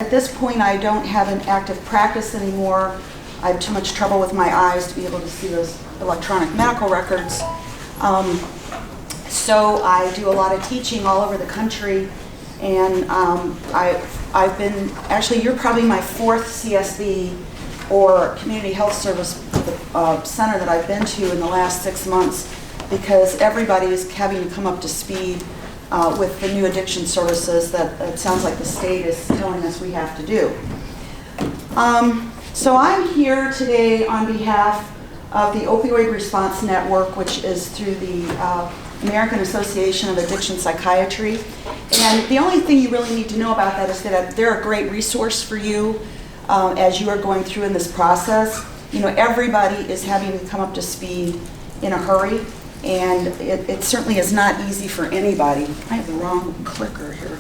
At this point, I don't have an active practice anymore. I have too much trouble with my eyes to be able to see those electronic medical records. So I do a lot of teaching all over the country, and I've been, actually you're probably my fourth CSB or community health service center that I've been to in the last 6 months, because everybody is having to come up to speed with the new addiction services that it sounds like the state is telling us we have to do. So I'm here today on behalf of the Opioid Response Network, which is through the American Association of Addiction Psychiatry. And the only thing you really need to know about that is that they're a great resource for you as you are going through in this process. You know, everybody is having to come up to speed in a hurry, and it certainly is not easy for anybody. I have the wrong clicker here.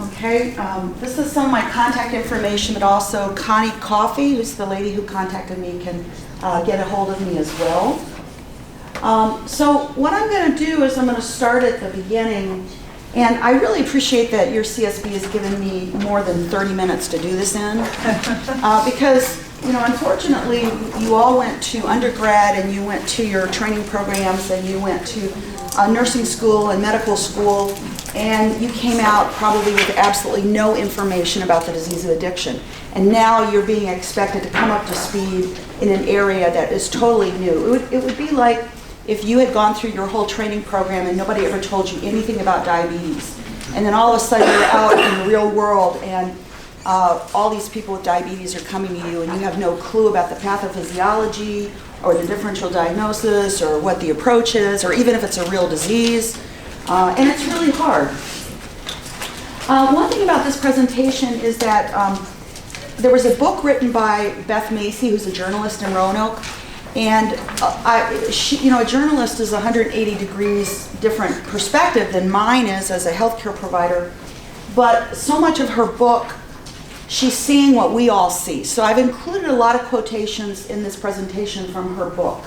Okay, this is some of my contact information, but also Connie Coffey, who's the lady who contacted me, can get a hold of me as well. So what I'm going to do is I'm going to start at the beginning, and I really appreciate that your CSB has given me more than 30 minutes to do this in, because, you know, unfortunately, you all went to undergrad and you went to your training programs and you went to nursing school and medical school, and you came out probably with absolutely no information about the disease of addiction. And now you're being expected to come up to speed in an area that is totally new. It would be like if you had gone through your whole training program and nobody ever told you anything about diabetes. And then all of a sudden you're out in the real world and all these people with diabetes are coming to you and you have no clue about the pathophysiology or the differential diagnosis or what the approach is, or even if it's a real disease. And it's really hard. One thing about this presentation is that there was a book written by Beth Macy, who's a journalist in Roanoke, and you know, a journalist is 180 degrees different perspective than mine is as a healthcare provider, but so much of her book, she's seeing what we all see. So I've included a lot of quotations in this presentation from her book.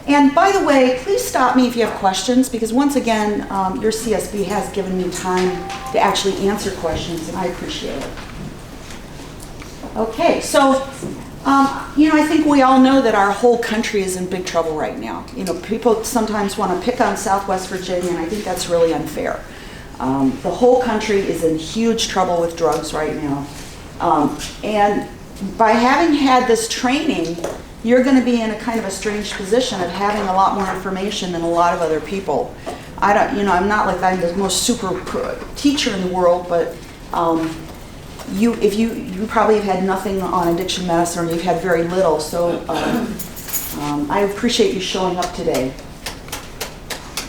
And by the way, please stop me if you have questions, because once again, your CSB has given me time to actually answer questions, and I appreciate it. Okay, so you know, I think we all know that our whole country is in big trouble right now. You know, people sometimes want to pick on Southwest Virginia, and I think that's really unfair. The whole country is in huge trouble with drugs right now. And by having had this training, you're going to be in a kind of a strange position of having a lot more information than a lot of other people. You know, I'm not like I'm the most super teacher in the world, but you probably have had nothing on addiction medicine, or you've had very little, so I appreciate you showing up today.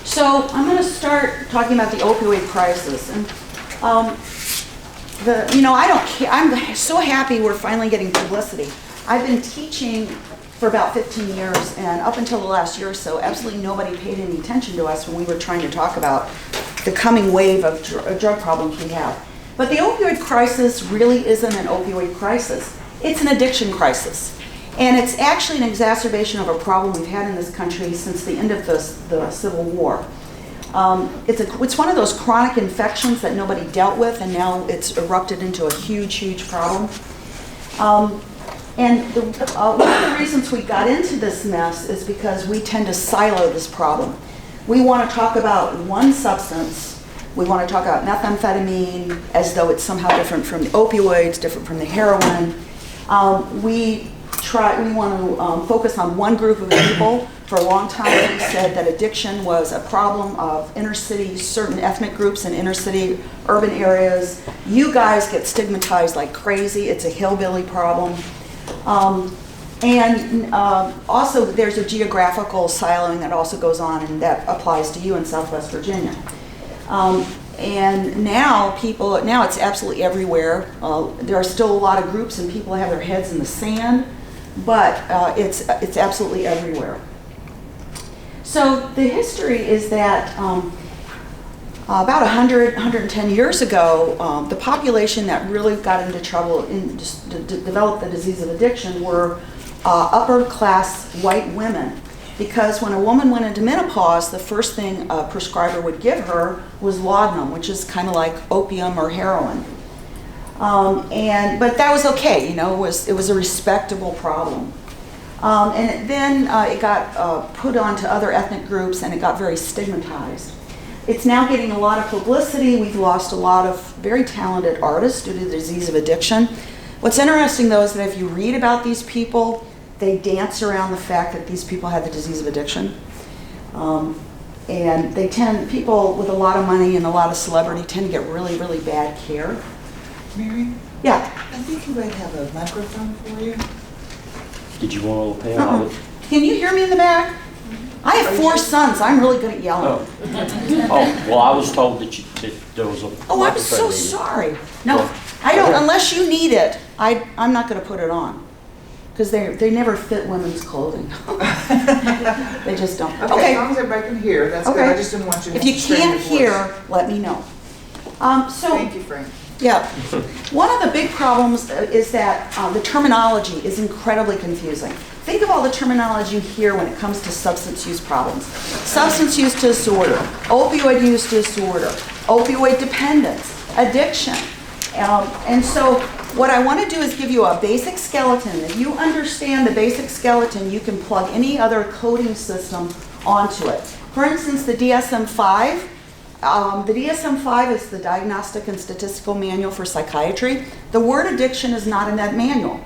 So I'm going to start talking about the opioid crisis. And you know, I don't care. I'm so happy we're finally getting publicity. I've been teaching for about 15 years, and up until the last year or so, absolutely nobody paid any attention to us when we were trying to talk about the coming wave of drug problems we have. But the opioid crisis really isn't an opioid crisis. It's an addiction crisis. And it's actually an exacerbation of a problem we've had in this country since the end of the Civil War. It's one of those chronic infections that nobody dealt with, and now it's erupted into a huge, huge problem. And one of the reasons we got into this mess is because we tend to silo this problem. We want to talk about one substance. We want to talk about methamphetamine as though it's somehow different from the opioids, different from the heroin. We want to focus on one group of people. For a long time, we said that addiction was a problem of inner city, certain ethnic groups in inner city, urban areas. You guys get stigmatized like crazy. It's a hillbilly problem. And also there's a geographical siloing that also goes on, and that applies to you in Southwest Virginia. And now it's absolutely everywhere. There are still a lot of groups and people have their heads in the sand, but it's absolutely everywhere. So the history is that about 110 years ago, the population that really got into trouble developed the disease of addiction were upper class white women. because when a woman went into menopause, the first thing a prescriber would give her was laudanum, which is kind of like opium or heroin. But that was okay, you know, it was a respectable problem. And then it got put onto other ethnic groups, and it got very stigmatized. It's now getting a lot of publicity. We've lost a lot of very talented artists due to the disease of addiction. What's interesting, though, is that if you read about these people, they dance around the fact that these people had the disease of addiction. And people with a lot of money and a lot of celebrity tend to get really, really bad care. Mary? Yeah. I think you might have a microphone for you. Did you want to pay out? Can you hear me in the back? I have 4 sons. I'm really good at yelling. Oh, well, I was told that there was a. Oh, I'm so sorry. No, I don't, unless you need it, I'm not going to put it on. Because they never fit women's clothing. They just don't. Okay, as long as everybody can hear, that's good. I just didn't want you to If you can't hear, let me know. Thank you, Frank. Yeah. One of the big problems is that the terminology is incredibly confusing. Think of all the terminology you hear when it comes to substance use problems. Substance use disorder, opioid use disorder, opioid dependence, addiction. And so what I want to do is give you a basic skeleton. If you understand the basic skeleton, you can plug any other coding system onto it. For instance, the DSM-5. The DSM-5 is the Diagnostic and Statistical Manual for Psychiatry. The word addiction is not in that manual.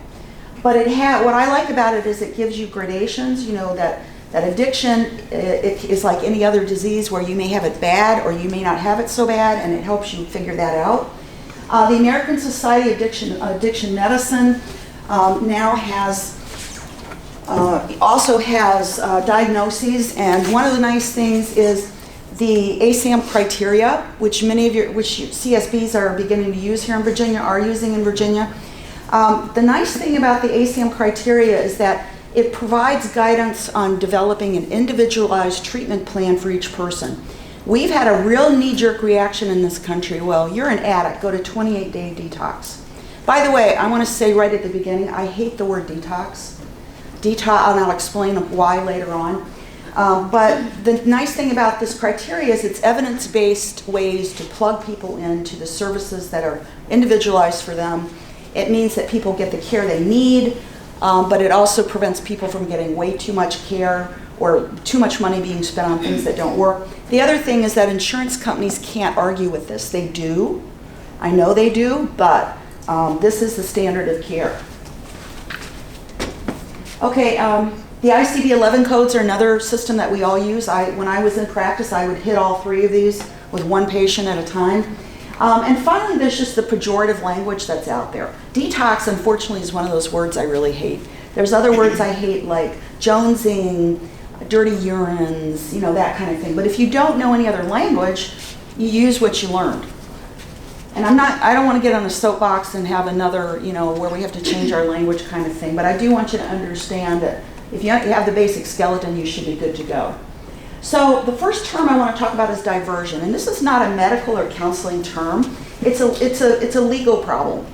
But what I like about it is it gives you gradations, you know, that addiction it is like any other disease where you may have it bad or you may not have it so bad, and it helps you figure that out. The American Society of Addiction Medicine now also has diagnoses, and one of the nice things is the ASAM criteria, which CSBs are beginning to use here in Virginia, are using in Virginia. The nice thing about the ASAM criteria is that it provides guidance on developing an individualized treatment plan for each person. We've had a real knee-jerk reaction in this country. Well, you're an addict, go to 28-day detox. By the way, I want to say right at the beginning, I hate the word detox. And I'll explain why later on. But the nice thing about this criteria is it's evidence-based ways to plug people into the services that are individualized for them. It means that people get the care they need, but it also prevents people from getting way too much care or too much money being spent on things that don't work. The other thing is that insurance companies can't argue with this. They do. I know they do, but this is the standard of care. Okay, the ICD-11 codes are another system that we all use. When I was in practice, I would hit all 3 of these with one patient at a time. And finally, there's just the pejorative language that's out there. Detox, unfortunately, is one of those words I really hate. There's other words I hate, like jonesing, dirty urines, you know, that kind of thing. But if you don't know any other language, you use what you learned. And I don't want to get on a soapbox and have another, you know, where we have to change our language kind of thing. But I do want you to understand that if you have the basic skeleton, you should be good to go. So the first term I want to talk about is diversion, and this is not a medical or counseling term. It's a legal problem,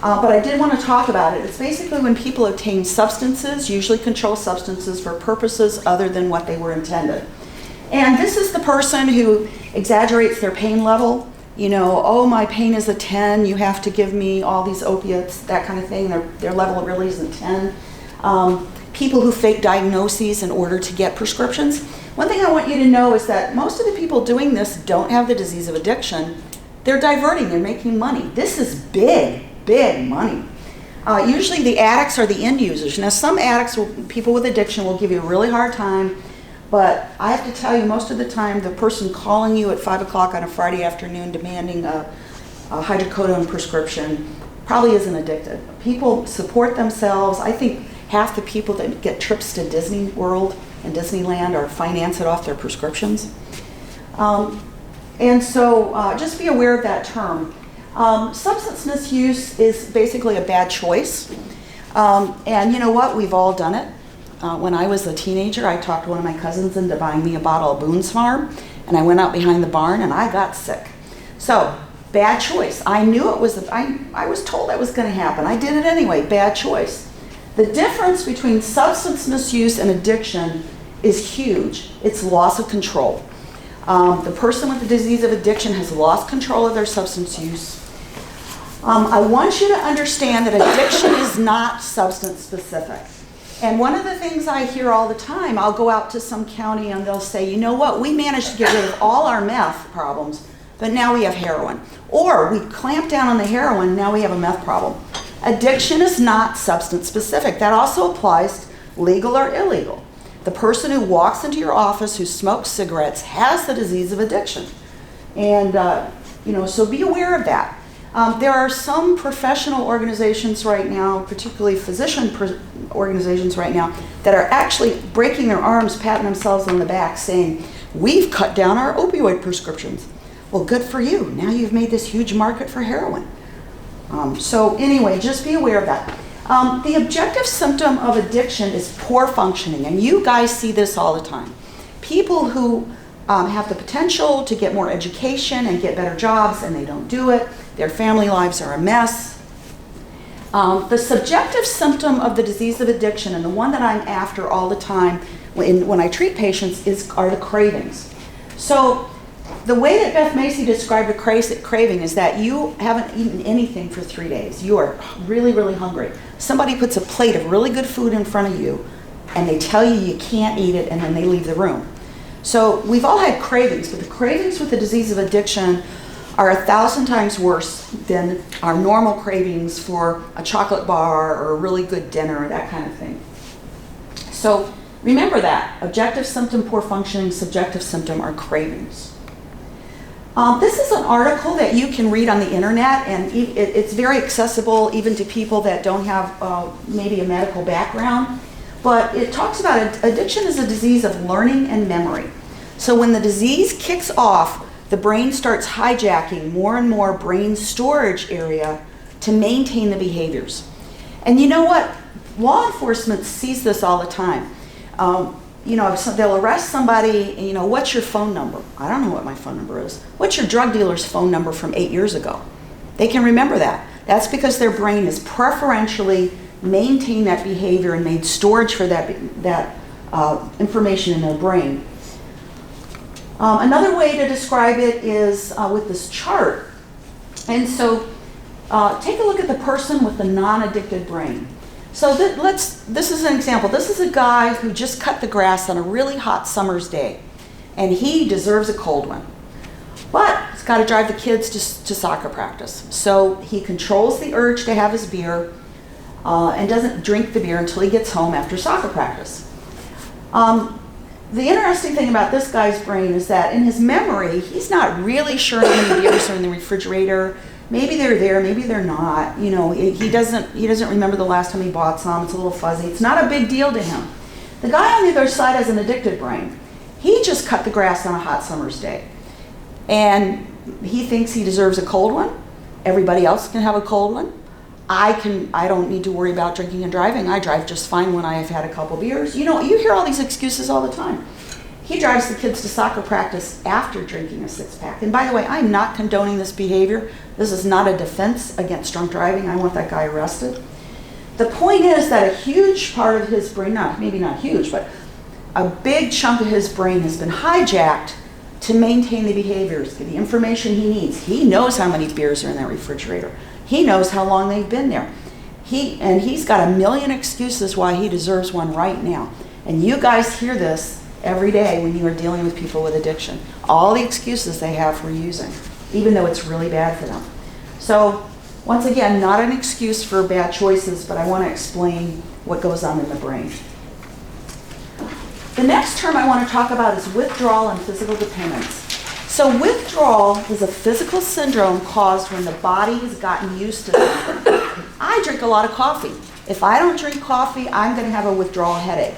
but I did want to talk about it. It's basically when people obtain substances, usually controlled substances, for purposes other than what they were intended. And this is the person who exaggerates their pain level. You know, oh, my pain is a 10. You have to give me all these opiates, that kind of thing. Their level really isn't 10. People who fake diagnoses in order to get prescriptions. One thing I want you to know is that most of the people doing this don't have the disease of addiction. They're diverting, they're making money. This is big, big money. Usually the addicts are the end users. Now some addicts, people with addiction, will give you a really hard time, but I have to tell you, most of the time the person calling you at 5 o'clock on a Friday afternoon demanding a hydrocodone prescription probably isn't addicted. People support themselves. I think half the people that get trips to Disney World and Disneyland are financed off their prescriptions. And so just be aware of that term. Substance misuse is basically a bad choice. And you know what? We've all done it. When I was a teenager, I talked one of my cousins into buying me a bottle of Boone's Farm, and I went out behind the barn and I got sick. So, bad choice. I knew it was, I was told that was going to happen. I did it anyway, bad choice. The difference between substance misuse and addiction is huge. It's loss of control. The person with the disease of addiction has lost control of their substance use. I want you to understand that addiction is not substance specific. And one of the things I hear all the time, I'll go out to some county and they'll say, you know what, we managed to get rid of all our meth problems, but now we have heroin. Or we clamped down on the heroin, now we have a meth problem. Addiction is not substance specific. That also applies to legal or illegal. The person who walks into your office who smokes cigarettes has the disease of addiction. And, so be aware of that. There are some professional organizations right now, particularly physician organizations right now, that are actually breaking their arms, patting themselves on the back, saying, we've cut down our opioid prescriptions. Well, good for you. Now you've made this huge market for heroin. So anyway, just be aware of that. The objective symptom of addiction is poor functioning, and you guys see this all the time. People who have the potential to get more education and get better jobs, and they don't do it. Their family lives are a mess. The subjective symptom of the disease of addiction, and the one that I'm after all the time when I treat patients, are the cravings. So the way that Beth Macy described a craving is that you haven't eaten anything for 3 days. You are really, really hungry. Somebody puts a plate of really good food in front of you, and they tell you you can't eat it, and then they leave the room. So we've all had cravings, but the cravings with the disease of addiction are 1,000 times worse than our normal cravings for a chocolate bar or a really good dinner, that kind of thing. So remember that. Objective symptom, poor functioning. Subjective symptom are cravings. This is an article that you can read on the internet, and it's very accessible even to people that don't have maybe a medical background. But it talks about addiction is a disease of learning and memory. So when the disease kicks off, the brain starts hijacking more and more brain storage area to maintain the behaviors. And you know what? Law enforcement sees this all the time. So they'll arrest somebody, what's your phone number? I don't know what my phone number is. What's your drug dealer's phone number from 8 years ago? They can remember that. That's because their brain is preferentially maintained that behavior and made storage for that information in their brain. Another way to describe it is with this chart. And so take a look at the person with the non-addicted brain. So this is an example. This is a guy who just cut the grass on a really hot summer's day, and he deserves a cold one. But he's got to drive the kids to soccer practice. So he controls the urge to have his beer and doesn't drink the beer until he gets home after soccer practice. The interesting thing about this guy's brain is that in his memory, he's not really sure how many beers are in the refrigerator. Maybe they're there, maybe they're not. He doesn't remember the last time he bought some. It's a little fuzzy. It's not a big deal to him. The guy on the other side has an addicted brain. He just cut the grass on a hot summer's day. And he thinks he deserves a cold one. Everybody else can have a cold one. I don't need to worry about drinking and driving. I drive just fine when I have had a couple beers. You hear all these excuses all the time. He drives the kids to soccer practice after drinking a six-pack. And by the way, I'm not condoning this behavior. This is not a defense against drunk driving. I want that guy arrested. The point is that a huge part of his brain, maybe not huge, but a big chunk of his brain has been hijacked to maintain the behaviors, the information he needs. He knows how many beers are in that refrigerator. He knows how long they've been there. He's got a million excuses why he deserves one right now. And you guys hear this every day when you are dealing with people with addiction. All the excuses they have for using, even though it's really bad for them. So, once again, not an excuse for bad choices, but I want to explain what goes on in the brain. The next term I want to talk about is withdrawal and physical dependence. So withdrawal is a physical syndrome caused when the body has gotten used to something. I drink a lot of coffee. If I don't drink coffee, I'm going to have a withdrawal headache.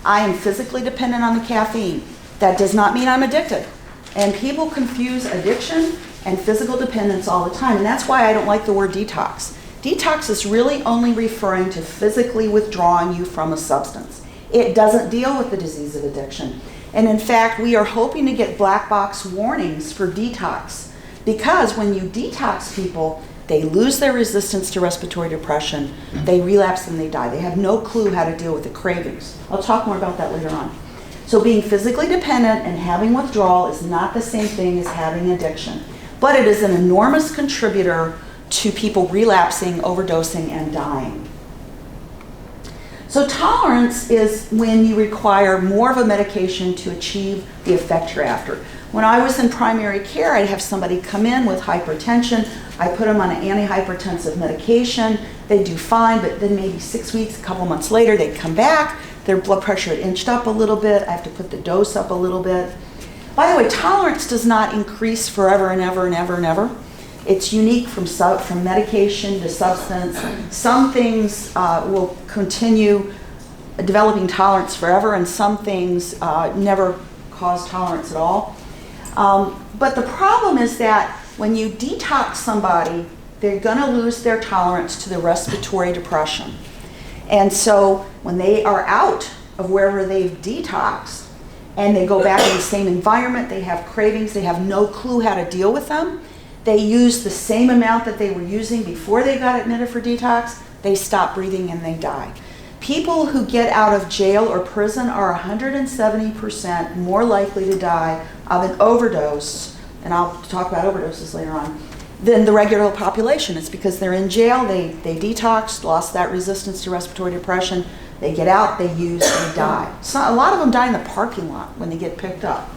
I am physically dependent on the caffeine. That does not mean I'm addicted. And people confuse addiction and physical dependence all the time. And that's why I don't like the word detox. Detox is really only referring to physically withdrawing you from a substance. It doesn't deal with the disease of addiction. And in fact, we are hoping to get black box warnings for detox, because when you detox people, they lose their resistance to respiratory depression, they relapse and they die. They have no clue how to deal with the cravings. I'll talk more about that later on. So being physically dependent and having withdrawal is not the same thing as having addiction, but it is an enormous contributor to people relapsing, overdosing, and dying. So tolerance is when you require more of a medication to achieve the effect you're after. When I was in primary care, I'd have somebody come in with hypertension. I put them on an antihypertensive medication. They'd do fine, but then maybe 6 weeks, a couple months later, they'd come back. Their blood pressure had inched up a little bit. I have to put the dose up a little bit. By the way, tolerance does not increase forever and ever and ever and ever. It's unique from medication to substance. Some things will continue developing tolerance forever, and some things never cause tolerance at all. But the problem is that when you detox somebody, they're going to lose their tolerance to the respiratory depression. And so when they are out of wherever they've detoxed and they go back in the same environment, they have cravings, they have no clue how to deal with them. They use the same amount that they were using before they got admitted for detox, they stop breathing and they die. People who get out of jail or prison are 170% more likely to die of an overdose, and I'll talk about overdoses later on, than the regular population. It's because they're in jail, they detoxed, lost that resistance to respiratory depression, they get out, they use, they die. So a lot of them die in the parking lot when they get picked up.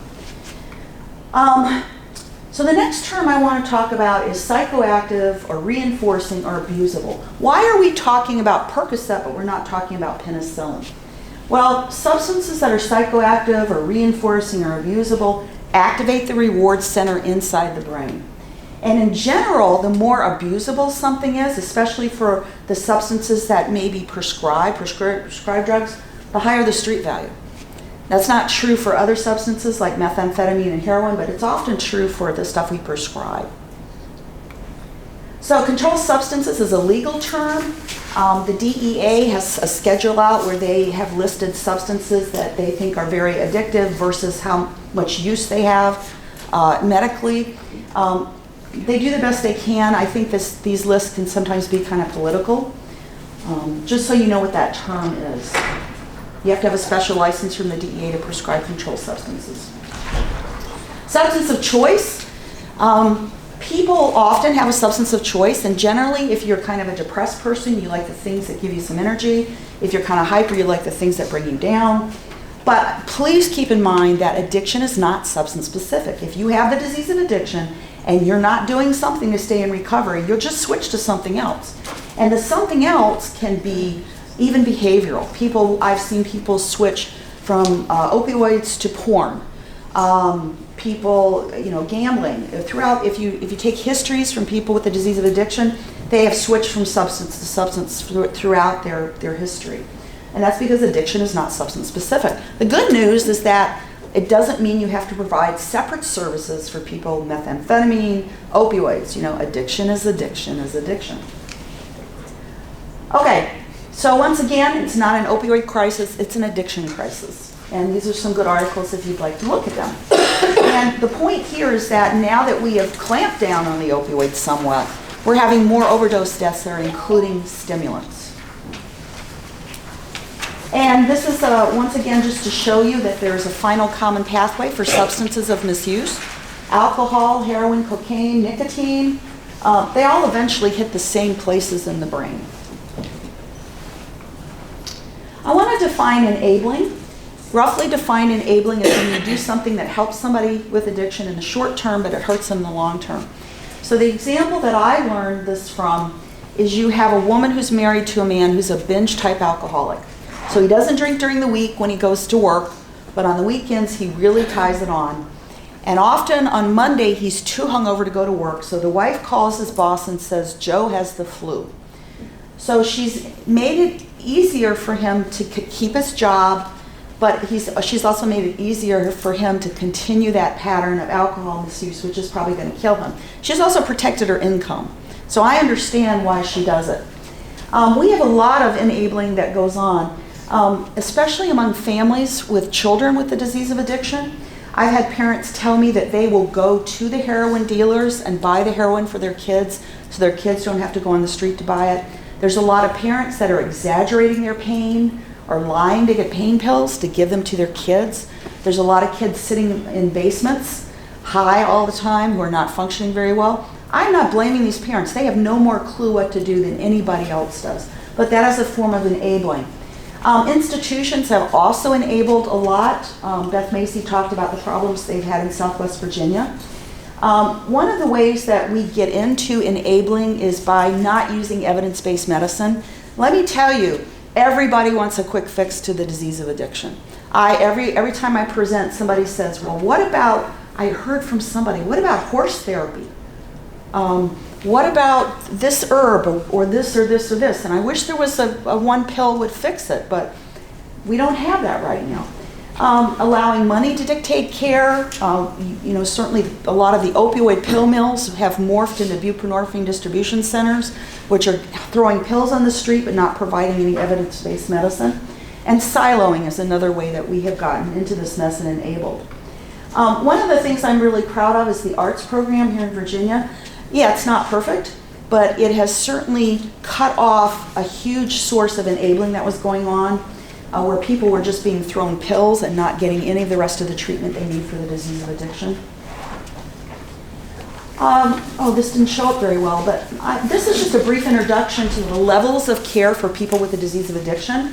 So the next term I want to talk about is psychoactive or reinforcing or abusable. Why are we talking about Percocet but we're not talking about penicillin? Well, substances that are psychoactive or reinforcing or abusable activate the reward center inside the brain. And in general, the more abusable something is, especially for the substances that may be prescribed drugs, the higher the street value. That's not true for other substances like methamphetamine and heroin, but it's often true for the stuff we prescribe. So controlled substances is a legal term. The DEA has a schedule out where they have listed substances that they think are very addictive versus how much use they have medically. They do the best they can. I think these lists can sometimes be kind of political. Just so you know what that term is. You have to have a special license from the DEA to prescribe controlled substances. Substance of choice. People often have a substance of choice, and generally if you're kind of a depressed person, you like the things that give you some energy. If you're kind of hyper, you like the things that bring you down. But please keep in mind that addiction is not substance specific. If you have the disease of addiction and you're not doing something to stay in recovery, you'll just switch to something else. And the something else can be even behavioral. I've seen people switch from opioids to porn. People, gambling. If you take histories from people with the disease of addiction, they have switched from substance to substance throughout their history. And that's because addiction is not substance specific. The good news is that it doesn't mean you have to provide separate services for people with methamphetamine, opioids. Addiction is addiction is addiction. Okay. So once again, it's not an opioid crisis, it's an addiction crisis. And these are some good articles if you'd like to look at them. And the point here is that now that we have clamped down on the opioids somewhat, we're having more overdose deaths that are including stimulants. And this is, once again, just to show you that there's a final common pathway for substances of misuse. Alcohol, heroin, cocaine, nicotine, they all eventually hit the same places in the brain. I want to define enabling. Roughly define enabling as when you do something that helps somebody with addiction in the short term, but it hurts them in the long term. So the example that I learned this from is you have a woman who's married to a man who's a binge type alcoholic. So he doesn't drink during the week when he goes to work, but on the weekends he really ties it on. And often on Monday he's too hungover to go to work, so the wife calls his boss and says, Joe has the flu. So she's made it easier for him to keep his job, but she's also made it easier for him to continue that pattern of alcohol misuse, which is probably going to kill him. She's also protected her income. So I understand why she does it. We have a lot of enabling that goes on, especially among families with children with the disease of addiction. I've had parents tell me that they will go to the heroin dealers and buy the heroin for their kids so their kids don't have to go on the street to buy it. There's a lot of parents that are exaggerating their pain are lying to get pain pills to give them to their kids. There's a lot of kids sitting in basements, high all the time, who are not functioning very well. I'm not blaming these parents. They have no more clue what to do than anybody else does. But that is a form of enabling. Institutions have also enabled a lot. Beth Macy talked about the problems they've had in Southwest Virginia. One of the ways that we get into enabling is by not using evidence-based medicine. Let me tell you, everybody wants a quick fix to the disease of addiction. Every time I present, somebody says, well, what about, I heard from somebody, what about horse therapy? What about this herb or this or this or this? And I wish there was a one pill would fix it, but we don't have that right now. Allowing money to dictate care. Certainly a lot of the opioid pill mills have morphed into buprenorphine distribution centers, which are throwing pills on the street but not providing any evidence-based medicine. And siloing is another way that we have gotten into this mess and enabled. One of the things I'm really proud of is the arts program here in Virginia. Yeah, it's not perfect, but it has certainly cut off a huge source of enabling that was going on, where people were just being thrown pills and not getting any of the rest of the treatment they need for the disease of addiction. This didn't show up very well, but this is just a brief introduction to the levels of care for people with the disease of addiction.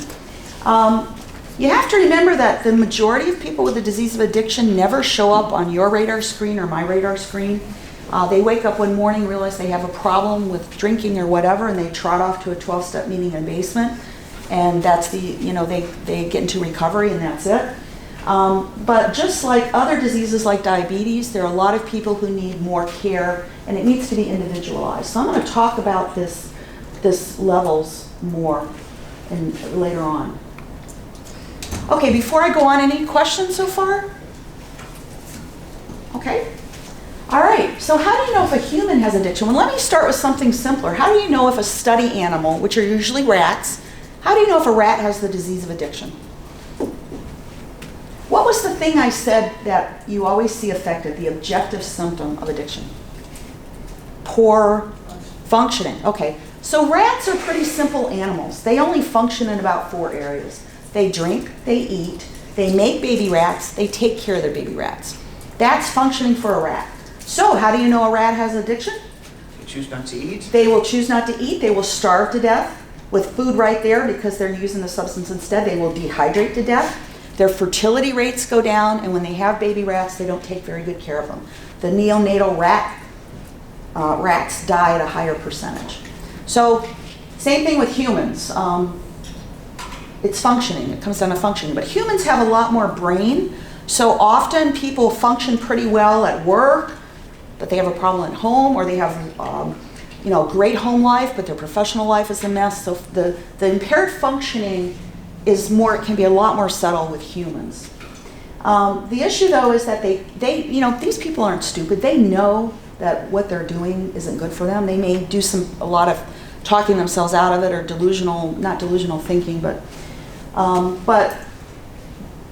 You have to remember that the majority of people with the disease of addiction never show up on your radar screen or my radar screen. They wake up one morning, realize they have a problem with drinking or whatever, and they trot off to a 12-step meeting in a basement. And that's they get into recovery and that's it. But just like other diseases like diabetes, there are a lot of people who need more care, and it needs to be individualized. So I'm going to talk about this levels more later on. Okay, before I go on, any questions so far? Okay. All right, so how do you know if a human has addiction? Well, let me start with something simpler. How do you know if a study animal, which are usually rats, how do you know if a rat has the disease of addiction? What was the thing I said that you always see affected, the objective symptom of addiction? Poor functioning. Okay, so rats are pretty simple animals. They only function in about 4 areas. They drink, they eat, they make baby rats, they take care of their baby rats. That's functioning for a rat. So how do you know a rat has addiction? They choose not to eat. They will choose not to eat. They will starve to death with food right there because they're using the substance instead. They will dehydrate to death. Their fertility rates go down, and when they have baby rats, they don't take very good care of them. The neonatal rats die at a higher percentage. So same thing with humans. It's functioning. It comes down to functioning. But humans have a lot more brain. So often people function pretty well at work, but they have a problem at home, or they have great home life, but their professional life is a mess. So the impaired functioning can be a lot more subtle with humans. The issue though is that these people aren't stupid. They know that what they're doing isn't good for them. They may do a lot of talking themselves out of it, or not delusional thinking, but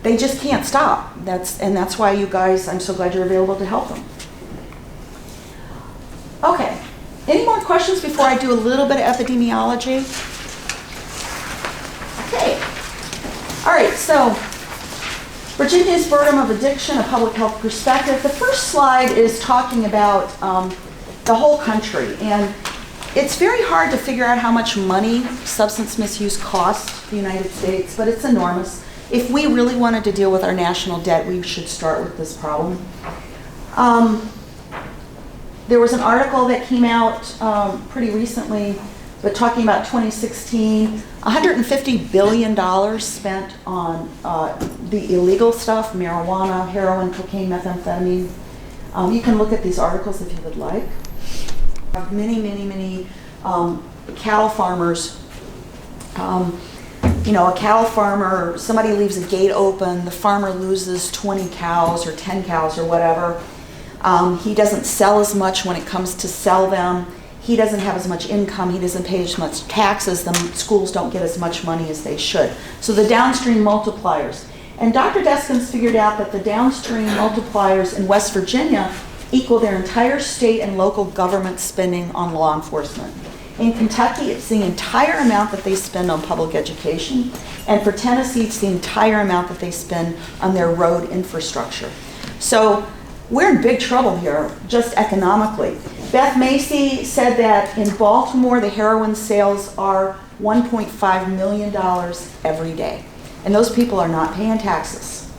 they just can't stop. That's why you guys, I'm so glad you're available to help them. Okay, any more questions before I do a little bit of epidemiology? Okay, all right, so Virginia's burden of addiction, a public health perspective. The first slide is talking about the whole country, and it's very hard to figure out how much money substance misuse costs the United States, but it's enormous. If we really wanted to deal with our national debt, we should start with this problem. There was an article that came out pretty recently, but talking about 2016, $150 billion spent on the illegal stuff, marijuana, heroin, cocaine, methamphetamine. You can look at these articles if you would like. Many cattle farmers. A cattle farmer, somebody leaves a gate open, the farmer loses 20 cows or 10 cows or whatever. He doesn't sell as much when it comes to sell them. He doesn't have as much income. He doesn't pay as much taxes. The schools don't get as much money as they should. So the downstream multipliers. And Dr. Deskins figured out that the downstream multipliers in West Virginia equal their entire state and local government spending on law enforcement. In Kentucky, it's the entire amount that they spend on public education. And for Tennessee, it's the entire amount that they spend on their road infrastructure. So we're in big trouble here, just economically. Beth Macy said that in Baltimore, the heroin sales are $1.5 million every day. And those people are not paying taxes.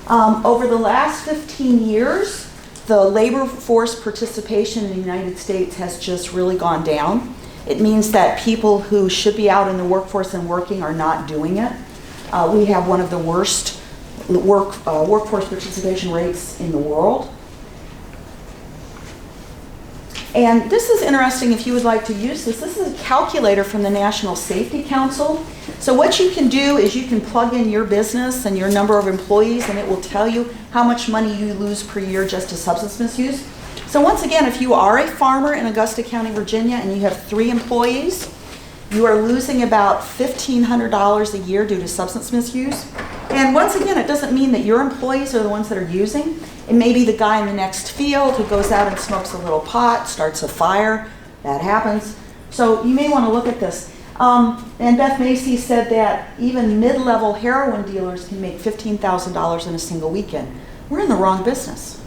Over the last 15 years, the labor force participation in the United States has just really gone down. It means that people who should be out in the workforce and working are not doing it. We have one of the worst workforce participation rates in the world. And this is interesting if you would like to use this. This is a calculator from the National Safety Council. So what you can do is you can plug in your business and your number of employees, and it will tell you how much money you lose per year just to substance misuse. So once again, if you are a farmer in Augusta County, Virginia, and you have 3 employees, you are losing about $1,500 a year due to substance misuse. And once again, it doesn't mean that your employees are the ones that are using. It may be the guy in the next field who goes out and smokes a little pot, starts a fire. That happens. So you may want to look at this. And Beth Macy said that even mid-level heroin dealers can make $15,000 in a single weekend. We're in the wrong business.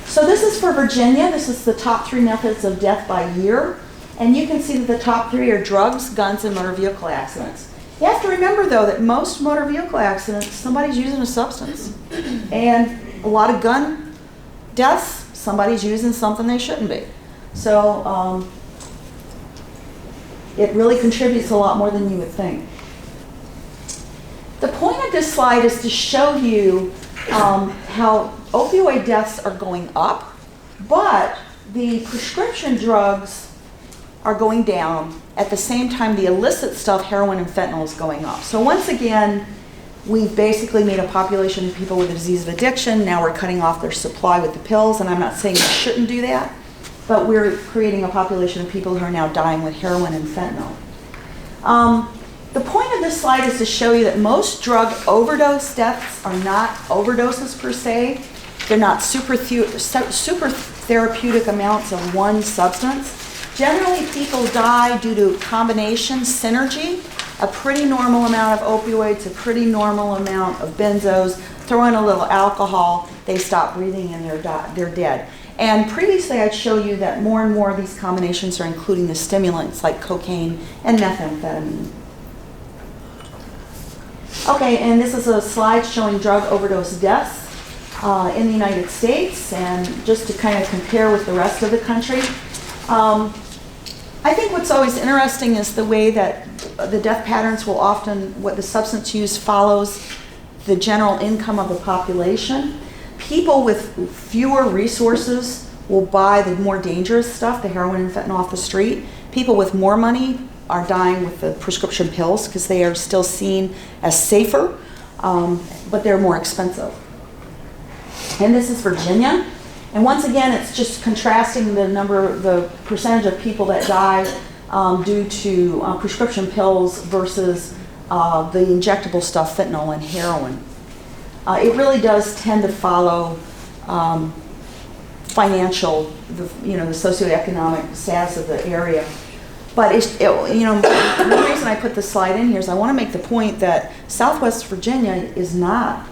So this is for Virginia. This is the top 3 methods of death by year. And you can see that the top 3 are drugs, guns, and motor vehicle accidents. You have to remember, though, that most motor vehicle accidents, somebody's using a substance. And a lot of gun deaths, somebody's using something they shouldn't be. So it really contributes a lot more than you would think. The point of this slide is to show you how opioid deaths are going up, but the prescription drugs are going down. At the same time, the illicit stuff, heroin and fentanyl, is going up. So once again, we've basically made a population of people with a disease of addiction. Now we're cutting off their supply with the pills, and I'm not saying we shouldn't do that, but we're creating a population of people who are now dying with heroin and fentanyl. The point of this slide is to show you that most drug overdose deaths are not overdoses per se. They're not super therapeutic amounts of one substance. Generally, people die due to combination, synergy, a pretty normal amount of opioids, a pretty normal amount of benzos, throw in a little alcohol, they stop breathing and they're dead. And previously I'd show you that more and more of these combinations are including the stimulants like cocaine and methamphetamine. Okay, and this is a slide showing drug overdose deaths in the United States, and just to kind of compare with the rest of the country. I think what's always interesting is the way that the death patterns will often, what the substance use follows the general income of the population. People with fewer resources will buy the more dangerous stuff, the heroin and fentanyl off the street. People with more money are dying with the prescription pills because they are still seen as safer, but they're more expensive. And this is Virginia. And once again, it's just contrasting the percentage of people that die due to prescription pills versus the injectable stuff, fentanyl and heroin. It really does tend to follow financial, the socioeconomic status of the area. But the reason I put this slide in here is I want to make the point that Southwest Virginia is not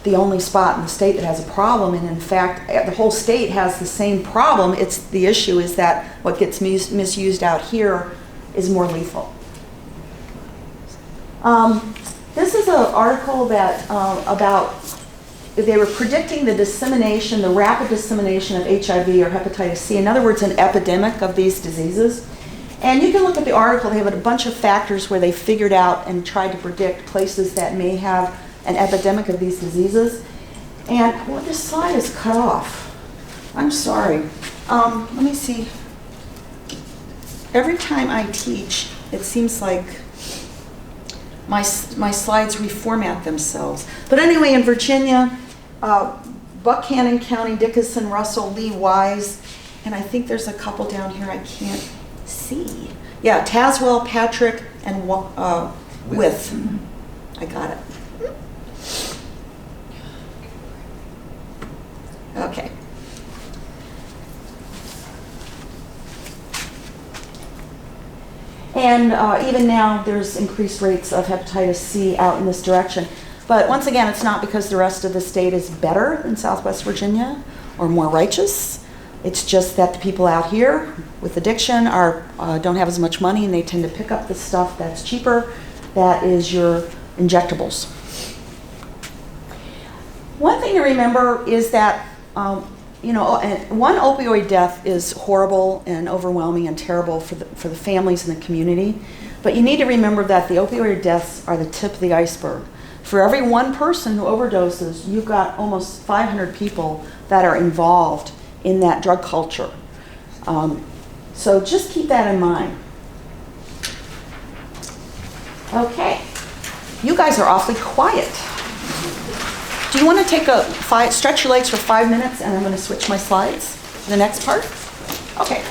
the only spot in the state that has a problem, and in fact, the whole state has the same problem. The issue is that what gets misused out here is more lethal. This is an article that about they were predicting the rapid dissemination of HIV or hepatitis C. In other words, an epidemic of these diseases. And you can look at the article. They have a bunch of factors where they figured out and tried to predict places that may have an epidemic of these diseases. And this slide is cut off. I'm sorry. Let me see. Every time I teach, it seems like my slides reformat themselves. But anyway, in Virginia, Buchanan County, Dickinson, Russell, Lee, Wise, and I think there's a couple down here I can't see. Yeah, Tazewell, Patrick, and With. I got it. Okay. And even now, there's increased rates of hepatitis C out in this direction. But once again, it's not because the rest of the state is better than Southwest Virginia or more righteous. It's just that the people out here with addiction don't have as much money, and they tend to pick up the stuff that's cheaper. That is your injectables. One thing to remember is that one opioid death is horrible and overwhelming and terrible for the families and the community. But you need to remember that the opioid deaths are the tip of the iceberg. For every one person who overdoses, you've got almost 500 people that are involved in that drug culture. So just keep that in mind. Okay, you guys are awfully quiet. Do you want to take stretch your legs for 5 minutes, and I'm going to switch my slides to the next part? Okay.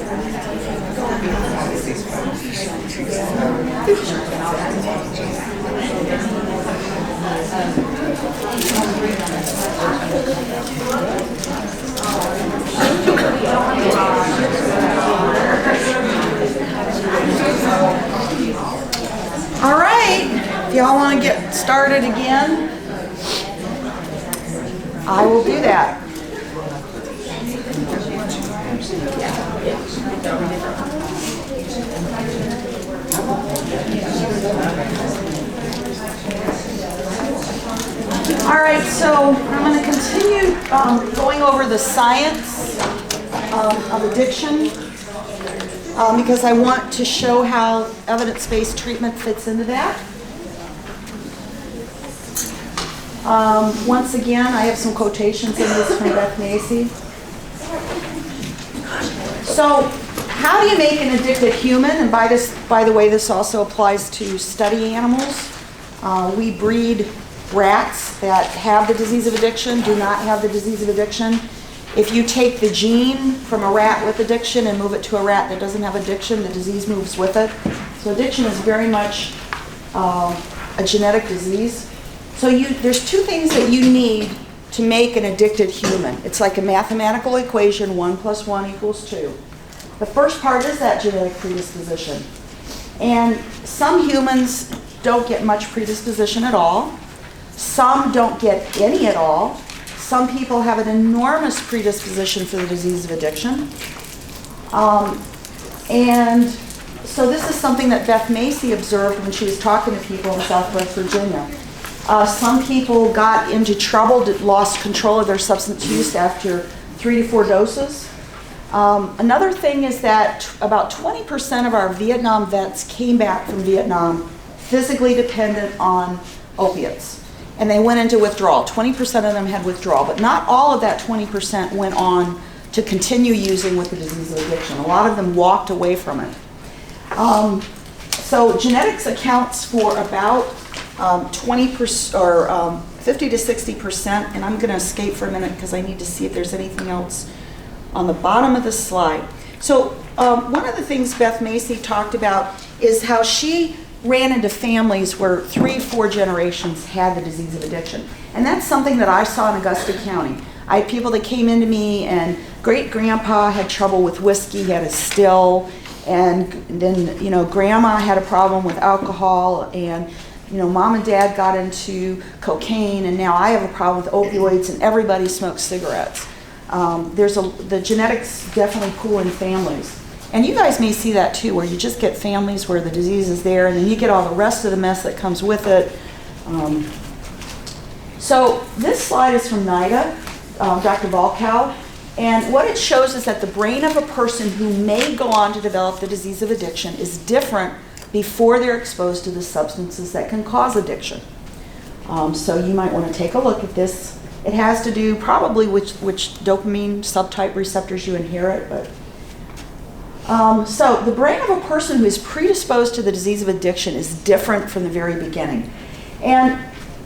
All right, if y'all want to get started again, I will do that. All right, so I'm going to continue going over the science of addiction because I want to show how evidence-based treatment fits into that. Once again, I have some quotations in this from Beth Macy. So, how do you make an addicted human? And by the way, this also applies to study animals. We breed rats that have the disease of addiction, do not have the disease of addiction. If you take the gene from a rat with addiction and move it to a rat that doesn't have addiction, the disease moves with it. So addiction is very much a genetic disease. So there's two things that you need to make an addicted human. It's like a mathematical equation, 1 + 1 = 2. The first part is that genetic predisposition. And some humans don't get much predisposition at all. Some don't get any at all. Some people have an enormous predisposition for the disease of addiction. And so this is something that Beth Macy observed when she was talking to people in Southwest Virginia. Some people got into trouble, lost control of their substance use after 3 to 4 doses. Another thing is that about 20% of our Vietnam vets came back from Vietnam physically dependent on opiates. And they went into withdrawal. 20% of them had withdrawal, but not all of that 20% went on to continue using with the disease of addiction. A lot of them walked away from it. So genetics accounts for about 20% or 50 to 60%, and I'm going to escape for a minute because I need to see if there's anything else on the bottom of the slide. So one of the things Beth Macy talked about is how she ran into families where 3, 4 generations had the disease of addiction. And that's something that I saw in Augusta County. I had people that came into me, and great-grandpa had trouble with whiskey, he had a still, and then, grandma had a problem with alcohol, and, mom and dad got into cocaine, and now I have a problem with opioids, and everybody smokes cigarettes. The genetics definitely pool in families. And you guys may see that too, where you just get families where the disease is there, and then you get all the rest of the mess that comes with it. So this slide is from NIDA, Dr. Volkow, and what it shows is that the brain of a person who may go on to develop the disease of addiction is different before they're exposed to the substances that can cause addiction. So you might want to take a look at this. It has to do probably which dopamine subtype receptors you inherit, but so the brain of a person who is predisposed to the disease of addiction is different from the very beginning. And,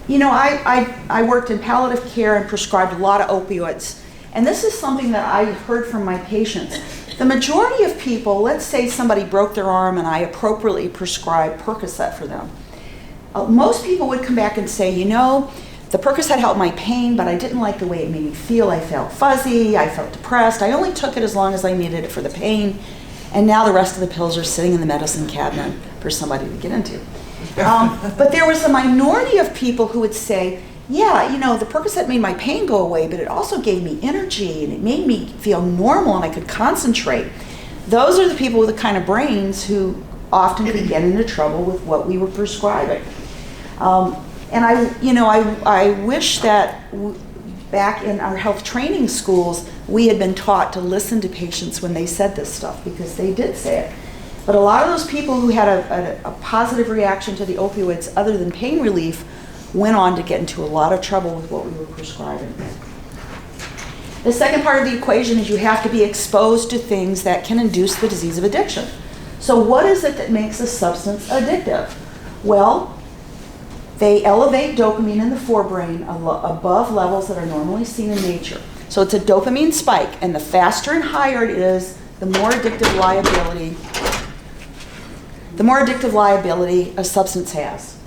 I worked in palliative care and prescribed a lot of opioids. And this is something that I heard from my patients. The majority of people, let's say somebody broke their arm and I appropriately prescribed Percocet for them. Most people would come back and say, the Percocet helped my pain, but I didn't like the way it made me feel. I felt fuzzy, I felt depressed. I only took it as long as I needed it for the pain. And now the rest of the pills are sitting in the medicine cabinet for somebody to get into. But there was a minority of people who would say, the Percocet made my pain go away, but it also gave me energy and it made me feel normal and I could concentrate. Those are the people with the kind of brains who often could get into trouble with what we were prescribing. And I wish that back in our health training schools, we had been taught to listen to patients when they said this stuff, because they did say it. But a lot of those people who had a positive reaction to the opioids other than pain relief went on to get into a lot of trouble with what we were prescribing. The second part of the equation is you have to be exposed to things that can induce the disease of addiction. So what is it that makes a substance addictive? Well, they elevate dopamine in the forebrain above levels that are normally seen in nature. So it's a dopamine spike, and the faster and higher it is, the more addictive liability a substance has.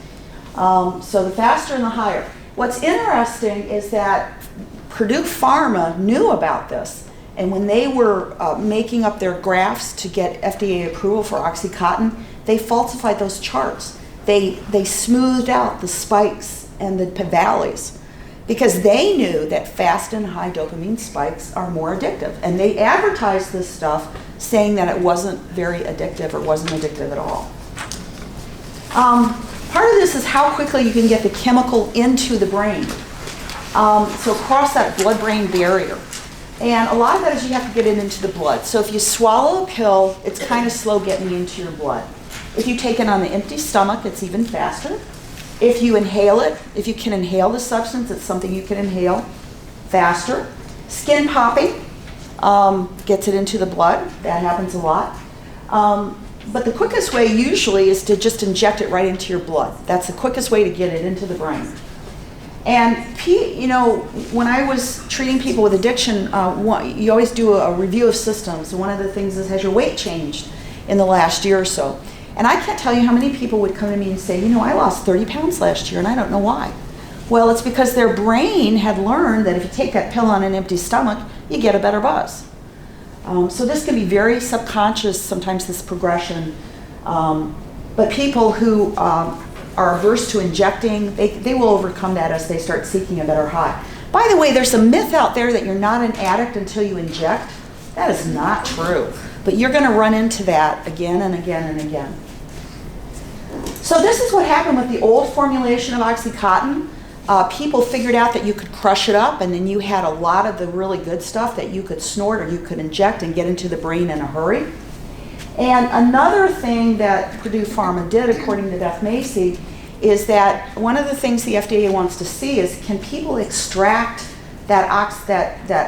So the faster and the higher. What's interesting is that Purdue Pharma knew about this, and when they were making up their graphs to get FDA approval for OxyContin, they falsified those charts. They smoothed out the spikes and the valleys because they knew that fast and high dopamine spikes are more addictive. And they advertised this stuff saying that it wasn't very addictive or wasn't addictive at all. Part of this is how quickly you can get the chemical into the brain. So across that blood-brain barrier. And a lot of that is you have to get it into the blood. So if you swallow a pill, it's kind of slow getting into your blood. If you take it on an empty stomach, it's even faster. If you inhale it, if you can inhale the substance, it's something you can inhale faster. Skin popping gets it into the blood. That happens a lot. But the quickest way usually is to just inject it right into your blood. That's the quickest way to get it into the brain. And when I was treating people with addiction, you always do a review of systems. And one of the things is, has your weight changed in the last year or so? And I can't tell you how many people would come to me and say, I lost 30 pounds last year and I don't know why. Well, it's because their brain had learned that if you take that pill on an empty stomach, you get a better buzz. So this can be very subconscious, sometimes this progression. But people who are averse to injecting, they will overcome that as they start seeking a better high. By the way, there's a myth out there that you're not an addict until you inject. That is not true. But you're going to run into that again and again and again. So this is what happened with the old formulation of OxyContin. People figured out that you could crush it up, and then you had a lot of the really good stuff that you could snort or you could inject and get into the brain in a hurry. And another thing that Purdue Pharma did, according to Beth Macy, is that one of the things the FDA wants to see is, can people extract that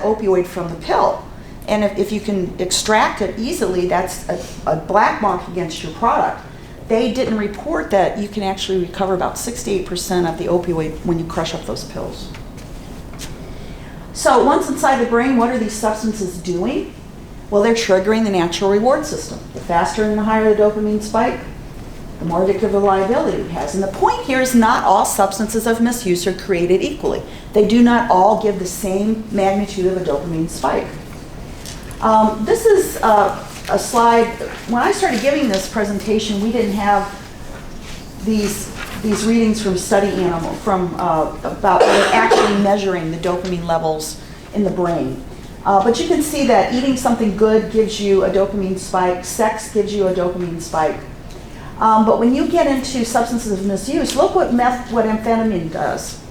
opioid from the pill? And if you can extract it easily, that's a black mark against your product. They didn't report that you can actually recover about 68% of the opioid when you crush up those pills. So once inside the brain, what are these substances doing? Well, they're triggering the natural reward system. The faster and the higher the dopamine spike, the more addictive the liability it has. And the point here is not all substances of misuse are created equally. They do not all give the same magnitude of a dopamine spike. This is a slide. When I started giving this presentation, we didn't have these readings from study animal, about actually measuring the dopamine levels in the brain. But you can see that eating something good gives you a dopamine spike, sex gives you a dopamine spike. But when you get into substances of misuse, look what amphetamine does.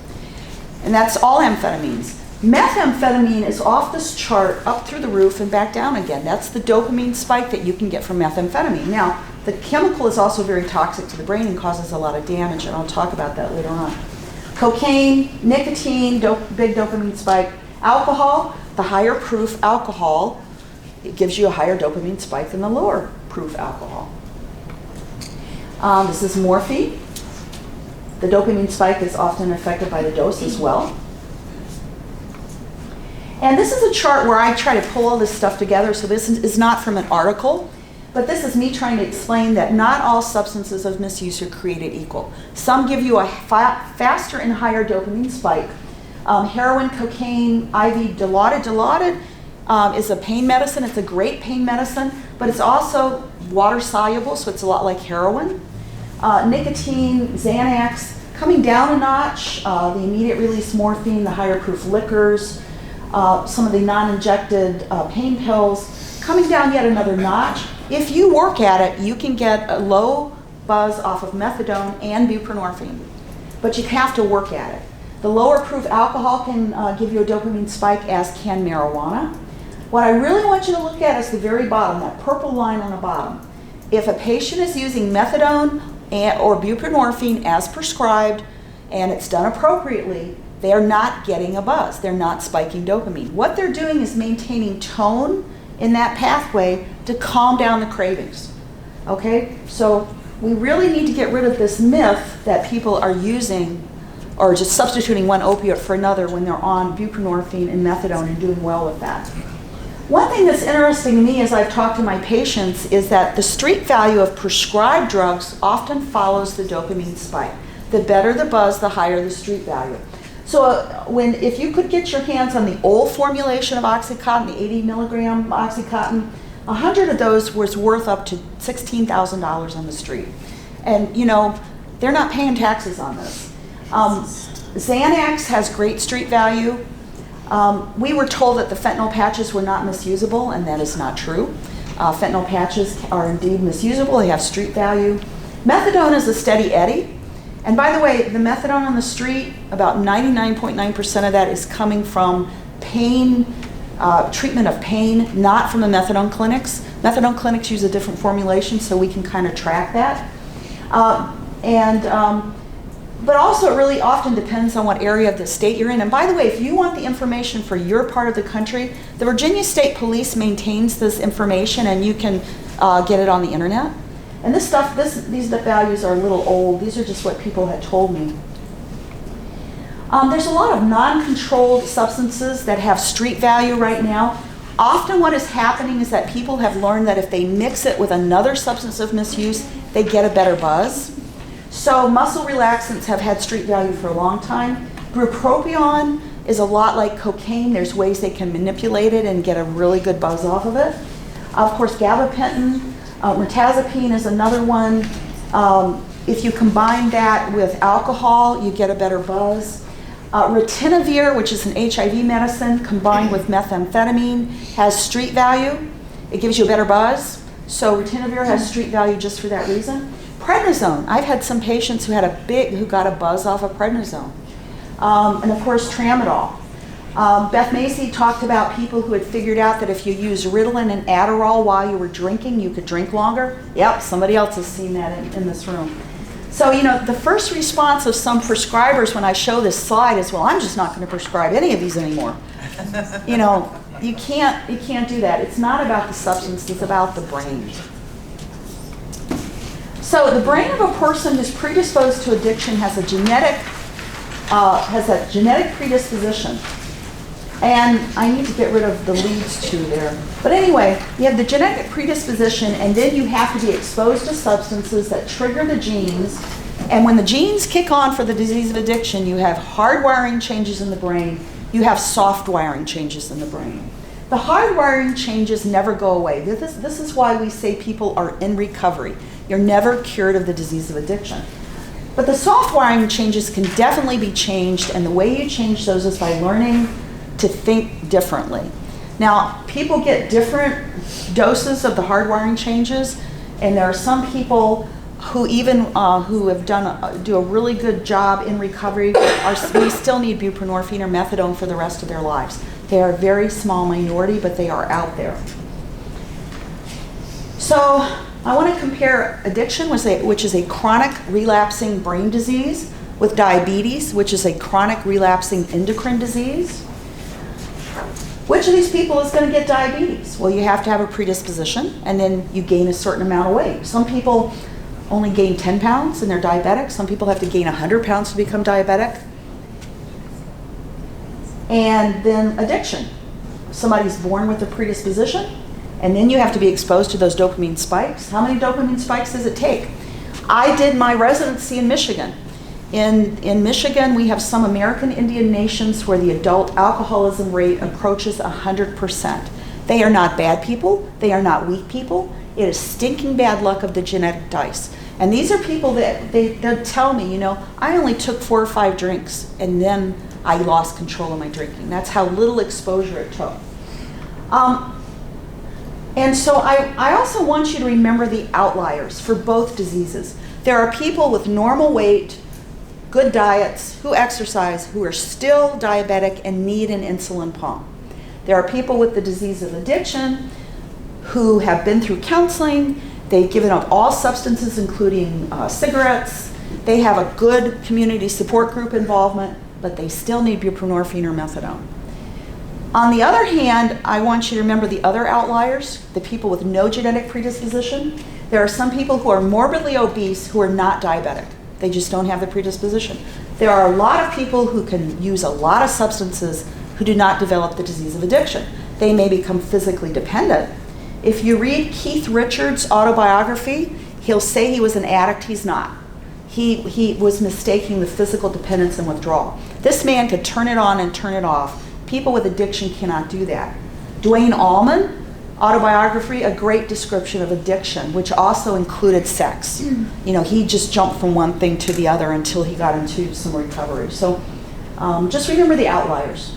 And that's all amphetamines. Methamphetamine is off this chart, up through the roof and back down again. That's the dopamine spike that you can get from methamphetamine. Now, the chemical is also very toxic to the brain and causes a lot of damage, and I'll talk about that later on. Cocaine, nicotine, big dopamine spike. Alcohol, the higher proof alcohol, it gives you a higher dopamine spike than the lower proof alcohol. This is morphine. The dopamine spike is often affected by the dose as well. And this is a chart where I try to pull all this stuff together, so this is not from an article, but this is me trying to explain that not all substances of misuse are created equal. Some give you a faster and higher dopamine spike. Heroin, cocaine, IV Dilaudid. Dilaudid is a pain medicine. It's a great pain medicine, but it's also water soluble, so it's a lot like heroin. Nicotine, Xanax, coming down a notch, the immediate release morphine, the higher proof liquors, some of the non-injected pain pills, coming down yet another notch. If you work at it, you can get a low buzz off of methadone and buprenorphine, but you have to work at it. The lower proof alcohol can give you a dopamine spike, as can marijuana. What I really want you to look at is the very bottom, that purple line on the bottom. If a patient is using methadone or buprenorphine as prescribed, and it's done appropriately, they're not getting a buzz. They're not spiking dopamine. What they're doing is maintaining tone in that pathway to calm down the cravings. Okay? So we really need to get rid of this myth that people are using or just substituting one opiate for another when they're on buprenorphine and methadone and doing well with that. One thing that's interesting to me as I've talked to my patients is that the street value of prescribed drugs often follows the dopamine spike. The better the buzz, the higher the street value. So if you could get your hands on the old formulation of Oxycontin, the 80 milligram Oxycontin, 100 of those was worth up to $16,000 on the street. And you know, they're not paying taxes on this. Xanax has great street value. We were told that the fentanyl patches were not misusable, and that is not true. Fentanyl patches are indeed misusable. They have street value. Methadone is a steady Eddie. And by the way, the methadone on the street, about 99.9% of that is coming from pain, treatment of pain, not from the methadone clinics. Methadone clinics use a different formulation, so we can kind of track that. But also it really often depends on what area of the state you're in. And by the way, if you want the information for your part of the country, the Virginia State Police maintains this information, and you can get it on the internet. And this stuff, these values are a little old. These are just what people had told me. There's a lot of non-controlled substances that have street value right now. Often what is happening is that people have learned that if they mix it with another substance of misuse, they get a better buzz. So muscle relaxants have had street value for a long time. Bupropion is a lot like cocaine. There's ways they can manipulate it and get a really good buzz off of it. Of course, gabapentin, mirtazapine is another one. If you combine that with alcohol, you get a better buzz. Ritonavir, which is an HIV medicine, combined with methamphetamine, has street value. It gives you a better buzz. So ritonavir has street value just for that reason. Prednisone. I've had some patients who got a buzz off of prednisone. And of course, tramadol. Beth Macy talked about people who had figured out that if you use Ritalin and Adderall while you were drinking, you could drink longer. Yep, somebody else has seen that in this room. So, you know, the first response of some prescribers when I show this slide is, well, I'm just not going to prescribe any of these anymore. You know, you can't do that. It's not about the substance, it's about the brain. So the brain of a person who's predisposed to addiction has a genetic predisposition. And I need to get rid of the leads too there. But anyway, you have the genetic predisposition, and then you have to be exposed to substances that trigger the genes. And when the genes kick on for the disease of addiction, you have hardwiring changes in the brain. You have soft wiring changes in the brain. The hardwiring changes never go away. This is why we say people are in recovery. You're never cured of the disease of addiction. But the soft wiring changes can definitely be changed, and the way you change those is by learning to think differently. Now, people get different doses of the hardwiring changes, and there are some people who even who have do a really good job in recovery we still need buprenorphine or methadone for the rest of their lives. They are a very small minority, but they are out there. So I want to compare addiction, which is a chronic relapsing brain disease, with diabetes, which is a chronic relapsing endocrine disease. Which of these people is going to get diabetes? Well, you have to have a predisposition, and then you gain a certain amount of weight. Some people only gain 10 pounds and they're diabetic. Some people have to gain 100 pounds to become diabetic. And then addiction. Somebody's born with a predisposition, and then you have to be exposed to those dopamine spikes. How many dopamine spikes does it take? I did my residency in Michigan. In Michigan, we have some American Indian nations where the adult alcoholism rate approaches 100%. They are not bad people. They are not weak people. It is stinking bad luck of the genetic dice. And these are people that they'll tell me, you know, I only took 4 or 5 drinks and then I lost control of my drinking. That's how little exposure it took. And so I also want you to remember the outliers for both diseases. There are people with normal weight, good diets, who exercise, who are still diabetic and need an insulin pump. There are people with the disease of addiction who have been through counseling. They've given up all substances, including cigarettes. They have a good community support group involvement, but they still need buprenorphine or methadone. On the other hand, I want you to remember the other outliers, the people with no genetic predisposition. There are some people who are morbidly obese who are not diabetic. They just don't have the predisposition. There are a lot of people who can use a lot of substances who do not develop the disease of addiction. they may become physically dependent. If you read Keith Richards' autobiography, he'll say he was an addict. He's not. He was mistaking the physical dependence and withdrawal. This man could turn it on and turn it off. People with addiction cannot do that. Dwayne Allman, autobiography, a great description of addiction, which also included sex. You know, he just jumped from one thing to the other until he got into some recovery. So just remember the outliers.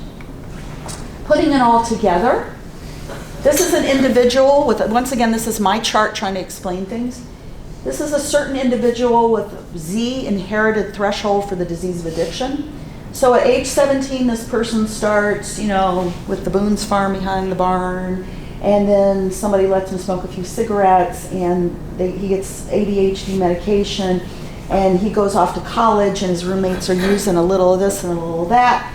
Putting it all together, this is an individual with, once again, this is my chart trying to explain things. This is a certain individual with Z inherited threshold for the disease of addiction. So at age 17, this person starts, you know, with the Boone's Farm behind the barn, and then somebody lets him smoke a few cigarettes, and he gets ADHD medication, and he goes off to college, and his roommates are using a little of this and a little of that.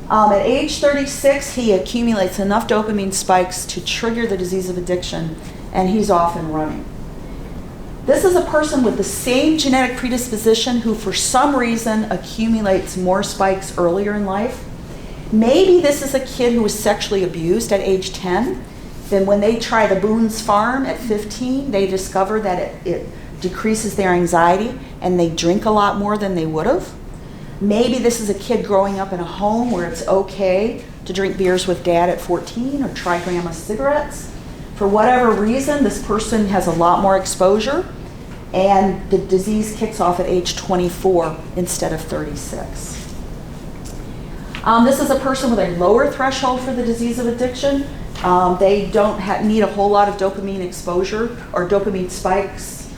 At age 36, he accumulates enough dopamine spikes to trigger the disease of addiction, and he's off and running. This is a person with the same genetic predisposition who for some reason accumulates more spikes earlier in life. Maybe this is a kid who was sexually abused at age 10. Then when they try the Boone's Farm at 15, they discover that it decreases their anxiety and they drink a lot more than they would have. Maybe this is a kid growing up in a home where it's okay to drink beers with dad at 14 or try grandma's cigarettes. For whatever reason, this person has a lot more exposure, and the disease kicks off at age 24 instead of 36. This is a person with a lower threshold for the disease of addiction. They don't need a whole lot of dopamine exposure or dopamine spikes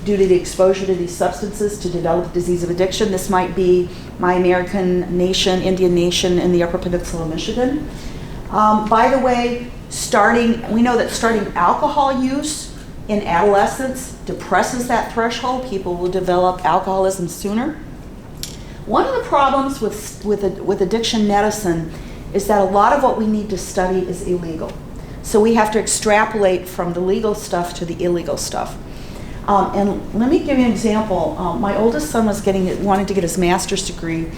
due to the exposure to these substances to develop disease of addiction. This might be my American Nation, Indian Nation in the Upper Peninsula of Michigan. By the way, we know that starting alcohol use in adolescence depresses that threshold. People will develop alcoholism sooner. One of the problems with addiction medicine is that a lot of what we need to study is illegal. So we have to extrapolate from the legal stuff to the illegal stuff. And let me give you an example. My oldest son wanted to get his master's degree,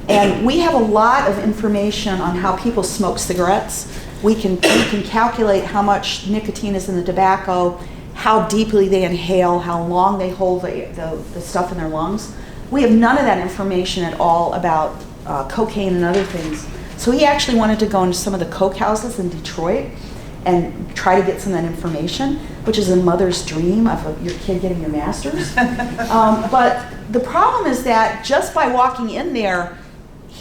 and we have a lot of information on how people smoke cigarettes. We can calculate how much nicotine is in the tobacco, how deeply they inhale, how long they hold the stuff in their lungs. We have none of that information at all about cocaine and other things. So he actually wanted to go into some of the coke houses in Detroit and try to get some of that information, which is a mother's dream of your kid getting your master's. But the problem is that just by walking in there,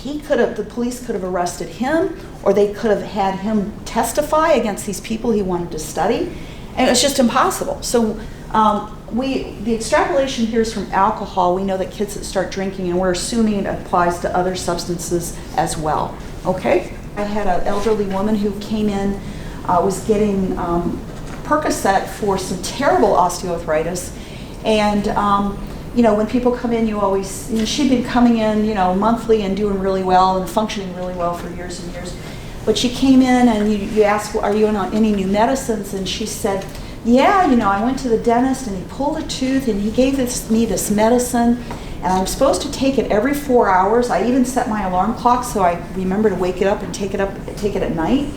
the police could have arrested him, or they could have had him testify against these people he wanted to study, and it was just impossible. So the extrapolation here is from alcohol. We know that kids that start drinking, and we're assuming it applies to other substances as well. Okay? I had an elderly woman who came in, was getting Percocet for some terrible osteoarthritis, and when people come in, you always, she'd been coming in, monthly and doing really well and functioning really well for years and years. But she came in and you asked, are you on any new medicines? And she said, yeah, I went to the dentist and he pulled a tooth and he gave me this medicine, and I'm supposed to take it every 4 hours. I even set my alarm clock so I remember to wake it up and take it at night.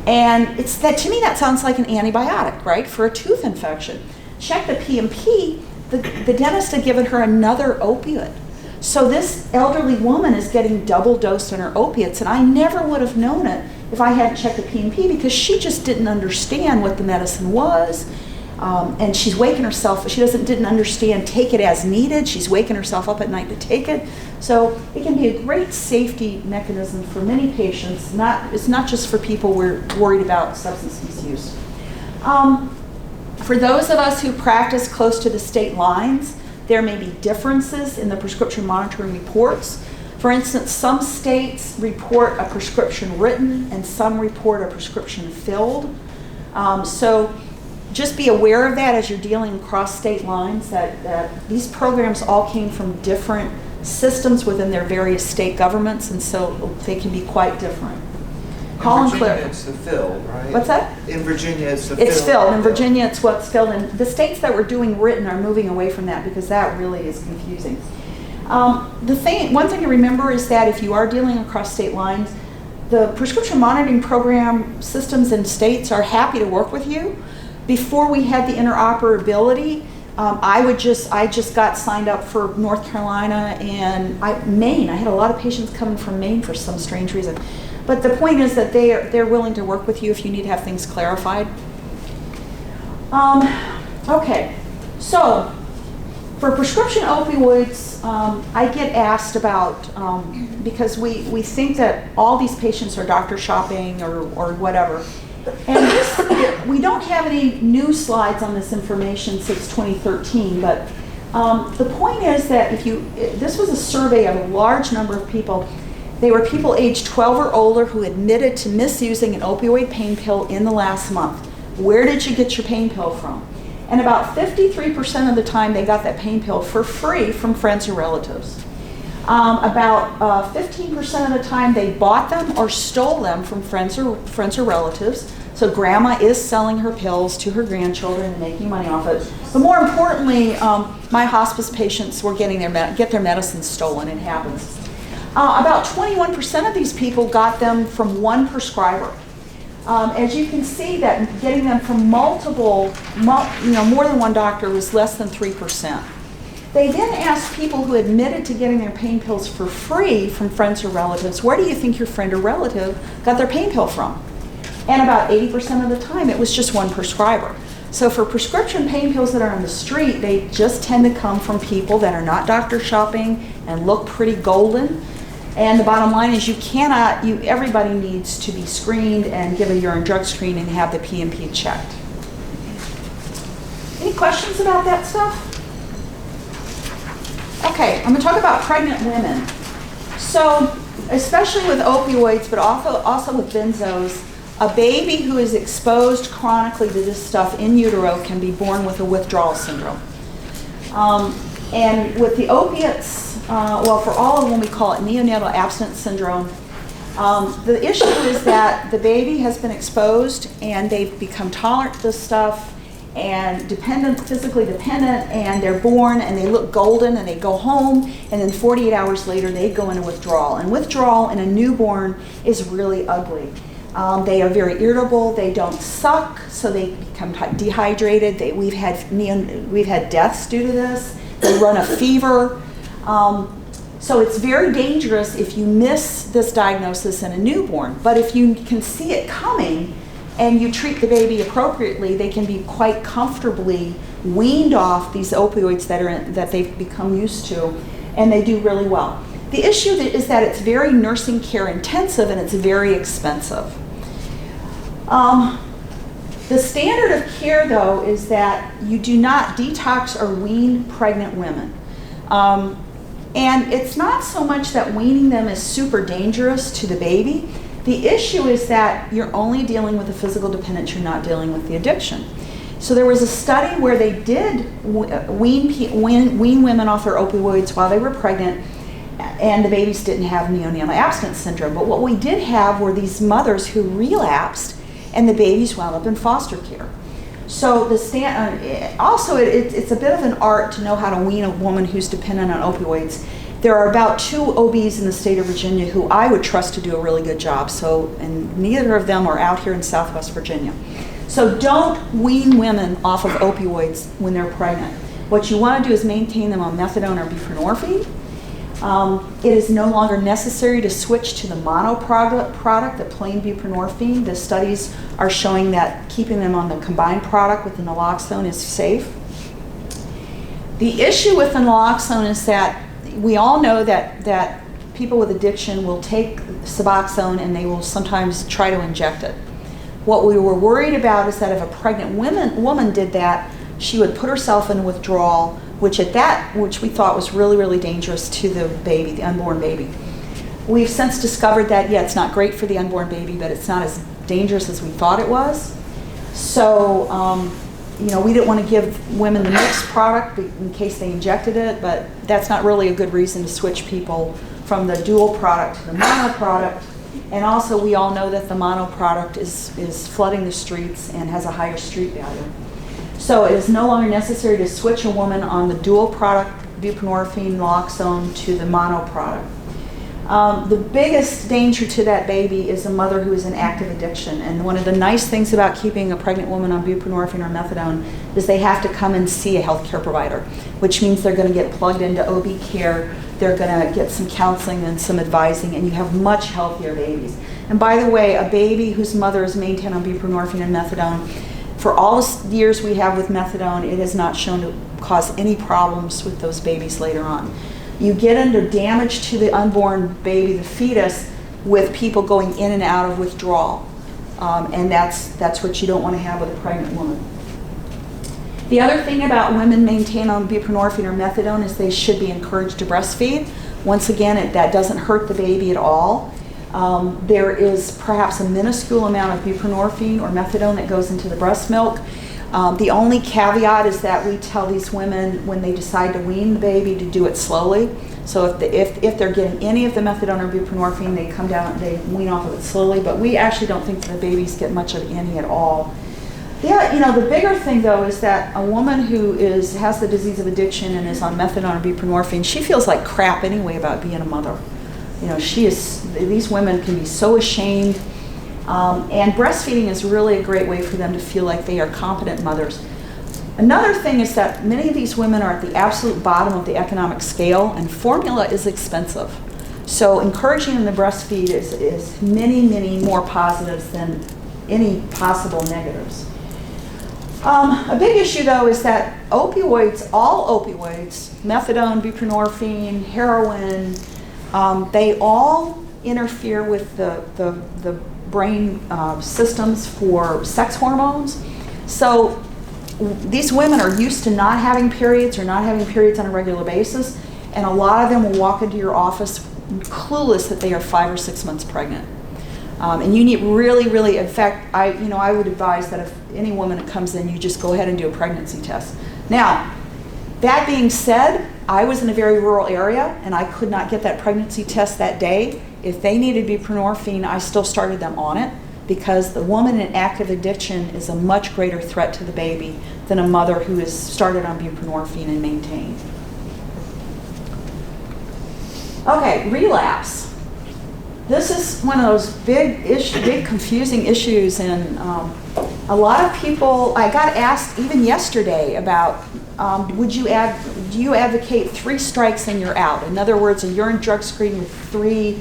And to me that sounds like an antibiotic, right, for a tooth infection. Check the P&P. The dentist had given her another opioid. So this elderly woman is getting double dosed on her opiates, and I never would have known it if I hadn't checked the P&P, because she just didn't understand what the medicine was. And she's waking herself, didn't understand take it as needed. She's waking herself up at night to take it. So it can be a great safety mechanism for many patients. It's not just for people we're worried about substance misuse. For those of us who practice close to the state lines, there may be differences in the prescription monitoring reports. For instance, some states report a prescription written and some report a prescription filled. So just be aware of that as you're dealing across state lines, that these programs all came from different systems within their various state governments, and so they can be quite different. In Virginia, it's the filled, right? What's that? In Virginia, it's the filled. It's filled. In Virginia, it's what's filled. And the states that were doing written are moving away from that because that really is confusing. One thing to remember is that if you are dealing across state lines, the prescription monitoring program systems and states are happy to work with you. Before we had the interoperability, I just got signed up for North Carolina and Maine. I had a lot of patients coming from Maine for some strange reason. But the point is that they're willing to work with you if you need to have things clarified. Okay, so for prescription opioids, I get asked about, because we think that all these patients are doctor shopping or whatever. And we don't have any new slides on this information since 2013, but the point is that this was a survey of a large number of people. They were people aged 12 or older who admitted to misusing an opioid pain pill in the last month. Where did you get your pain pill from? And about 53% of the time they got that pain pill for free from friends or relatives. About 15% of the time they bought them or stole them from friends or relatives. So grandma is selling her pills to her grandchildren and making money off it. But more importantly, my hospice patients were get their medicine stolen. It happens. About 21% of these people got them from one prescriber. As you can see, that getting them from more than one doctor was less than 3%. They then asked people who admitted to getting their pain pills for free from friends or relatives, where do you think your friend or relative got their pain pill from? And about 80% of the time, it was just one prescriber. So for prescription pain pills that are on the street, they just tend to come from people that are not doctor shopping and look pretty golden. And the bottom line is everybody needs to be screened and give a urine drug screen and have the P&P checked. Any questions about that stuff? Okay, I'm going to talk about pregnant women. So, especially with opioids, but also with benzos, a baby who is exposed chronically to this stuff in utero can be born with a withdrawal syndrome. And with the opiates, for all of them we call it neonatal abstinence syndrome. The issue is that the baby has been exposed and they've become tolerant to this stuff and physically dependent, and they're born and they look golden and they go home, and then 48 hours later they go into withdrawal. And withdrawal in a newborn is really ugly. They are very irritable. They don't suck, so they become dehydrated. We've had deaths due to this. They run a fever. So it's very dangerous if you miss this diagnosis in a newborn. But if you can see it coming and you treat the baby appropriately, they can be quite comfortably weaned off these opioids that they've become used to, and they do really well. The issue is that it's very nursing care intensive and it's very expensive. The standard of care, though, is that you do not detox or wean pregnant women. And it's not so much that weaning them is super dangerous to the baby. The issue is that you're only dealing with the physical dependence, you're not dealing with the addiction. So there was a study where they did wean women off their opioids while they were pregnant, and the babies didn't have neonatal abstinence syndrome. But what we did have were these mothers who relapsed, and the babies wound up in foster care. So it's a bit of an art to know how to wean a woman who's dependent on opioids. There are about 2 OBs in the state of Virginia who I would trust to do a really good job. And neither of them are out here in Southwest Virginia. So don't wean women off of opioids when they're pregnant. What you want to do is maintain them on methadone or buprenorphine. It is no longer necessary to switch to the mono product, the plain buprenorphine. The studies are showing that keeping them on the combined product with the naloxone is safe. The issue with the naloxone is that we all know that people with addiction will take Suboxone and they will sometimes try to inject it. What we were worried about is that if a pregnant woman did that, she would put herself in withdrawal, which we thought was really, really dangerous to the baby, the unborn baby. We've since discovered that, it's not great for the unborn baby, but it's not as dangerous as we thought it was. So, we didn't want to give women the mixed product in case they injected it, but that's not really a good reason to switch people from the dual product to the mono product. And also, we all know that the mono product is flooding the streets and has a higher street value. So it is no longer necessary to switch a woman on the dual product, buprenorphine, naloxone, to the mono product. The biggest danger to that baby is a mother who is in active addiction. And one of the nice things about keeping a pregnant woman on buprenorphine or methadone is they have to come and see a healthcare provider, which means they're going to get plugged into OB care, they're going to get some counseling and some advising, and you have much healthier babies. And by the way, a baby whose mother is maintained on buprenorphine and methadone, for all the years we have with methadone, it has not shown to cause any problems with those babies later on. You get into damage to the unborn baby, the fetus, with people going in and out of withdrawal. And that's what you don't want to have with a pregnant woman. The other thing about women maintained on buprenorphine or methadone is they should be encouraged to breastfeed. Once again, that doesn't hurt the baby at all. There is perhaps a minuscule amount of buprenorphine or methadone that goes into the breast milk. The only caveat is that we tell these women when they decide to wean the baby to do it slowly. So if they're getting any of the methadone or buprenorphine, they come down and they wean off of it slowly. But we actually don't think that the babies get much of any at all. Yeah, the bigger thing though is that a woman who has the disease of addiction and is on methadone or buprenorphine, she feels like crap anyway about being a mother. These women can be so ashamed. And breastfeeding is really a great way for them to feel like they are competent mothers. Another thing is that many of these women are at the absolute bottom of the economic scale, and formula is expensive. So encouraging them to breastfeed is many, many more positives than any possible negatives. A big issue though is that all opioids, methadone, buprenorphine, heroin, they all interfere with the brain systems for sex hormones. So these women are used to not having periods or not having periods on a regular basis, and a lot of them will walk into your office clueless that they are 5 or 6 months pregnant. And you need really, in fact, I would advise that if any woman that comes in, you just go ahead and do a pregnancy test. Now, that being said, I was in a very rural area and I could not get that pregnancy test that day. If they needed buprenorphine, I still started them on it because the woman in active addiction is a much greater threat to the baby than a mother who is started on buprenorphine and maintained. Okay, relapse. This is one of those big confusing issues, and a lot of people, I got asked even yesterday about, do you advocate 3 strikes and you're out? In other words, a urine drug screen with 3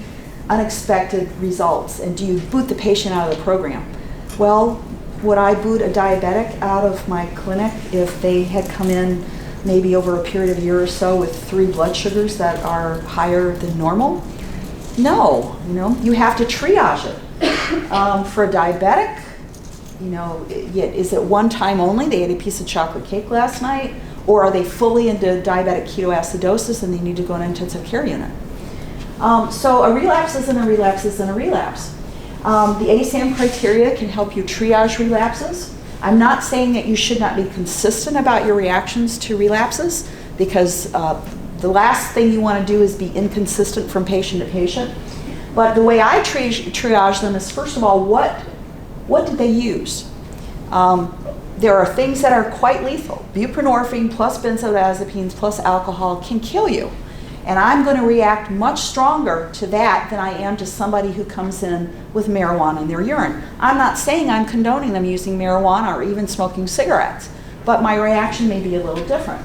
unexpected results, and do you boot the patient out of the program? Well, would I boot a diabetic out of my clinic if they had come in maybe over a period of a year or so with 3 blood sugars that are higher than normal? No, you have to triage it. For a diabetic, is it one time only? They ate a piece of chocolate cake last night, or are they fully into diabetic ketoacidosis and they need to go in an intensive care unit? So a relapse isn't a relapse isn't a relapse. The ASAM criteria can help you triage relapses. I'm not saying that you should not be consistent about your reactions to relapses, because the last thing you want to do is be inconsistent from patient to patient. But the way I triage them is, first of all, what did they use? There are things that are quite lethal. Buprenorphine plus benzodiazepines plus alcohol can kill you. And I'm going to react much stronger to that than I am to somebody who comes in with marijuana in their urine. I'm not saying I'm condoning them using marijuana or even smoking cigarettes, but my reaction may be a little different.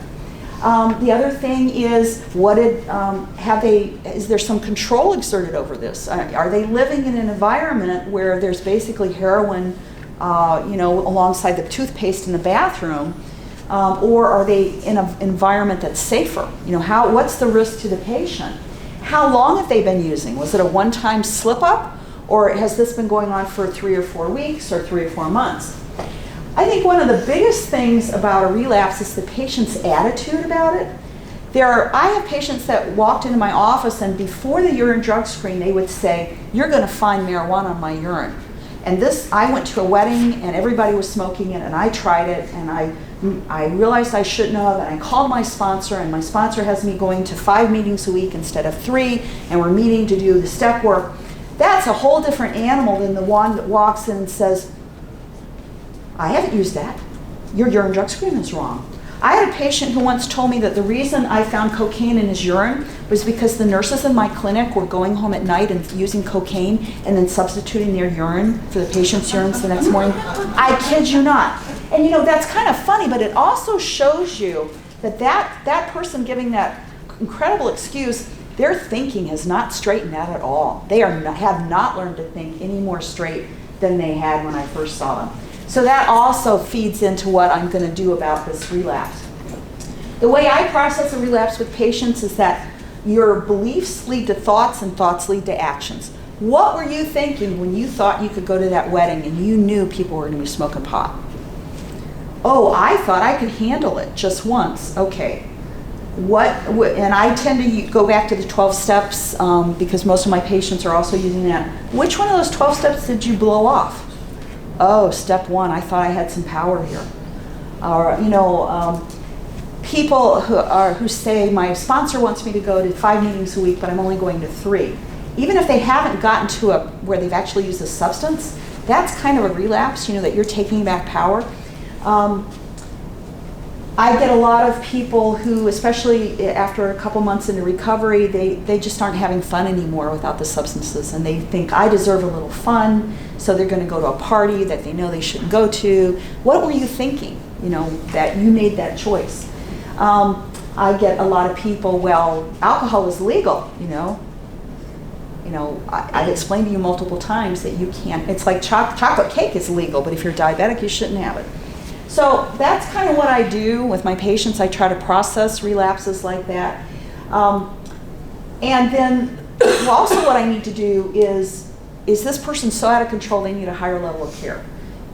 The other thing is, is there some control exerted over this? Are they living in an environment where there's basically heroin, alongside the toothpaste in the bathroom? Or are they in an environment that's safer? What's the risk to the patient? How long have they been using? Was it a one-time slip-up, or has this been going on for 3 or 4 weeks or 3 or 4 months? I think one of the biggest things about a relapse is the patient's attitude about it. I have patients that walked into my office, and before the urine drug screen, they would say, "You're going to find marijuana in my urine." And I went to a wedding and everybody was smoking it, and I tried it, and I realized I shouldn't have, and I called my sponsor, and my sponsor has me going to 5 meetings a week instead of 3, and we're meeting to do the step work. That's a whole different animal than the one that walks in and says, "I haven't used that. Your urine drug screen is wrong." I had a patient who once told me that the reason I found cocaine in his urine was because the nurses in my clinic were going home at night and using cocaine and then substituting their urine for the patient's urine the next morning. I kid you not. And that's kind of funny, but it also shows you that person giving that incredible excuse, their thinking has not straightened out at all. They have not learned to think any more straight than they had when I first saw them. So that also feeds into what I'm going to do about this relapse. The way I process a relapse with patients is that your beliefs lead to thoughts and thoughts lead to actions. What were you thinking when you thought you could go to that wedding and you knew people were going to be smoking pot? Oh, I thought I could handle it just once. Okay. And I tend to go back to the 12 steps because most of my patients are also using that. Which one of those 12 steps did you blow off? Oh, step 1, I thought I had some power here. Or, people who say, my sponsor wants me to go to 5 meetings a week, but I'm only going to 3. Even if they haven't gotten to where they've actually used a substance, that's kind of a relapse, that you're taking back power. I get a lot of people who, especially after a couple months into recovery, they just aren't having fun anymore without the substances, and they think, I deserve a little fun, so they're going to go to a party that they know they shouldn't go to. What were you thinking, that you made that choice? I get a lot of people, well, alcohol is legal, I've explained to you multiple times that you can't, it's like chocolate cake is legal, but if you're diabetic, you shouldn't have it. So that's kind of what I do with my patients. I try to process relapses like that. And then also what I need to do is this person so out of control they need a higher level of care?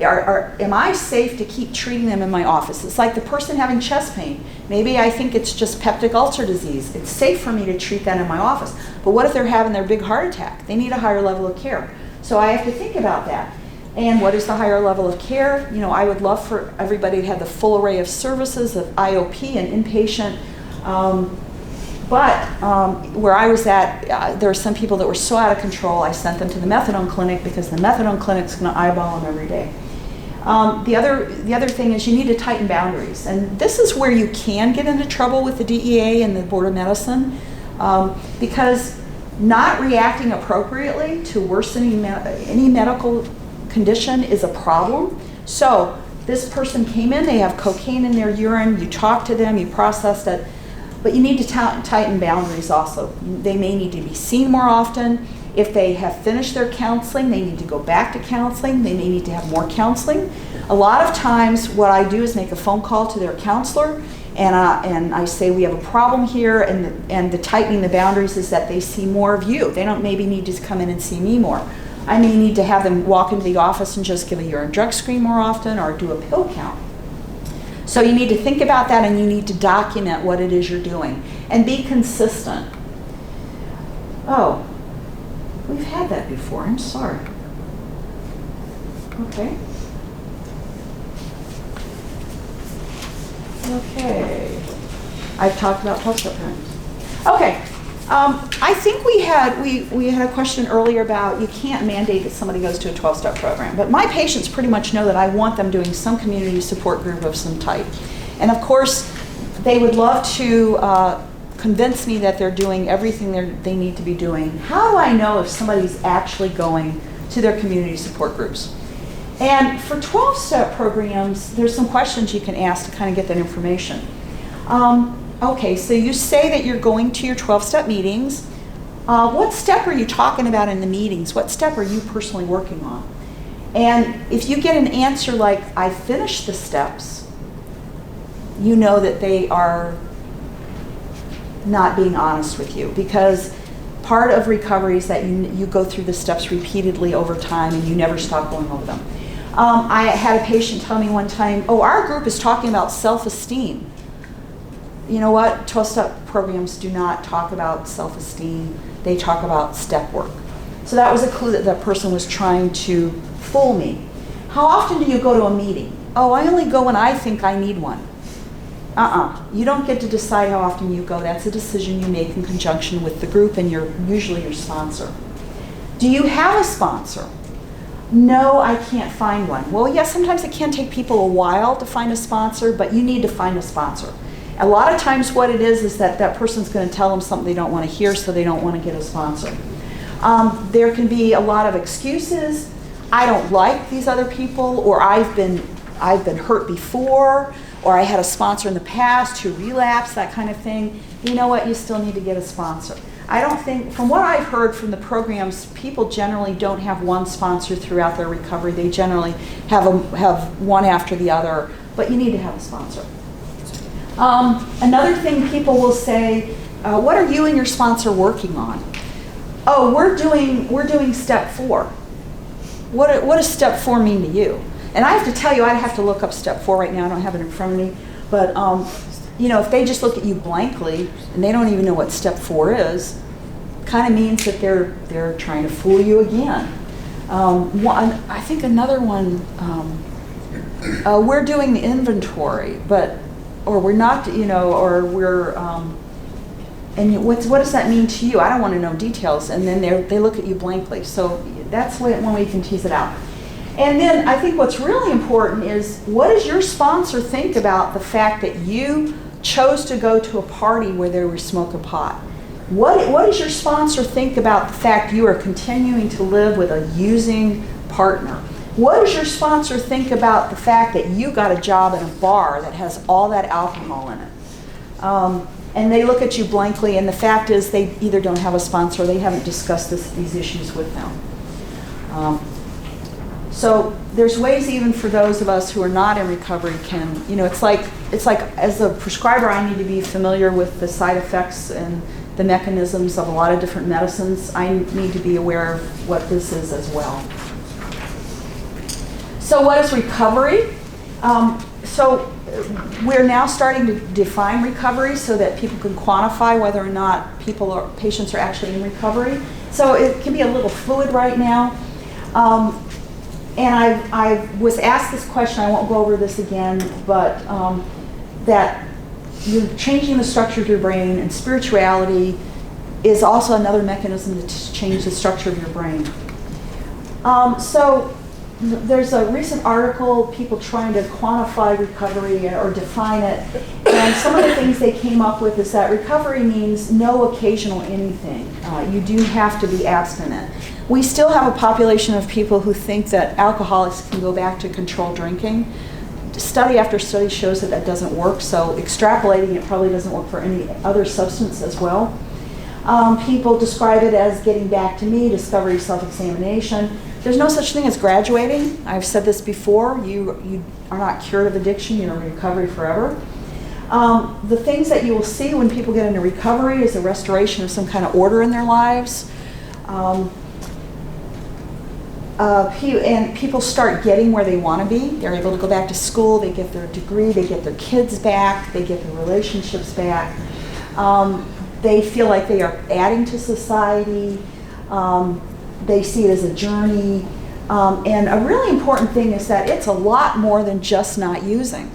Am I safe to keep treating them in my office? It's like the person having chest pain. Maybe I think it's just peptic ulcer disease. It's safe for me to treat that in my office. But what if they're having their big heart attack? They need a higher level of care. So I have to think about that. And what is the higher level of care? I would love for everybody to have the full array of services of IOP and inpatient. But where I was at, there were some people that were so out of control, I sent them to the methadone clinic because the methadone clinic's going to eyeball them every day. The other thing is you need to tighten boundaries. And this is where you can get into trouble with the DEA and the Board of Medicine because not reacting appropriately to worsening any medical condition is a problem. So this person came in, they have cocaine in their urine, you talked to them, you processed it, but you need to tighten boundaries also. They may need to be seen more often. If they have finished their counseling, they need to go back to counseling. They may need to have more counseling. A lot of times what I do is make a phone call to their counselor and I say we have a problem here, and the tightening the boundaries is that they see more of you. They don't maybe need to come in and see me more. I may need to have them walk into the office and just give a urine drug screen more often or do a pill count. So you need to think about that and you need to document what it is you're doing and be consistent. Oh, we've had that before. I'm sorry. Okay. Okay. I've talked about post-op times. Okay. I think we had a question earlier about you can't mandate that somebody goes to a 12-step program, but my patients pretty much know that I want them doing some community support group of some type. And of course, they would love to convince me that they're doing everything they need to be doing. How do I know if somebody's actually going to their community support groups? And for 12-step programs, there's some questions you can ask to kind of get that information. Okay, so you say that you're going to your 12-step meetings. What step are you talking about in the meetings? What step are you personally working on? And if you get an answer like, I finished the steps, you know that they are not being honest with you, because part of recovery is that you go through the steps repeatedly over time and you never stop going over them. I had a patient tell me one time, oh, our group is talking about self-esteem. You know what? 12-step programs do not talk about self-esteem. They talk about step work. So that was a clue that that person was trying to fool me. How often do you go to a meeting? Oh, I only go when I think I need one. You don't get to decide how often you go. That's a decision you make in conjunction with the group and usually your sponsor. Do you have a sponsor? No, I can't find one. Well, yes, sometimes it can take people a while to find a sponsor, but you need to find a sponsor. A lot of times what it is that that person's going to tell them something they don't want to hear, so they don't want to get a sponsor. There can be a lot of excuses. I don't like these other people, or I've been hurt before, or I had a sponsor in the past who relapsed, that kind of thing. You know what? You still need to get a sponsor. I don't think, from what I've heard from the programs, people generally don't have one sponsor throughout their recovery. They generally have one after the other, but you need to have a sponsor. Another thing people will say, what are you and your sponsor working on? Oh, we're doing step 4. What does step 4 mean to you? And I have to tell you, I'd have to look up step 4 right now. I don't have it in front of me. But you know, if they just look at you blankly and they don't even know what step 4 is, kind of means that they're trying to fool you again. I think another one, we're doing the inventory, or we're not, you know, or we're, and what does that mean to you? I don't want to know details. And then they look at you blankly. So that's one way you can tease it out. And then I think what's really important is, what does your sponsor think about the fact that you chose to go to a party where they were smoking pot? What does your sponsor think about the fact you are continuing to live with a using partner? What does your sponsor think about the fact that you got a job in a bar that has all that alcohol in it? And they look at you blankly, and the fact is they either don't have a sponsor or they haven't discussed these issues with them. So there's ways, even for those of us who are not in recovery, can, you know, it's like as a prescriber, I need to be familiar with the side effects and the mechanisms of a lot of different medicines. I need to be aware of what this is as well. So what is recovery? So we're now starting to define recovery so that people can quantify whether or not patients are actually in recovery. So it can be a little fluid right now. And I was asked this question, I won't go over this again, but that you're changing the structure of your brain, and spirituality is also another mechanism to change the structure of your brain. So there's a recent article, people trying to quantify recovery or define it, and some of the things they came up with is that recovery means no occasional anything. You do have to be abstinent. We still have a population of people who think that alcoholics can go back to controlled drinking. Study after study shows that doesn't work, so extrapolating it probably doesn't work for any other substance as well. People describe it as getting back to me, discovery, self-examination. There's no such thing as graduating. I've said this before. You are not cured of addiction. You're in recovery forever. The things that you will see when people get into recovery is a restoration of some kind of order in their lives. And people start getting where they want to be. They're able to go back to school, they get their degree, they get their kids back, they get their relationships back. They feel like they are adding to society. They see it as a journey. And a really important thing is that it's a lot more than just not using.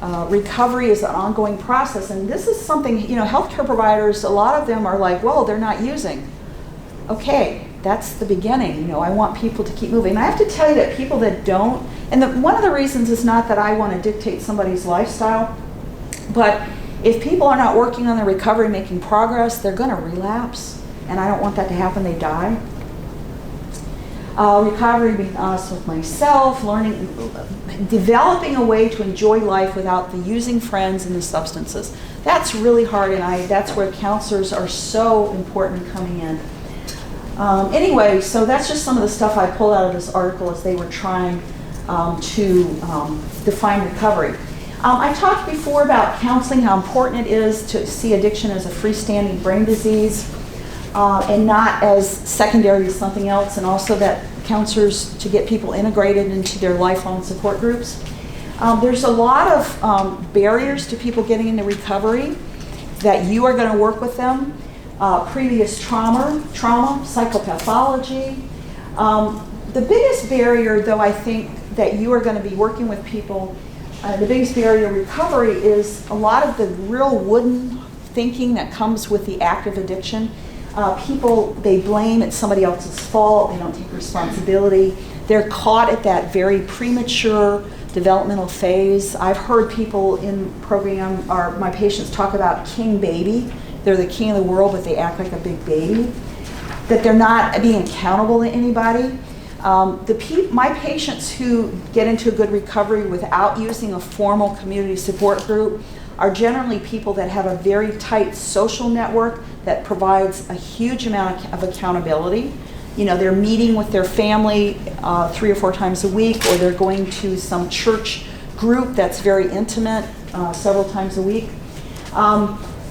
Recovery is an ongoing process, and this is something, you know, healthcare providers, a lot of them are like, well, they're not using. Okay. That's the beginning. You know, I want people to keep moving. And I have to tell you that people that don't, and one of the reasons is not that I want to dictate somebody's lifestyle, but if people are not working on their recovery, making progress, they're going to relapse. And I don't want that to happen. They die. Recovery, being honest with myself, learning, developing a way to enjoy life without the using friends and the substances. That's really hard, and that's where counselors are so important in coming in. Anyway, so that's just some of the stuff I pulled out of this article as they were trying to define recovery. I talked before about counseling, how important it is to see addiction as a freestanding brain disease and not as secondary to something else, and also that counselors to get people integrated into their lifelong support groups. There's a lot of barriers to people getting into recovery that you are going to work with them. Previous trauma, psychopathology. The biggest barrier, though, I think that you are going to be working with people, the biggest barrier to recovery is a lot of the real wooden thinking that comes with the active addiction. People, they blame it's somebody else's fault, they don't take responsibility. They're caught at that very premature developmental phase. I've heard people in program, or my patients, talk about king baby. They're the king of the world, but they act like a big baby. That they're not being accountable to anybody. My patients who get into a good recovery without using a formal community support group are generally people that have a very tight social network that provides a huge amount of accountability. You know, they're meeting with their family 3 or 4 times a week, or they're going to some church group that's very intimate several times a week.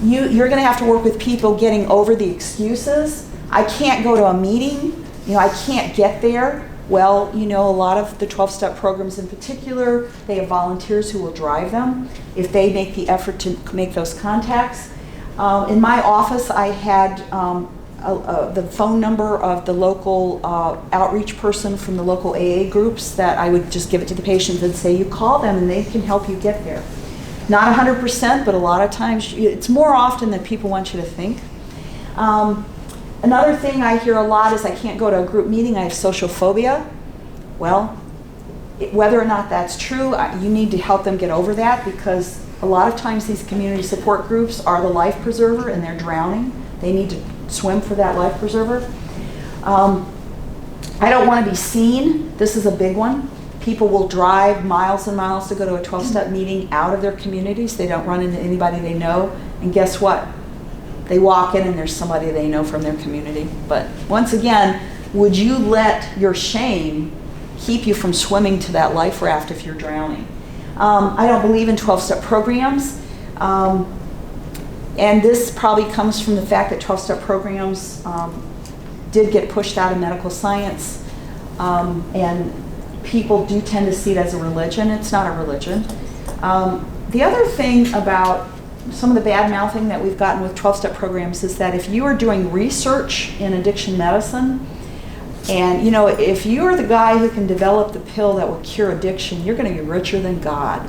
You're going to have to work with people getting over the excuses. I can't go to a meeting, you know, I can't get there. Well, you know, a lot of the 12-step programs in particular, they have volunteers who will drive them if they make the effort to make those contacts. In my office, I had the phone number of the local outreach person from the local AA groups that I would just give it to the patients and say, you call them and they can help you get there. Not 100%, but a lot of times, it's more often than people want you to think. Another thing I hear a lot is I can't go to a group meeting, I have social phobia. Well, whether or not that's true, you need to help them get over that, because a lot of times these community support groups are the life preserver and they're drowning. They need to swim for that life preserver. I don't want to be seen. This is a big one. People will drive miles and miles to go to a 12-step meeting out of their communities. They don't run into anybody they know. And guess what? They walk in and there's somebody they know from their community. But once again, would you let your shame keep you from swimming to that life raft if you're drowning? I don't believe in 12-step programs. And this probably comes from the fact that 12-step programs did get pushed out of medical science. And people do tend to see it as a religion. It's not a religion. The other thing about some of the bad mouthing that we've gotten with 12-step programs is that if you are doing research in addiction medicine, and you know, if you're the guy who can develop the pill that will cure addiction, you're going to be richer than God.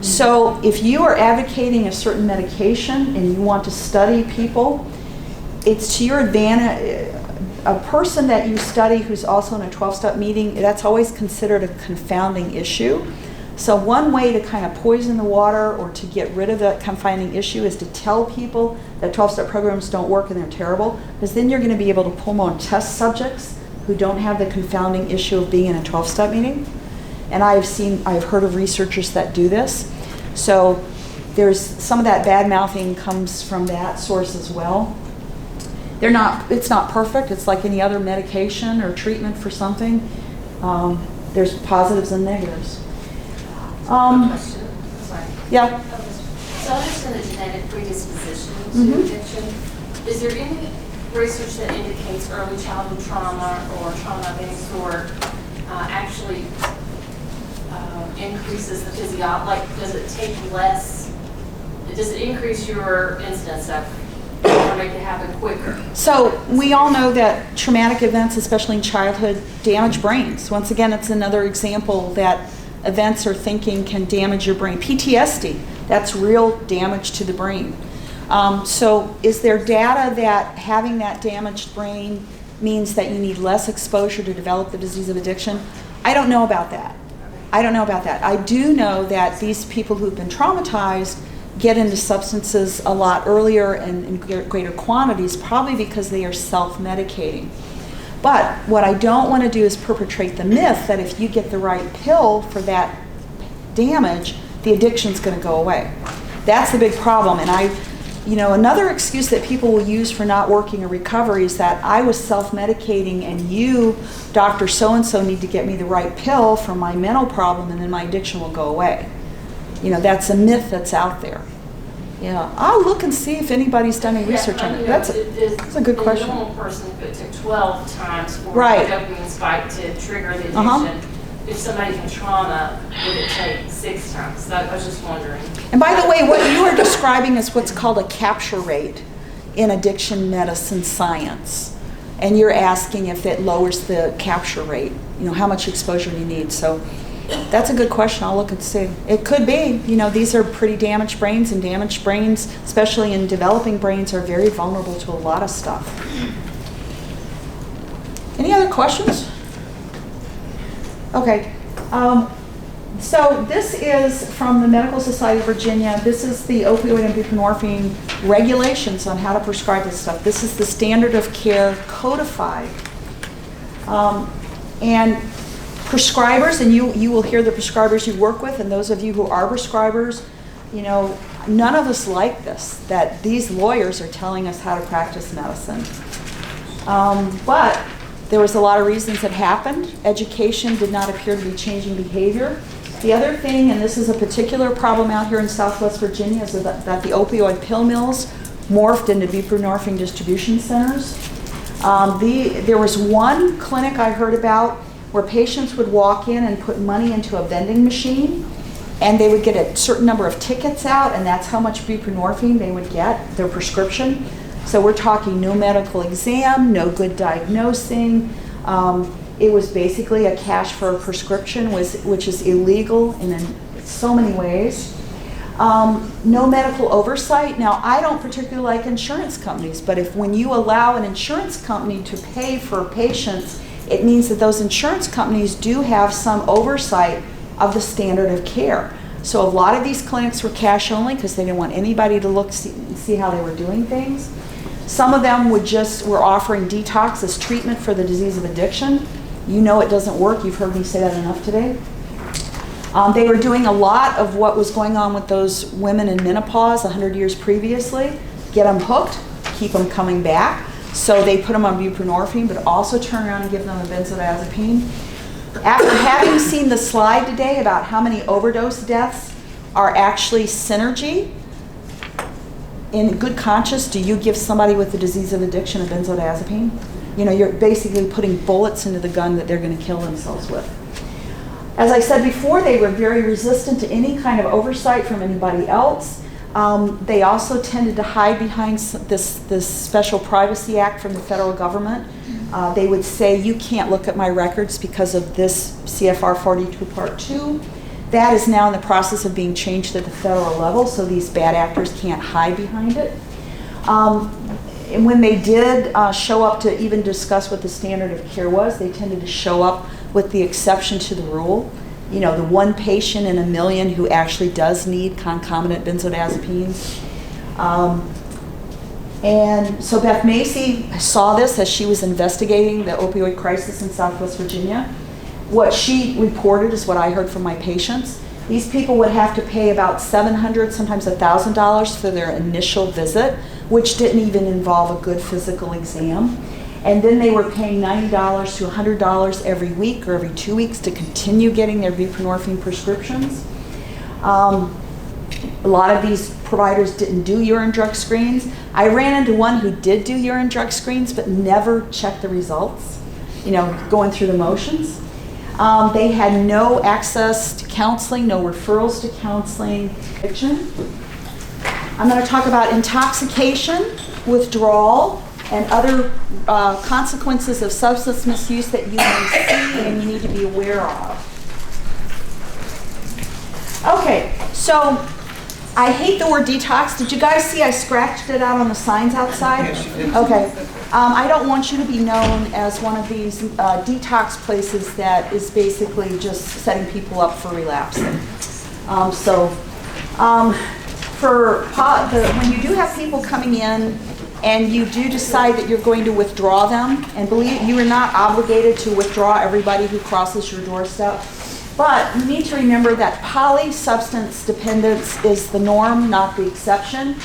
So if you are advocating a certain medication and you want to study people, it's to your advantage. A person that you study who's also in a 12-step meeting, that's always considered a confounding issue. So one way to kind of poison the water or to get rid of that confounding issue is to tell people that 12-step programs don't work and they're terrible, because then you're going to be able to pull more test subjects who don't have the confounding issue of being in a 12-step meeting. And I've heard of researchers that do this. So there's some of that bad mouthing comes from that source as well. It's not perfect. It's like any other medication or treatment for something. There's positives and negatives. Question. Sorry. Yeah. So I understand the genetic predisposition to addiction. Is there any research that indicates early childhood trauma or trauma of any sort actually increases the physiology? Like, does it take less? Does it increase your incidence of or make it happen quicker? So we all know that traumatic events, especially in childhood, damage brains. Once again, it's another example that events or thinking can damage your brain. PTSD, that's real damage to the brain. So is there data that having that damaged brain means that you need less exposure to develop the disease of addiction? I don't know about that. I do know that these people who've been traumatized get into substances a lot earlier and in greater quantities, probably because they are self-medicating. But what I don't want to do is perpetrate the myth that if you get the right pill for that damage, the addiction's going to go away. That's the big problem. And another excuse that people will use for not working in recovery is that I was self-medicating and you, Dr. So-and-so, need to get me the right pill for my mental problem and then my addiction will go away. That's a myth that's out there. Yeah, I'll look and see if anybody's done any research on it. That's a good question. A normal person, if it took 12 times for right. a dopamine spike to trigger the addiction, if somebody's in trauma, would it take 6 times? So I was just wondering. And by the way, what you are describing is what's called a capture rate in addiction medicine science. And you're asking if it lowers the capture rate, how much exposure you need. So that's a good question. I'll look and see. It could be. These are pretty damaged brains, and damaged brains, especially in developing brains, are very vulnerable to a lot of stuff. Any other questions? Okay. So this is from the Medical Society of Virginia. This is the opioid and buprenorphine regulations on how to prescribe this stuff. This is the standard of care codified. And prescribers, and you will hear the prescribers you work with, and those of you who are prescribers, you know, none of us like this, that these lawyers are telling us how to practice medicine. But there was a lot of reasons it happened. Education did not appear to be changing behavior. The other thing, and this is a particular problem out here in Southwest Virginia, is that the opioid pill mills morphed into buprenorphine distribution centers. There was one clinic I heard about where patients would walk in and put money into a vending machine, and they would get a certain number of tickets out, and that's how much buprenorphine they would get, their prescription. So we're talking no medical exam, no good diagnosing. It was basically a cash for a prescription, which is illegal in so many ways. No medical oversight. Now, I don't particularly like insurance companies, but when you allow an insurance company to pay for patients, it means that those insurance companies do have some oversight of the standard of care. So a lot of these clinics were cash only because they didn't want anybody to see how they were doing things. Some of them were offering detox as treatment for the disease of addiction. You know it doesn't work. You've heard me say that enough today. They were doing a lot of what was going on with those women in menopause 100 years previously. Get them hooked, keep them coming back. So they put them on buprenorphine, but also turn around and give them a benzodiazepine. After having seen the slide today about how many overdose deaths are actually synergy, in good conscience, do you give somebody with the disease of addiction a benzodiazepine? You know, you're basically putting bullets into the gun that they're going to kill themselves with. As I said before, they were very resistant to any kind of oversight from anybody else. They also tended to hide behind this Special Privacy Act from the federal government. They would say, you can't look at my records because of this CFR 42 Part 2. That is now in the process of being changed at the federal level, so these bad actors can't hide behind it. And when they did show up to even discuss what the standard of care was, they tended to show up with the exception to the rule. You know, the one patient in a million who actually does need concomitant benzodiazepines. And so Beth Macy saw this as she was investigating the opioid crisis in Southwest Virginia. What she reported is what I heard from my patients. These people would have to pay about $700, sometimes $1,000 for their initial visit, which didn't even involve a good physical exam. And then they were paying $90 to $100 every week or every 2 weeks to continue getting their buprenorphine prescriptions. A lot of these providers didn't do urine drug screens. I ran into one who did do urine drug screens but never checked the results, you know, going through the motions. They had no access to counseling, no referrals to counseling. Addiction. I'm going to talk about intoxication, withdrawal, and other consequences of substance misuse that you may see and you need to be aware of. Okay, so I hate the word detox. Did you guys see I scratched it out on the signs outside? Yes, you did. Okay. I don't want you to be known as one of these detox places that is basically just setting people up for relapsing. When you do have people coming in and you do decide that you're going to withdraw them, and believe you are not obligated to withdraw everybody who crosses your doorstep, but you need to remember that polysubstance dependence is the norm, not the exception.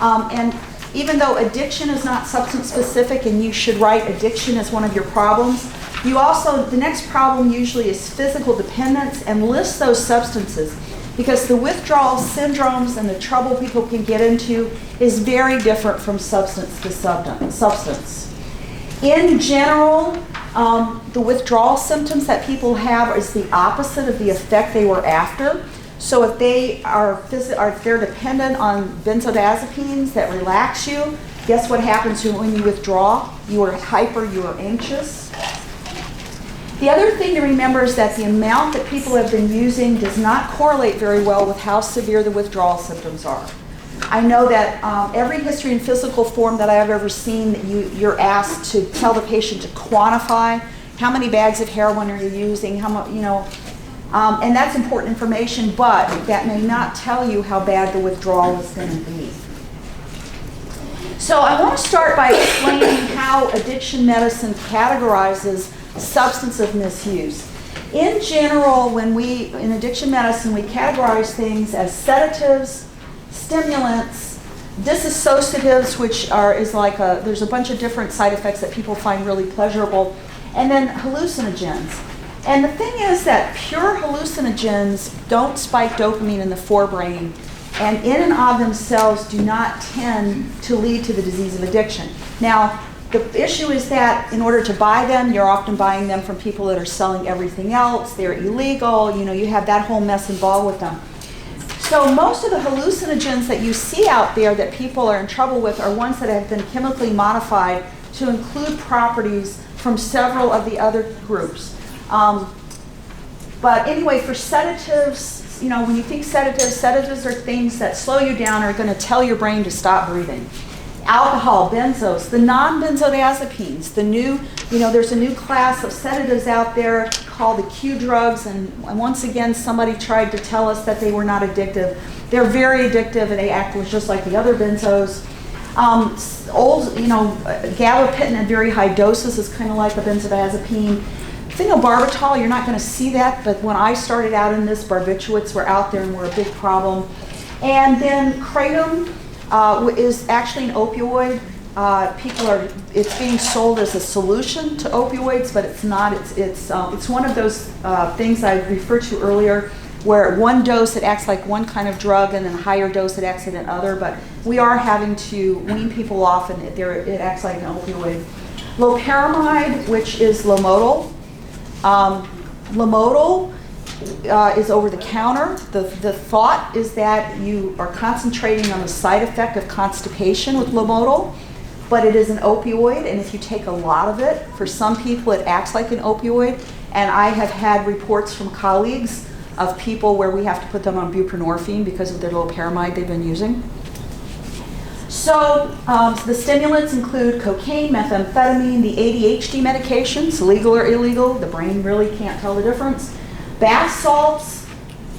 And even though addiction is not substance specific and you should write addiction as one of your problems, the next problem usually is physical dependence, and list those substances, because the withdrawal syndromes and the trouble people can get into is very different from substance to substance. In general, the withdrawal symptoms that people have is the opposite of the effect they were after. So if they're dependent on benzodiazepines that relax you, guess what happens when you withdraw? You are hyper, you are anxious. The other thing to remember is that the amount that people have been using does not correlate very well with how severe the withdrawal symptoms are. I know that every history and physical form that I have ever seen, you're asked to tell the patient to quantify how many bags of heroin are you using, how much, and that's important information, but that may not tell you how bad the withdrawal is going to be. So I want to start by explaining how addiction medicine categorizes substance of misuse. In general, in addiction medicine, we categorize things as sedatives, stimulants, dissociatives, which there's a bunch of different side effects that people find really pleasurable, and then hallucinogens. And the thing is that pure hallucinogens don't spike dopamine in the forebrain, and in and of themselves do not tend to lead to the disease of addiction. Now, the issue is that in order to buy them, you're often buying them from people that are selling everything else. They're illegal. You have that whole mess involved with them. So most of the hallucinogens that you see out there that people are in trouble with are ones that have been chemically modified to include properties from several of the other groups. But anyway, for sedatives, when you think sedatives are things that slow you down, are going to tell your brain to stop breathing. Alcohol, benzos, the non-benzodiazepines, there's a new class of sedatives out there called the Q drugs, and once again, somebody tried to tell us that they were not addictive. They're very addictive, and they act just like the other benzos. Gabapentin at very high doses is kind of like a benzodiazepine. Phenobarbital, you're not going to see that, but when I started out in this, barbiturates were out there and were a big problem. And then kratom is actually an opioid. It's being sold as a solution to opioids, but it's not. It's one of those things I referred to earlier, where at one dose it acts like one kind of drug, and then a higher dose it acts like another. But we are having to wean people off, and it acts like an opioid. Loperamide, which is Lomotil. Lomotil is over the counter. The thought is that you are concentrating on the side effect of constipation with Lomotil, but it is an opioid, and if you take a lot of it, for some people it acts like an opioid, and I have had reports from colleagues of people where we have to put them on buprenorphine because of their loperamide they've been using. So the stimulants include cocaine, methamphetamine, the ADHD medications, legal or illegal. The brain really can't tell the difference. Bath salts.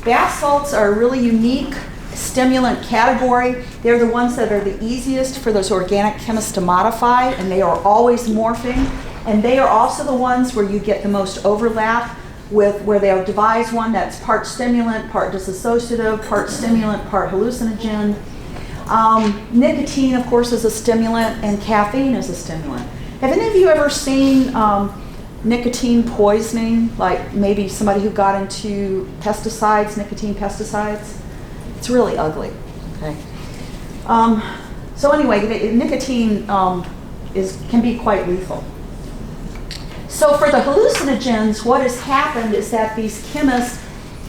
Bath salts are a really unique stimulant category. They're the ones that are the easiest for those organic chemists to modify, and they are always morphing. And they are also the ones where you get the most overlap with where they'll devise one that's part stimulant, part dissociative, part stimulant, part hallucinogen. Nicotine, of course, is a stimulant, and caffeine is a stimulant. Have any of you ever seen nicotine poisoning, like maybe somebody who got into nicotine pesticides? It's really ugly. Okay. So anyway, nicotine can be quite lethal. So for the hallucinogens, what has happened is that these chemists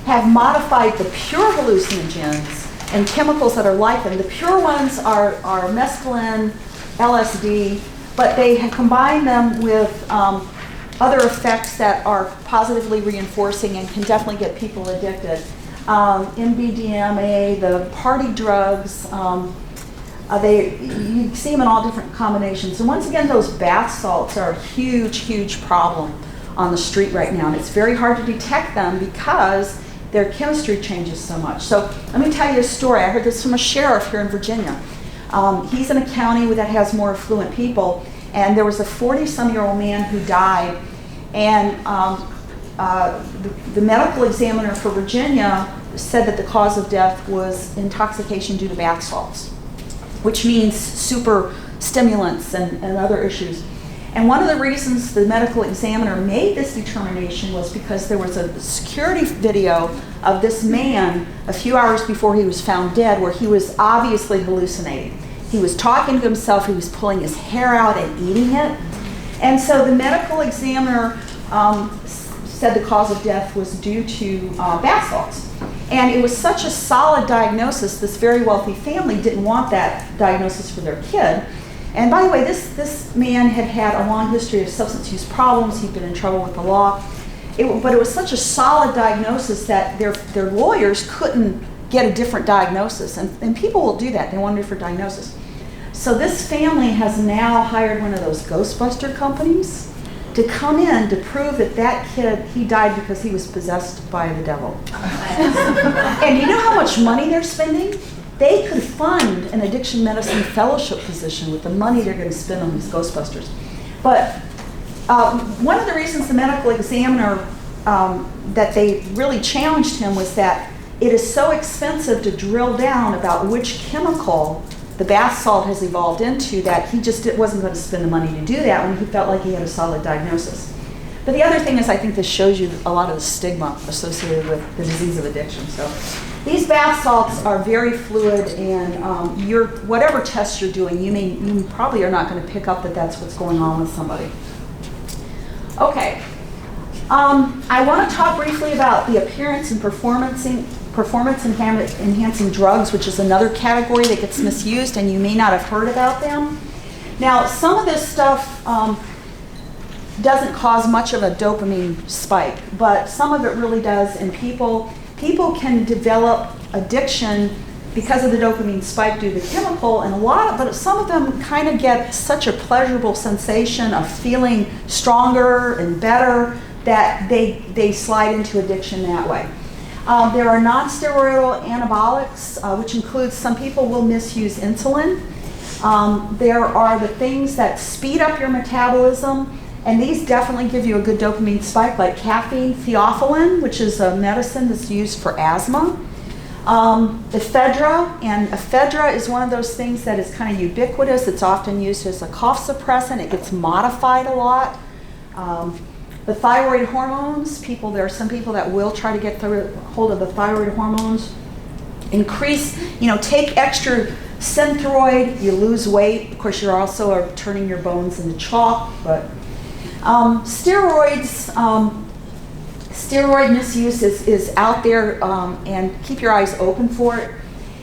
have modified the pure hallucinogens and chemicals that are like them. The pure ones are mescaline, LSD, but they have combined them with other effects that are positively reinforcing and can definitely get people addicted. MDMA, the party drugs, you see them in all different combinations. And once again, those bath salts are a huge, huge problem on the street right now. And it's very hard to detect them because their chemistry changes so much. So let me tell you a story. I heard this from a sheriff here in Virginia. He's in a county that has more affluent people, and there was a 40-some-year-old man who died, and the medical examiner for Virginia said that the cause of death was intoxication due to bath salts, which means super stimulants and other issues. And one of the reasons the medical examiner made this determination was because there was a security video of this man a few hours before he was found dead where he was obviously hallucinating. He was talking to himself, he was pulling his hair out and eating it. And so the medical examiner said the cause of death was due to bath salts. And it was such a solid diagnosis, this very wealthy family didn't want that diagnosis for their kid. And by the way, this man had had a long history of substance use problems. He'd been in trouble with the law. But it was such a solid diagnosis that their lawyers couldn't get a different diagnosis. And people will do that. They want a different diagnosis. So this family has now hired one of those Ghostbuster companies to come in to prove that that kid, he died because he was possessed by the devil. And you know how much money they're spending? They could fund an addiction medicine fellowship position with the money they're going to spend on these Ghostbusters. But one of the reasons the medical examiner, that they really challenged him was that it is so expensive to drill down about which chemical the bath salt has evolved into that he just wasn't going to spend the money to do that when he felt like he had a solid diagnosis. But the other thing is, I think this shows you a lot of the stigma associated with the disease of addiction. So these bath salts are very fluid, and whatever test you're doing, you probably are not going to pick up that that's what's going on with somebody. Okay. I want to talk briefly about the appearance and performance enhancing drugs, which is another category that gets misused, and you may not have heard about them. Now, some of this stuff doesn't cause much of a dopamine spike, but some of it really does, and people can develop addiction because of the dopamine spike due to the chemical, and but some of them kind of get such a pleasurable sensation of feeling stronger and better that they slide into addiction that way. There are non-steroidal anabolics, which includes some people will misuse insulin. There are the things that speed up your metabolism, and these definitely give you a good dopamine spike, like caffeine, theophylline, which is a medicine that's used for asthma. Ephedra, and ephedra is one of those things that is kind of ubiquitous. It's often used as a cough suppressant. It gets modified a lot. The thyroid hormones, there are some people that will try to get hold of the thyroid hormones. Take extra Synthroid, you lose weight. Of course, you're also turning your bones into chalk, but steroids, steroid misuse is out there, and keep your eyes open for it.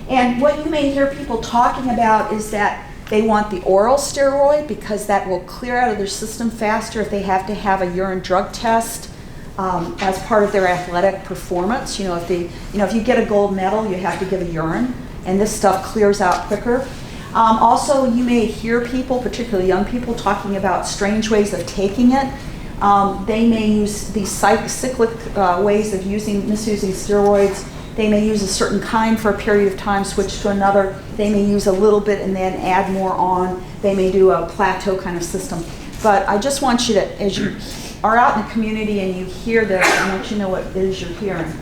And what you may hear people talking about is that they want the oral steroid because that will clear out of their system faster if they have to have a urine drug test as part of their athletic performance. If you get a gold medal, you have to give a urine, and this stuff clears out quicker. Also, you may hear people, particularly young people, talking about strange ways of taking it. They may use these cyclic ways of misusing steroids. They may use a certain kind for a period of time, switch to another. They may use a little bit and then add more on. They may do a plateau kind of system. But I just want you to, as you are out in the community and you hear this, I want you to know what it is you're hearing.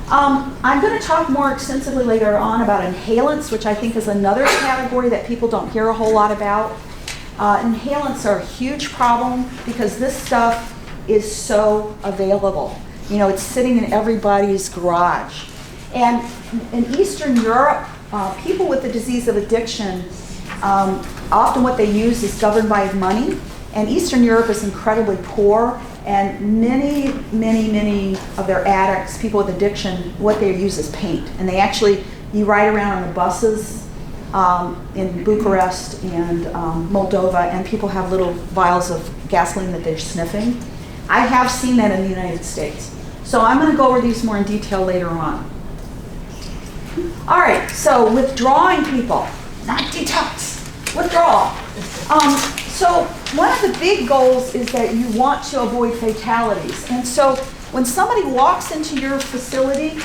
I'm going to talk more extensively later on about inhalants, which I think is another category that people don't hear a whole lot about. Inhalants are a huge problem because this stuff is so available. It's sitting in everybody's garage. And in Eastern Europe, people with the disease of addiction, often what they use is governed by money. And Eastern Europe is incredibly poor, and many of their addicts, people with addiction, what they use is paint. And you ride around on the buses in Bucharest and Moldova, and people have little vials of gasoline that they're sniffing. I have seen that in the United States. So I'm going to go over these more in detail later on. All right, so withdrawing people, not detox, withdrawal. So one of the big goals is that you want to avoid fatalities. And so when somebody walks into your facility,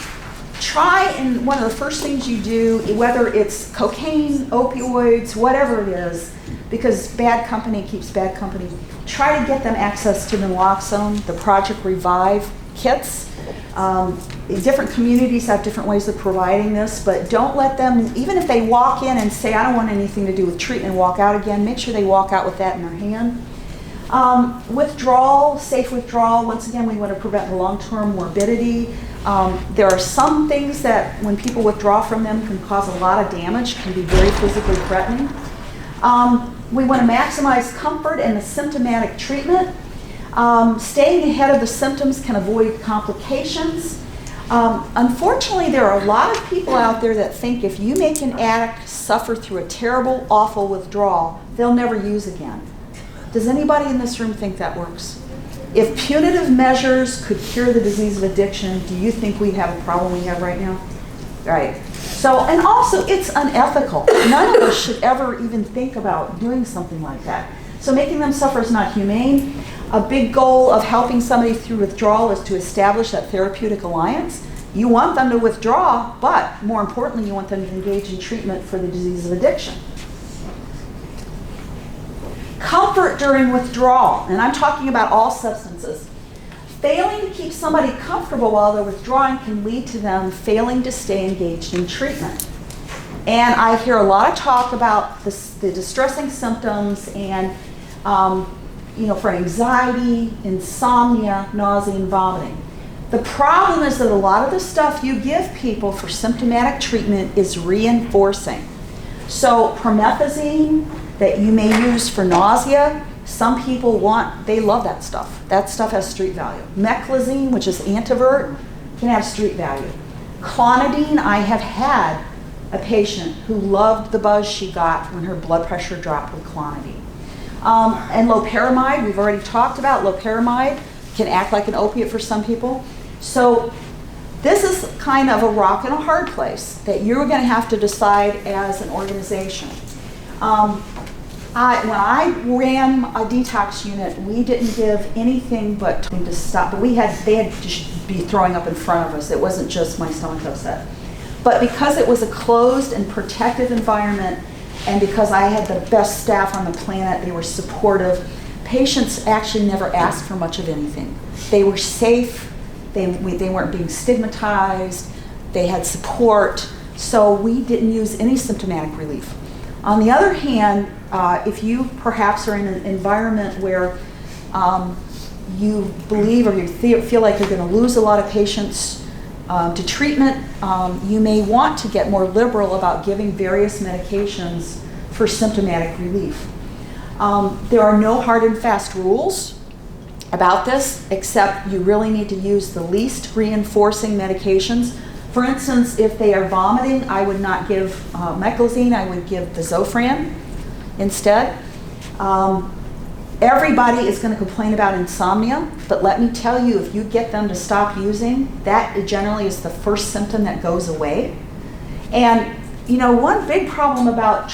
and one of the first things you do, whether it's cocaine, opioids, whatever it is, because bad company keeps bad company, try to get them access to naloxone, the Project Revive kits. Different communities have different ways of providing this, but don't let them, even if they walk in and say, I don't want anything to do with treatment, and walk out again, make sure they walk out with that in their hand. Withdrawal, safe withdrawal, once again, we want to prevent long-term morbidity. There are some things that when people withdraw from them can cause a lot of damage, can be very physically threatening. We want to maximize comfort and the symptomatic treatment. Staying ahead of the symptoms can avoid complications. Unfortunately, there are a lot of people out there that think if you make an addict suffer through a terrible, awful withdrawal, they'll never use again. Does anybody in this room think that works? If punitive measures could cure the disease of addiction, do you think we'd have a problem we have right now? Right. So, and also it's unethical. None of us should ever even think about doing something like that. So making them suffer is not humane. A big goal of helping somebody through withdrawal is to establish that therapeutic alliance. You want them to withdraw, but more importantly, you want them to engage in treatment for the disease of addiction. Comfort during withdrawal, and I'm talking about all substances. Failing to keep somebody comfortable while they're withdrawing can lead to them failing to stay engaged in treatment. And I hear a lot of talk about the distressing symptoms and, for anxiety, insomnia, nausea, and vomiting. The problem is that a lot of the stuff you give people for symptomatic treatment is reinforcing. So promethazine that you may use for nausea, some people they love that stuff. That stuff has street value. Meclizine, which is antivert, can have street value. Clonidine, I have had a patient who loved the buzz she got when her blood pressure dropped with clonidine. And loperamide, we've already talked about. Loperamide can act like an opiate for some people. So this is kind of a rock and a hard place that you're going to have to decide as an organization. When I ran a detox unit, we didn't give anything but to stop. But they had to be throwing up in front of us. It wasn't just my stomach upset. But because it was a closed and protected environment, and because I had the best staff on the planet, they were supportive. Patients actually never asked for much of anything. They were safe. They weren't being stigmatized. They had support. So we didn't use any symptomatic relief. On the other hand, if you perhaps are in an environment where you believe or you feel like you're going to lose a lot of patients to treatment, you may want to get more liberal about giving various medications for symptomatic relief. There are no hard and fast rules about this, except you really need to use the least reinforcing medications. For instance, if they are vomiting, I would not give meclizine, I would give the Zofran instead. Everybody is going to complain about insomnia, but let me tell you, if you get them to stop using, that generally is the first symptom that goes away. And one big problem about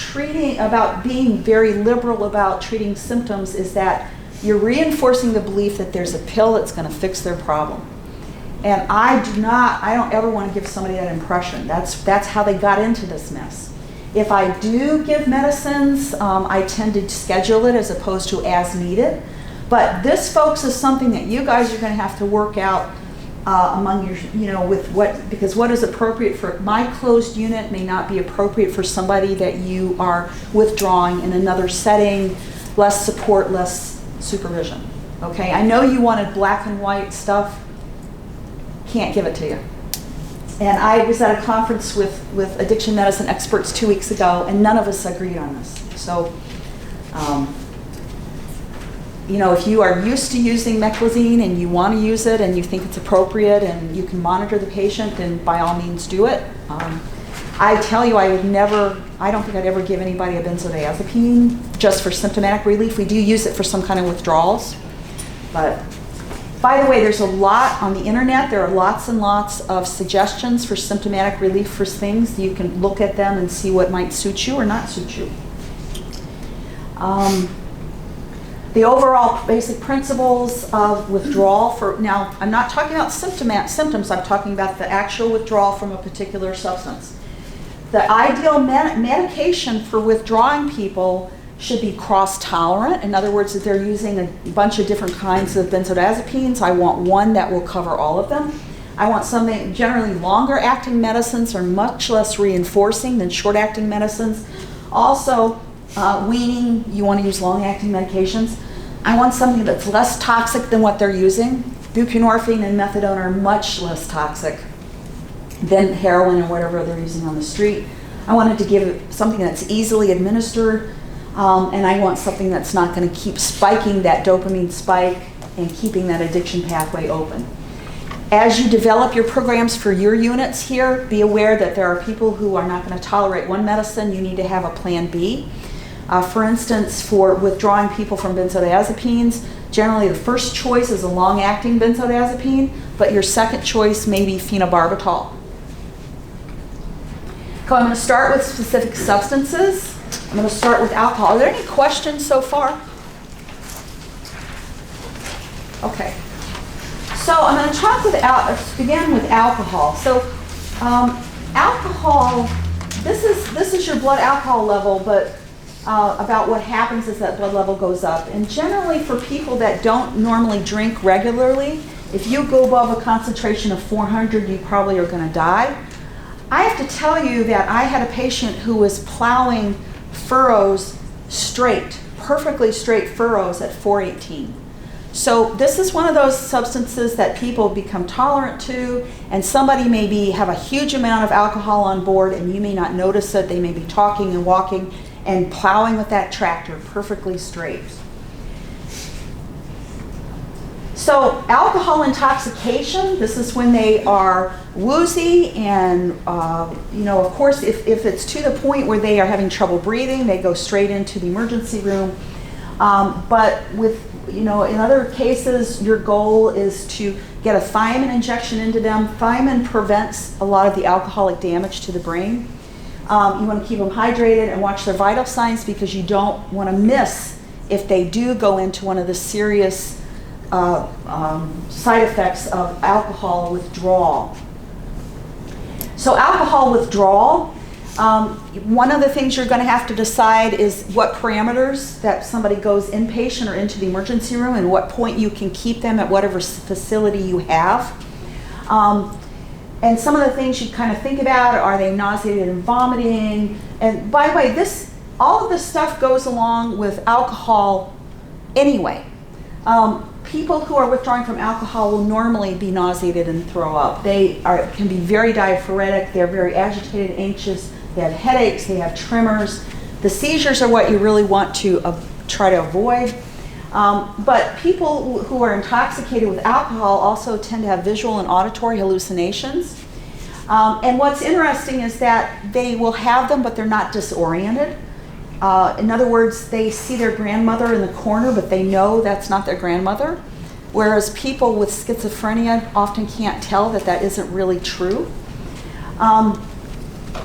being very liberal about treating symptoms is that you're reinforcing the belief that there's a pill that's going to fix their problem. And I don't ever want to give somebody that impression. That's how they got into this mess. If I do give medicines, I tend to schedule it as opposed to as needed. But this, folks, is something that you guys are going to have to work out among your, because what is appropriate for my closed unit may not be appropriate for somebody that you are withdrawing in another setting, less support, less supervision. Okay, I know you wanted black and white stuff. Can't give it to you. And I was at a conference with addiction medicine experts 2 weeks ago, and none of us agreed on this. So, if you are used to using meclizine and you want to use it and you think it's appropriate and you can monitor the patient, then by all means do it. I tell you, I don't think I'd ever give anybody a benzodiazepine just for symptomatic relief. We do use it for some kind of withdrawals. But by the way, there's a lot on the internet. There are lots and lots of suggestions for symptomatic relief for things. You can look at them and see what might suit you or not suit you. The overall basic principles of withdrawal now, I'm not talking about symptoms, I'm talking about the actual withdrawal from a particular substance. The ideal medication for withdrawing people should be cross-tolerant. In other words, if they're using a bunch of different kinds of benzodiazepines, I want one that will cover all of them. I want something, generally longer acting medicines are much less reinforcing than short acting medicines. Also, weaning, you want to use long acting medications. I want something that's less toxic than what they're using. Buprenorphine and methadone are much less toxic than heroin or whatever they're using on the street. I wanted to give something that's easily administered. And I want something that's not going to keep spiking that dopamine spike and keeping that addiction pathway open. As you develop your programs for your units here, be aware that there are people who are not going to tolerate one medicine. You need to have a plan B. For instance, for withdrawing people from benzodiazepines, generally the first choice is a long-acting benzodiazepine, but your second choice may be phenobarbital. So I'm going to start with specific substances. I'm going to start with alcohol. Are there any questions so far? Okay. So I'm going to talk begin with alcohol. So alcohol, this is your blood alcohol level, but about what happens is that blood level goes up. And generally for people that don't normally drink regularly, if you go above a concentration of 400, you probably are going to die. I have to tell you that I had a patient who was plowing furrows straight, perfectly straight furrows at 418. So this is one of those substances that people become tolerant to, and somebody may have a huge amount of alcohol on board and you may not notice it. They may be talking and walking and plowing with that tractor perfectly straight. So alcohol intoxication, this is when they are woozy and, of course, if it's to the point where they are having trouble breathing, they go straight into the emergency room. But in other cases, your goal is to get a thiamine injection into them. Thiamine prevents a lot of the alcoholic damage to the brain. You want to keep them hydrated and watch their vital signs because you don't want to miss if they do go into one of the serious side effects of alcohol withdrawal. So alcohol withdrawal, one of the things you're going to have to decide is what parameters that somebody goes inpatient or into the emergency room and what point you can keep them at whatever facility you have. And some of the things you kind of think about, are they nauseated and vomiting? And by the way, all of this stuff goes along with alcohol anyway. People who are withdrawing from alcohol will normally be nauseated and throw up. They can be very diaphoretic, they're very agitated, anxious, they have headaches, they have tremors. The seizures are what you really want to try to avoid. But people who are intoxicated with alcohol also tend to have visual and auditory hallucinations. And what's interesting is that they will have them, but they're not disoriented. In other words, they see their grandmother in the corner, but they know that's not their grandmother. Whereas people with schizophrenia often can't tell that isn't really true.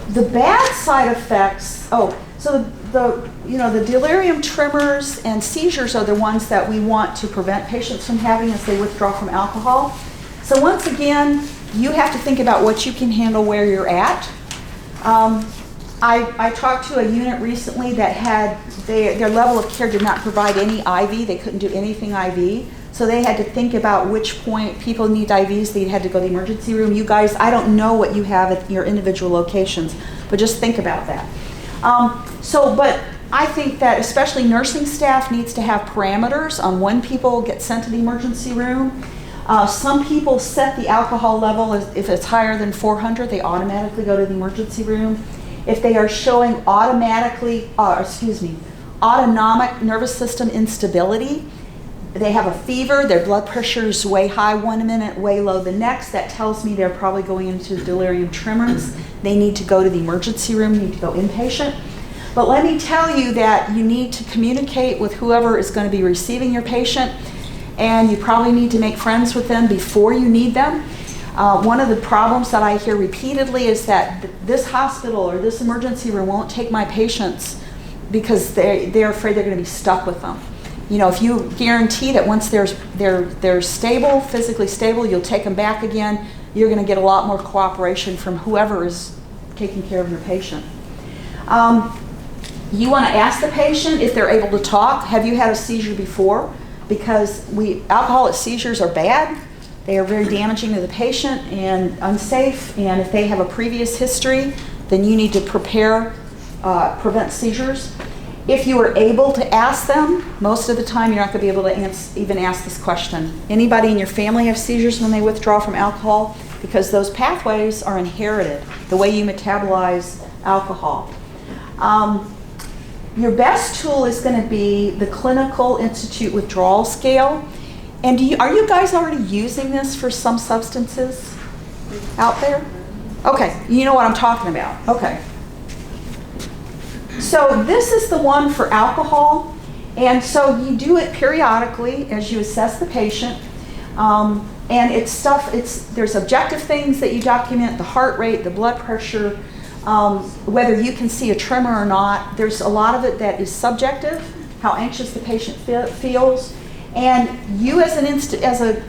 The bad side effects, the delirium tremors and seizures are the ones that we want to prevent patients from having as they withdraw from alcohol. So once again, you have to think about what you can handle where you're at. I talked to a unit recently that had, their level of care did not provide any IV. They couldn't do anything IV. So they had to think about which point people need IVs. They had to go to the emergency room. You guys, I don't know what you have at your individual locations, but just think about that. But I think that especially nursing staff needs to have parameters on when people get sent to the emergency room. Some people set the alcohol level, if it's higher than 400, they automatically go to the emergency room. If they are showing autonomic nervous system instability, they have a fever, their blood pressure is way high one minute, way low the next, that tells me they're probably going into delirium tremors. They need to go to the emergency room, need to go inpatient. But let me tell you that you need to communicate with whoever is going to be receiving your patient, and you probably need to make friends with them before you need them. One of the problems that I hear repeatedly is that this hospital or this emergency room won't take my patients because they're afraid they're going to be stuck with them. If you guarantee that once they're stable, physically stable, you'll take them back again, you're going to get a lot more cooperation from whoever is taking care of your patient. You want to ask the patient if they're able to talk. Have you had a seizure before? Because alcoholic seizures are bad. They are very damaging to the patient and unsafe. And if they have a previous history, then you need to prevent seizures. If you are able to ask them, most of the time you're not going to be able to even ask this question. Anybody in your family have seizures when they withdraw from alcohol? Because those pathways are inherited, the way you metabolize alcohol. Your best tool is going to be the Clinical Institute Withdrawal Scale. And are you guys already using this for some substances out there? Okay, you know what I'm talking about. Okay. So this is the one for alcohol. And so you do it periodically as you assess the patient. And there's objective things that you document, the heart rate, the blood pressure, whether you can see a tremor or not. There's a lot of it that is subjective, how anxious the patient feels. And you as an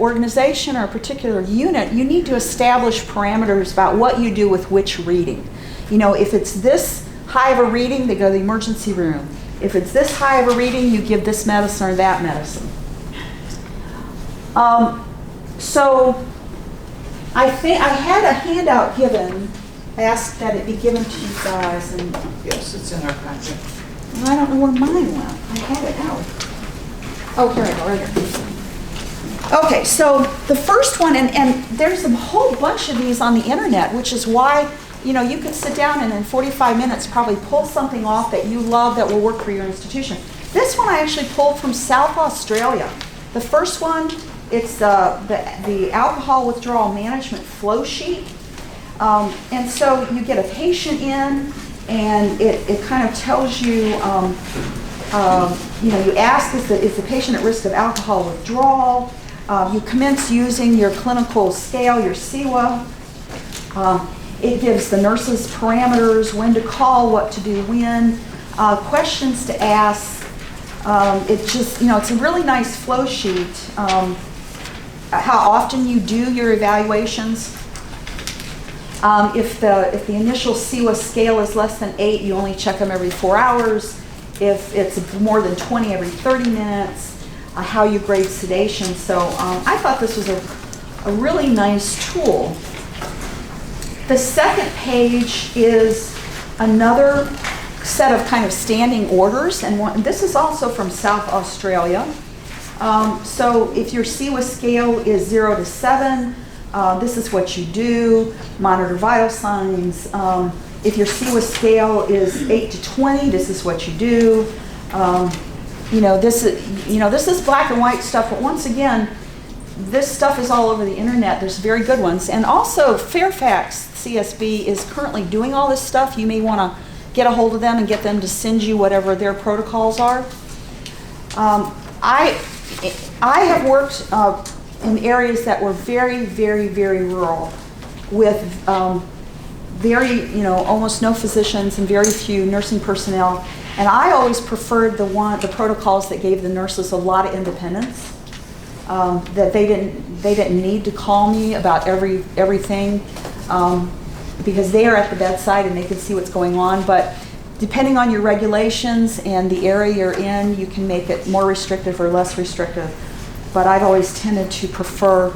organization or a particular unit, you need to establish parameters about what you do with which reading. You know, if it's this high of a reading, they go to the emergency room. If it's this high of a reading, you give this medicine or that medicine. So I think I had a handout given. I asked that it be given to you guys, and Yes, it's in our packet. I don't know where mine went. I had it out. Oh, here I go, right here. Okay, so the first one, and there's a whole bunch of these on the internet, which is why, you know, you could sit down and in 45 minutes probably pull something off that you love that will work for your institution. This one I actually pulled from South Australia. The first one, it's the alcohol withdrawal management flow sheet. And so you get a patient in, and it kind of tells you, you know, you ask, is the patient at risk of alcohol withdrawal? You commence using your clinical scale, your CEWA. It gives the nurses parameters, when to call, what to do when, questions to ask. It just, you know, it's a really nice flow sheet. How often you do your evaluations. If the initial CEWA scale is less than 8, you only check them every 4 hours. If it's more than 20, every 30 minutes. How you grade sedation. So I thought this was a really nice tool. The second page is another set of kind of standing orders, and this is also from South Australia. So if your CEWA scale is 0 to 7, this is what you do. Monitor vital signs. If your CEWA scale is 8 to 20, this is what you do. This is black and white stuff, but once again, this stuff is all over the internet. There's very good ones. And also, Fairfax CSB is currently doing all this stuff. You may want to get a hold of them and get them to send you whatever their protocols are. I have worked in areas that were very, very, very rural with almost no physicians and very few nursing personnel. And I always preferred the protocols that gave the nurses a lot of independence. That they didn't need to call me about everything because they are at the bedside and they can see what's going on. But depending on your regulations and the area you're in, you can make it more restrictive or less restrictive. But I've always tended to prefer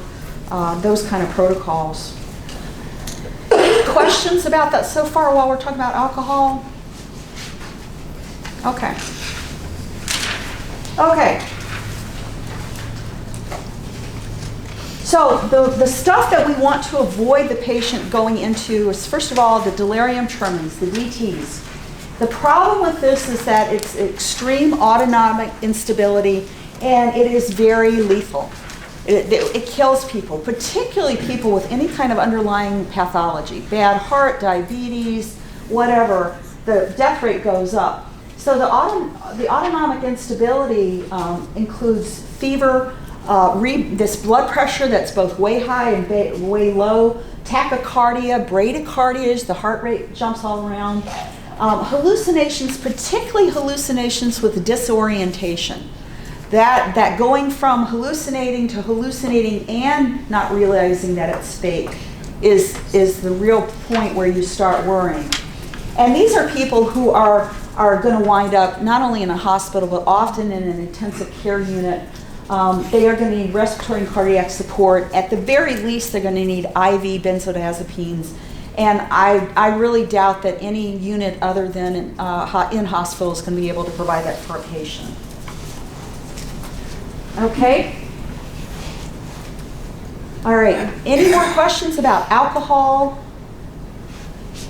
those kind of protocols. Any questions about that so far while we're talking about alcohol? Okay. So the stuff that we want to avoid the patient going into is, first of all, the delirium tremens, the DTs. The problem with this is that it's extreme autonomic instability, and it is very lethal. It kills people, particularly people with any kind of underlying pathology, bad heart, diabetes, whatever. The death rate goes up. So the autonomic instability includes fever, this blood pressure that's both way high and way low, tachycardia, bradycardia, the heart rate jumps all around, hallucinations, particularly hallucinations with disorientation. That going from hallucinating to hallucinating and not realizing that it's fake is the real point where you start worrying. And these are people who are going to wind up not only in a hospital, but often in an intensive care unit. They are going to need respiratory and cardiac support. At the very least, they're going to need IV benzodiazepines. And I really doubt that any unit other than in hospital is going to be able to provide that for a patient. Okay? All right. Any more questions about alcohol?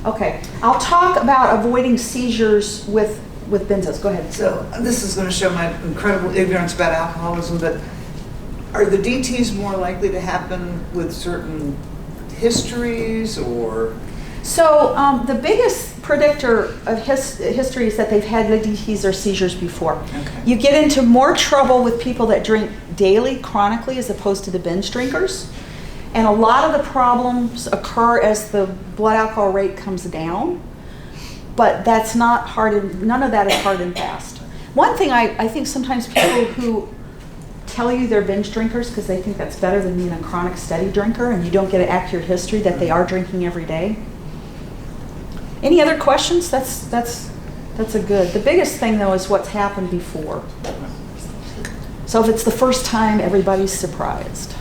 Okay. I'll talk about avoiding seizures with benzos. Go ahead. So this is going to show my incredible ignorance about alcoholism, but are the DTs more likely to happen with certain histories or? So the biggest predictor of history is that they've had the DTs or seizures before. Okay. You get into more trouble with people that drink daily, chronically, as opposed to the binge drinkers. And a lot of the problems occur as the blood alcohol rate comes down. But that's not hard, none of that is hard and fast. One thing I think sometimes people who tell you they're binge drinkers because they think that's better than being a chronic steady drinker, and you don't get an accurate history that they are drinking every day. Any other questions? That's a good. The biggest thing though is what's happened before. So if it's the first time, everybody's surprised.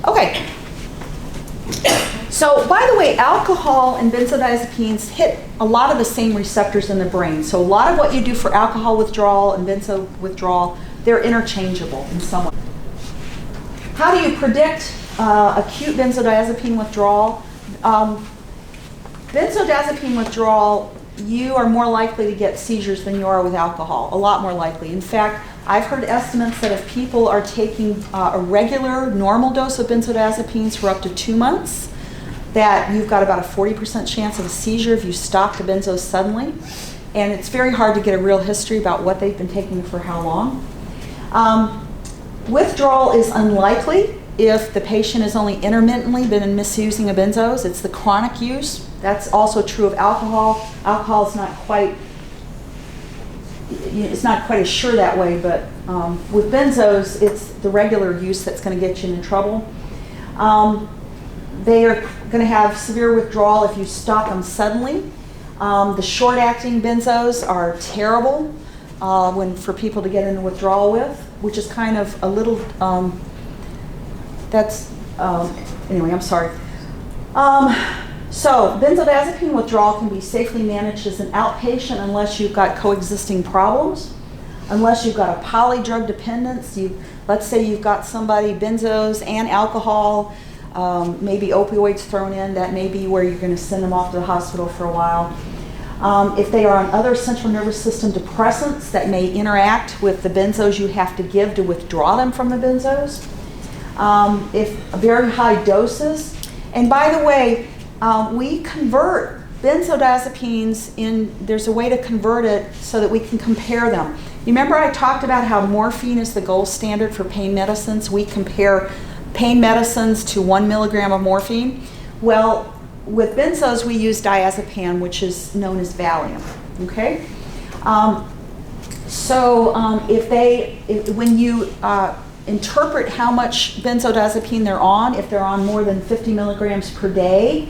Okay. So by the way, alcohol and benzodiazepines hit a lot of the same receptors in the brain. So a lot of what you do for alcohol withdrawal and benzo withdrawal, they're interchangeable in some way. How do you predict acute benzodiazepine withdrawal? Benzodiazepine withdrawal, you are more likely to get seizures than you are with alcohol, a lot more likely. In fact, I've heard estimates that if people are taking a regular, normal dose of benzodiazepines for up to 2 months, that you've got about a 40% chance of a seizure if you stop the benzos suddenly. And it's very hard to get a real history about what they've been taking for how long. Withdrawal is unlikely if the patient has only intermittently been misusing of benzos. It's the chronic use. That's also true of alcohol. Alcohol is not quite, it's not quite as sure that way, but with benzos, it's the regular use that's going to get you in trouble. They are going to have severe withdrawal if you stop them suddenly. The short-acting benzos are terrible for people to get into withdrawal with, which is kind of a little, anyway, I'm sorry. So benzodiazepine withdrawal can be safely managed as an outpatient unless you've got coexisting problems, unless you've got a polydrug dependence. Let's say you've got somebody, benzos and alcohol, maybe opioids thrown in, that may be where you're going to send them off to the hospital for a while. If they are on other central nervous system depressants that may interact with the benzos you have to give to withdraw them from the benzos. If very high doses, and by the way, we convert benzodiazepines there's a way to convert it so that we can compare them. You remember I talked about how morphine is the gold standard for pain medicines? We compare pain medicines to 1 milligram of morphine. Well, with benzos we use diazepam, which is known as Valium, okay? When you interpret how much benzodiazepine they're on, if they're on more than 50 milligrams per day,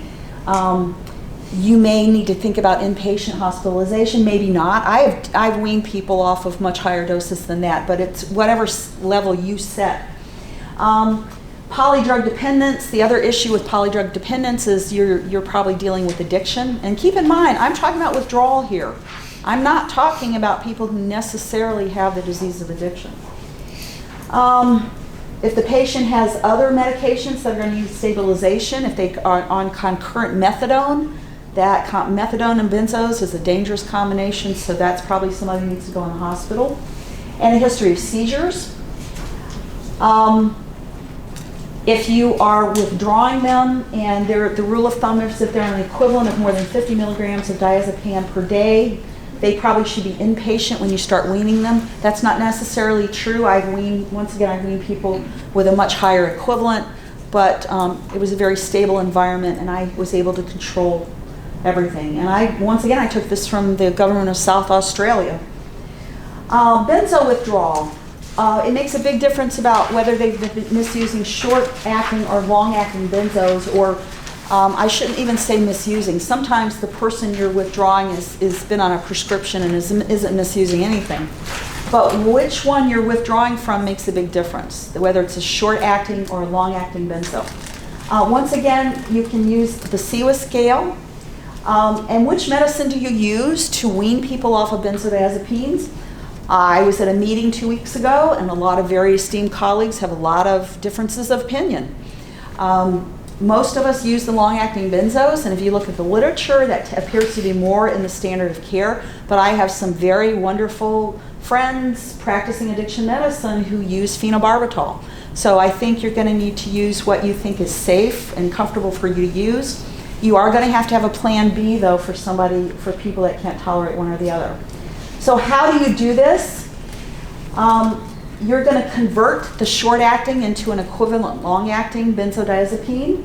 you may need to think about inpatient hospitalization, maybe not. I've weaned people off of much higher doses than that, but it's whatever level you set. Polydrug dependence, the other issue with polydrug dependence is you're probably dealing with addiction. And keep in mind, I'm talking about withdrawal here. I'm not talking about people who necessarily have the disease of addiction. If the patient has other medications that are going to need stabilization, if they are on concurrent methadone, that methadone and benzos is a dangerous combination, so that's probably somebody who needs to go in the hospital. And a history of seizures. If you are withdrawing them, and the rule of thumb is if they're an equivalent of more than 50 milligrams of diazepam per day, they probably should be inpatient when you start weaning them. That's not necessarily true. I've weaned people with a much higher equivalent, but it was a very stable environment, and I was able to control everything. And I took this from the government of South Australia. Benzo withdrawal. It makes a big difference about whether they've been misusing short-acting or long-acting benzos, or I shouldn't even say misusing. Sometimes the person you're withdrawing is been on a prescription and isn't misusing anything. But which one you're withdrawing from makes a big difference, whether it's a short-acting or a long-acting benzo. Once again, you can use the CEWA scale. And which medicine do you use to wean people off of benzodiazepines? I was at a meeting 2 weeks ago, and a lot of very esteemed colleagues have a lot of differences of opinion. Most of us use the long-acting benzos, and if you look at the literature, that appears to be more in the standard of care. But I have some very wonderful friends practicing addiction medicine who use phenobarbital. So I think you're going to need to use what you think is safe and comfortable for you to use. You are going to have a plan B, though, for people that can't tolerate one or the other. So how do you do this? You're going to convert the short-acting into an equivalent long-acting benzodiazepine.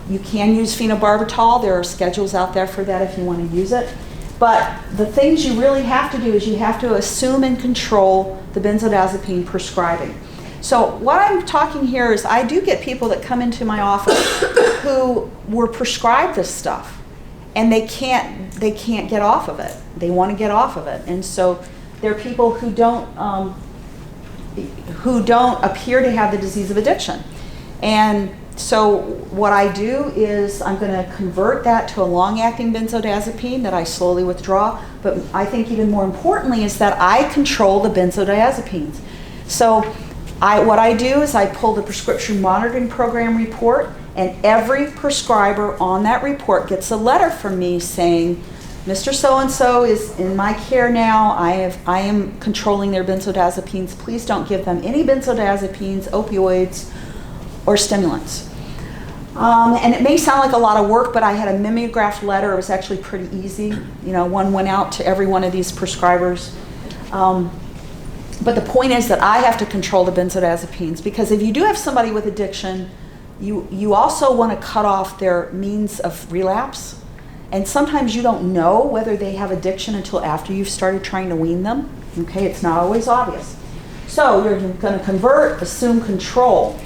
You can use phenobarbital. There are schedules out there for that if you want to use it. But the things you really have to do is you have to assume and control the benzodiazepine prescribing. So what I'm talking here is I do get people that come into my office who were prescribed this stuff and they can't get off of it. They want to get off of it. And so there are people who don't appear to have the disease of addiction. And so what I do is I'm going to convert that to a long-acting benzodiazepine that I slowly withdraw. But I think even more importantly is that I control the benzodiazepines. So what I do is I pull the prescription monitoring program report, and every prescriber on that report gets a letter from me saying, Mr. So-and-so is in my care now. I am controlling their benzodiazepines. Please don't give them any benzodiazepines, opioids, or stimulants. And it may sound like a lot of work, but I had a mimeographed letter. It was actually pretty easy. One went out to every one of these prescribers. But the point is that I have to control the benzodiazepines, because if you do have somebody with addiction, you also want to cut off their means of relapse. And sometimes you don't know whether they have addiction until after you've started trying to wean them. Okay, it's not always obvious. So you're going to convert, assume control.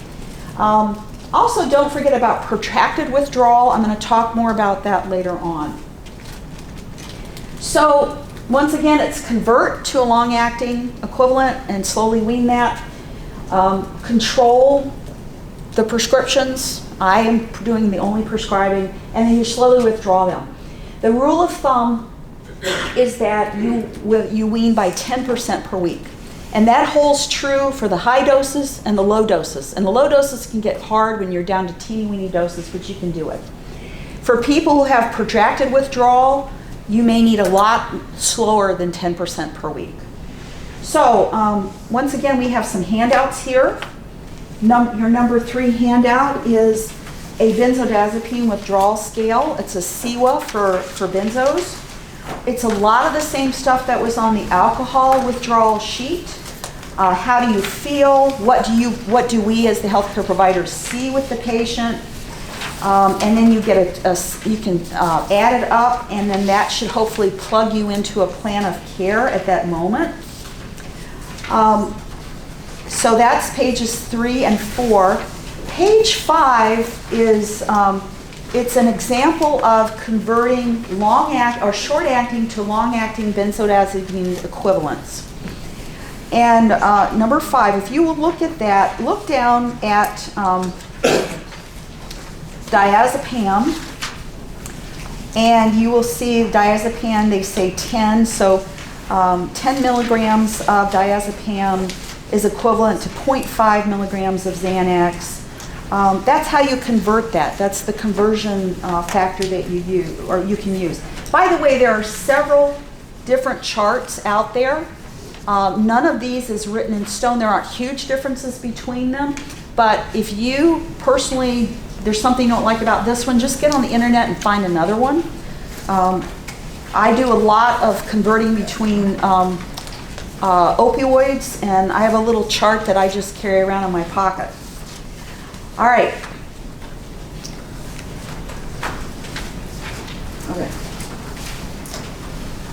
Also, don't forget about protracted withdrawal. I'm going to talk more about that later on. So once again, it's convert to a long-acting equivalent and slowly wean that. Control the prescriptions. I am doing the only prescribing, and then you slowly withdraw them. The rule of thumb is that you wean by 10% per week. And that holds true for the high doses and the low doses. And the low doses can get hard when you're down to teeny-weeny doses, but you can do it. For people who have protracted withdrawal, you may need a lot slower than 10% per week. So once again, we have some handouts here. Your number 3 handout is a benzodiazepine withdrawal scale. It's a CEWA for benzos. It's a lot of the same stuff that was on the alcohol withdrawal sheet. How do you feel? What do we as the healthcare providers see with the patient? And then you get you can add it up, and then that should hopefully plug you into a plan of care at that moment. So that's pages 3 and 4. Page 5 is it's an example of converting short-acting to long-acting benzodiazepine equivalents. And number 5, if you will look at that, look down at diazepam, and you will see diazepam, they say 10, so 10 milligrams of diazepam is equivalent to 0.5 milligrams of Xanax. That's how you convert that. That's the conversion factor that you use, or you can use. By the way, there are several different charts out there. None of these is written in stone. There aren't huge differences between them. But if you personally, there's something you don't like about this one, just get on the internet and find another one. I do a lot of converting between opioids, and I have a little chart that I just carry around in my pocket. All right.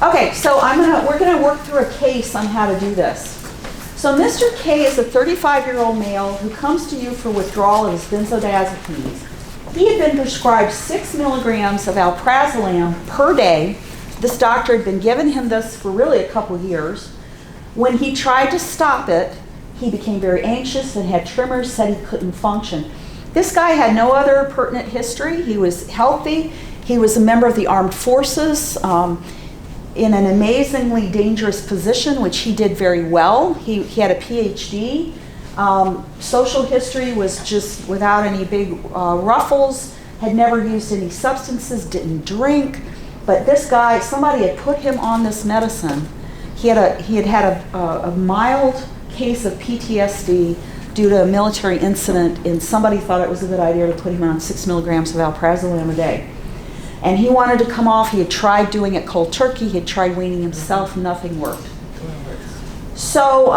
Okay, so we're gonna work through a case on how to do this. So Mr. K is a 35-year-old male who comes to you for withdrawal of his benzodiazepines. He had been prescribed 6 milligrams of alprazolam per day. This doctor had been giving him this for really a couple years. When he tried to stop it, he became very anxious and had tremors, said he couldn't function. This guy had no other pertinent history. He was healthy. He was a member of the armed forces in an amazingly dangerous position, which he did very well. He had a PhD. Social history was just without any big ruffles, had never used any substances, didn't drink. But this guy, somebody had put him on this medicine. He had a mild case of PTSD due to a military incident, and somebody thought it was a good idea to put him on 6 milligrams of alprazolam a day. And he wanted to come off. He had tried doing it cold turkey. He had tried weaning himself. Nothing worked. So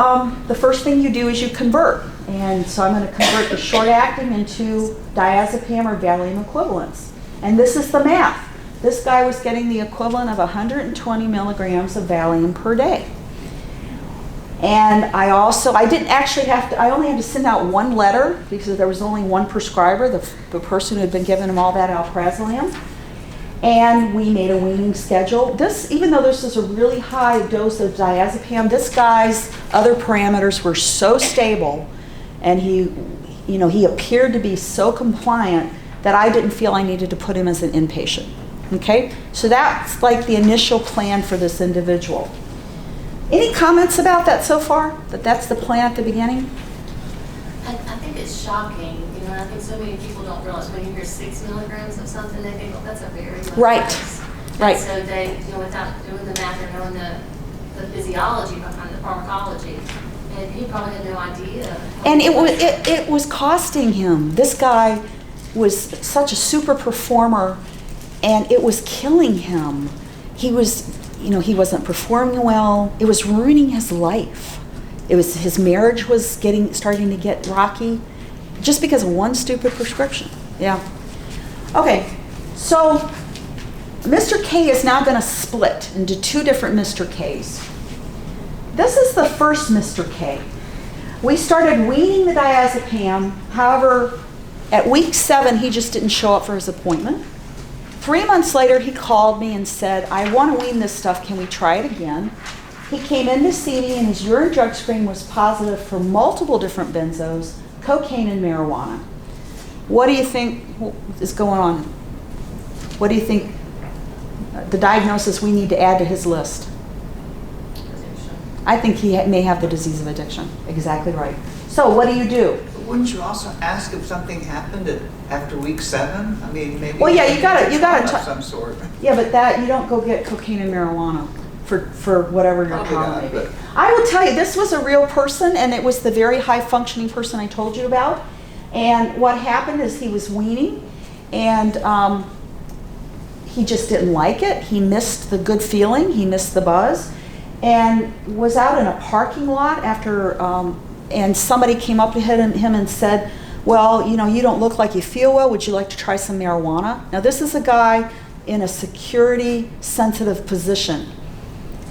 the first thing you do is you convert. And so I'm going to convert the short-acting into diazepam or Valium equivalents. And this is the math. This guy was getting the equivalent of 120 milligrams of Valium per day. And I only had to send out one letter because there was only one prescriber, the person who had been giving him all that alprazolam. And we made a weaning schedule. Even though this is a really high dose of diazepam, this guy's other parameters were so stable, and he appeared to be so compliant that I didn't feel I needed to put him as an inpatient. Okay? So that's like the initial plan for this individual. Any comments about that so far? That's the plan at the beginning? I think it's shocking, and I think so many people don't realize when you hear 6 milligrams of something, they think, well, that's a very low Right. dose. Right. And so they, without doing the math or knowing the physiology behind the pharmacology, and he probably had no idea. And it was costing him. This guy was such a super performer, and it was killing him. He he wasn't performing well. It was ruining his life. His marriage was starting to get rocky, just because of one stupid prescription. Yeah. Okay, so Mr. K is now going to split into two different Mr. Ks. This is the first Mr. K. We started weaning the diazepam. However, at week 7, he just didn't show up for his appointment. 3 months later, he called me and said, I want to wean this stuff. Can we try it again? He came in to see me, and his urine drug screen was positive for multiple different benzos, cocaine, and marijuana. What do you think is going on? What do you think the diagnosis we need to add to his list? I think he may have the disease of addiction. Exactly right. So what do you do? But wouldn't you also ask if something happened after week 7? I mean, maybe. Well, yeah, you gotta of some sort. Yeah, but you don't go get cocaine and marijuana for whatever your Probably problem not, may be. but- I will tell you, this was a real person, and it was the very high functioning person I told you about. And what happened is he was weaning, and he just didn't like it. He missed the good feeling. He missed the buzz, and was out in a parking lot after, and somebody came up to him and said, well, you don't look like you feel well. Would you like to try some marijuana? Now, this is a guy in a security sensitive position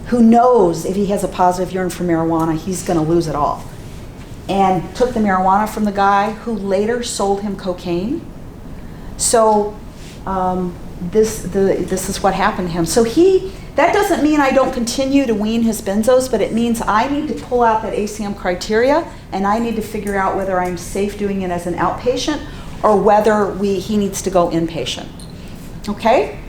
who knows if he has a positive urine for marijuana, he's going to lose it all. And took the marijuana from the guy who later sold him cocaine. So this is what happened to him. So that doesn't mean I don't continue to wean his benzos, but it means I need to pull out that ACM criteria, and I need to figure out whether I'm safe doing it as an outpatient or whether he needs to go inpatient. Okay?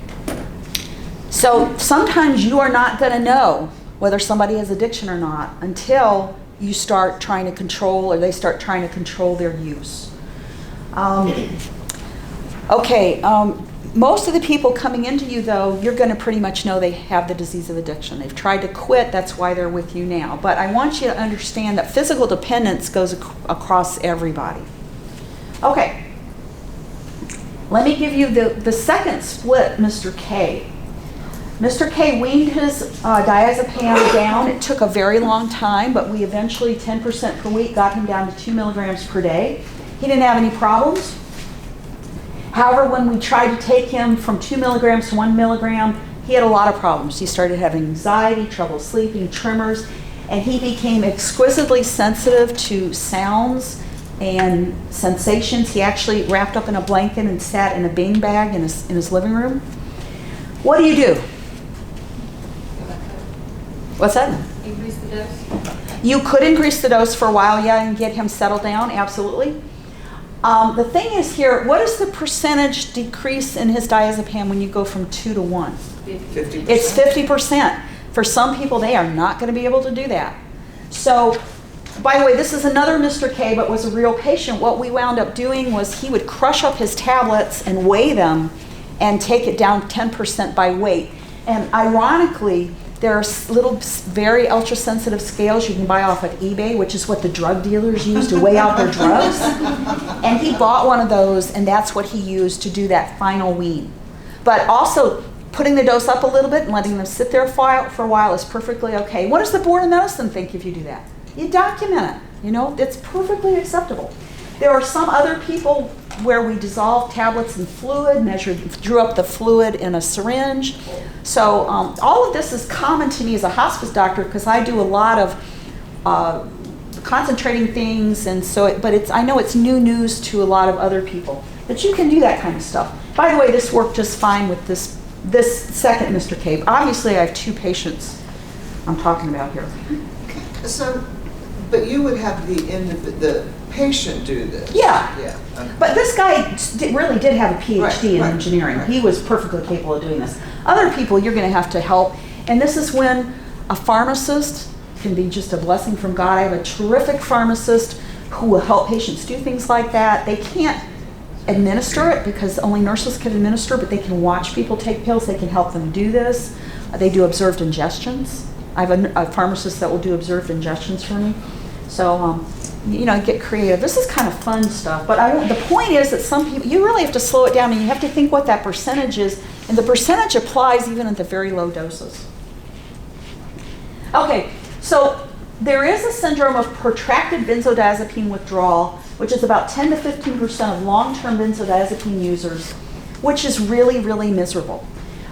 So sometimes you are not going to know whether somebody has addiction or not until you start trying to control, or they start trying to control their use. Most of the people coming into you, though, you're going to pretty much know they have the disease of addiction. They've tried to quit, that's why they're with you now. But I want you to understand that physical dependence goes across everybody. Okay, let me give you the second split, Mr. K. Mr. K weaned his diazepam down. It took a very long time, but we eventually, 10% per week, got him down to 2 milligrams per day. He didn't have any problems. However, when we tried to take him from 2 milligrams to 1 milligram, he had a lot of problems. He started having anxiety, trouble sleeping, tremors, and he became exquisitely sensitive to sounds and sensations. He actually wrapped up in a blanket and sat in a beanbag in his living room. What do you do? What's that? Increase the dose? You could increase the dose for a while, yeah, and get him settled down, absolutely. The thing is here, what is the percentage decrease in his diazepam when you go from 2 to 1? 50%. It's 50%. For some people, they are not going to be able to do that. So, by the way, this is another Mr. K, but was a real patient. What we wound up doing was he would crush up his tablets and weigh them and take it down 10% by weight. And ironically, there are little, very ultra-sensitive scales you can buy off of eBay, which is what the drug dealers use to weigh out their drugs. And he bought one of those, and that's what he used to do that final wean. But also, putting the dose up a little bit and letting them sit there for a while is perfectly okay. What does the Board of Medicine think if you do that? You document it. It's perfectly acceptable. There are some other people where we dissolve tablets in fluid, drew up the fluid in a syringe. So all of this is common to me as a hospice doctor because I do a lot of concentrating things, and so. But I know it's new news to a lot of other people. But you can do that kind of stuff. By the way, this worked just fine with this second Mr. Cave. Obviously, I have 2 patients I'm talking about here. So, but you would have the patient do this? Yeah. Yeah. Okay. But this guy really did have a PhD in Right, engineering. right. He was perfectly capable of doing this. Other people, you're going to have to help. And this is when a pharmacist can be just a blessing from God. I have a terrific pharmacist who will help patients do things like that. They can't administer it because only nurses can administer, but they can watch people take pills. They can help them do this. They do observed ingestions. I have a pharmacist that will do observed ingestions for me. So, get creative. This is kind of fun stuff. But the point is that some people, you really have to slow it down and you have to think what that percentage is. And the percentage applies even at the very low doses. Okay, so there is a syndrome of protracted benzodiazepine withdrawal, which is about 10 to 15% of long-term benzodiazepine users, which is really, really miserable.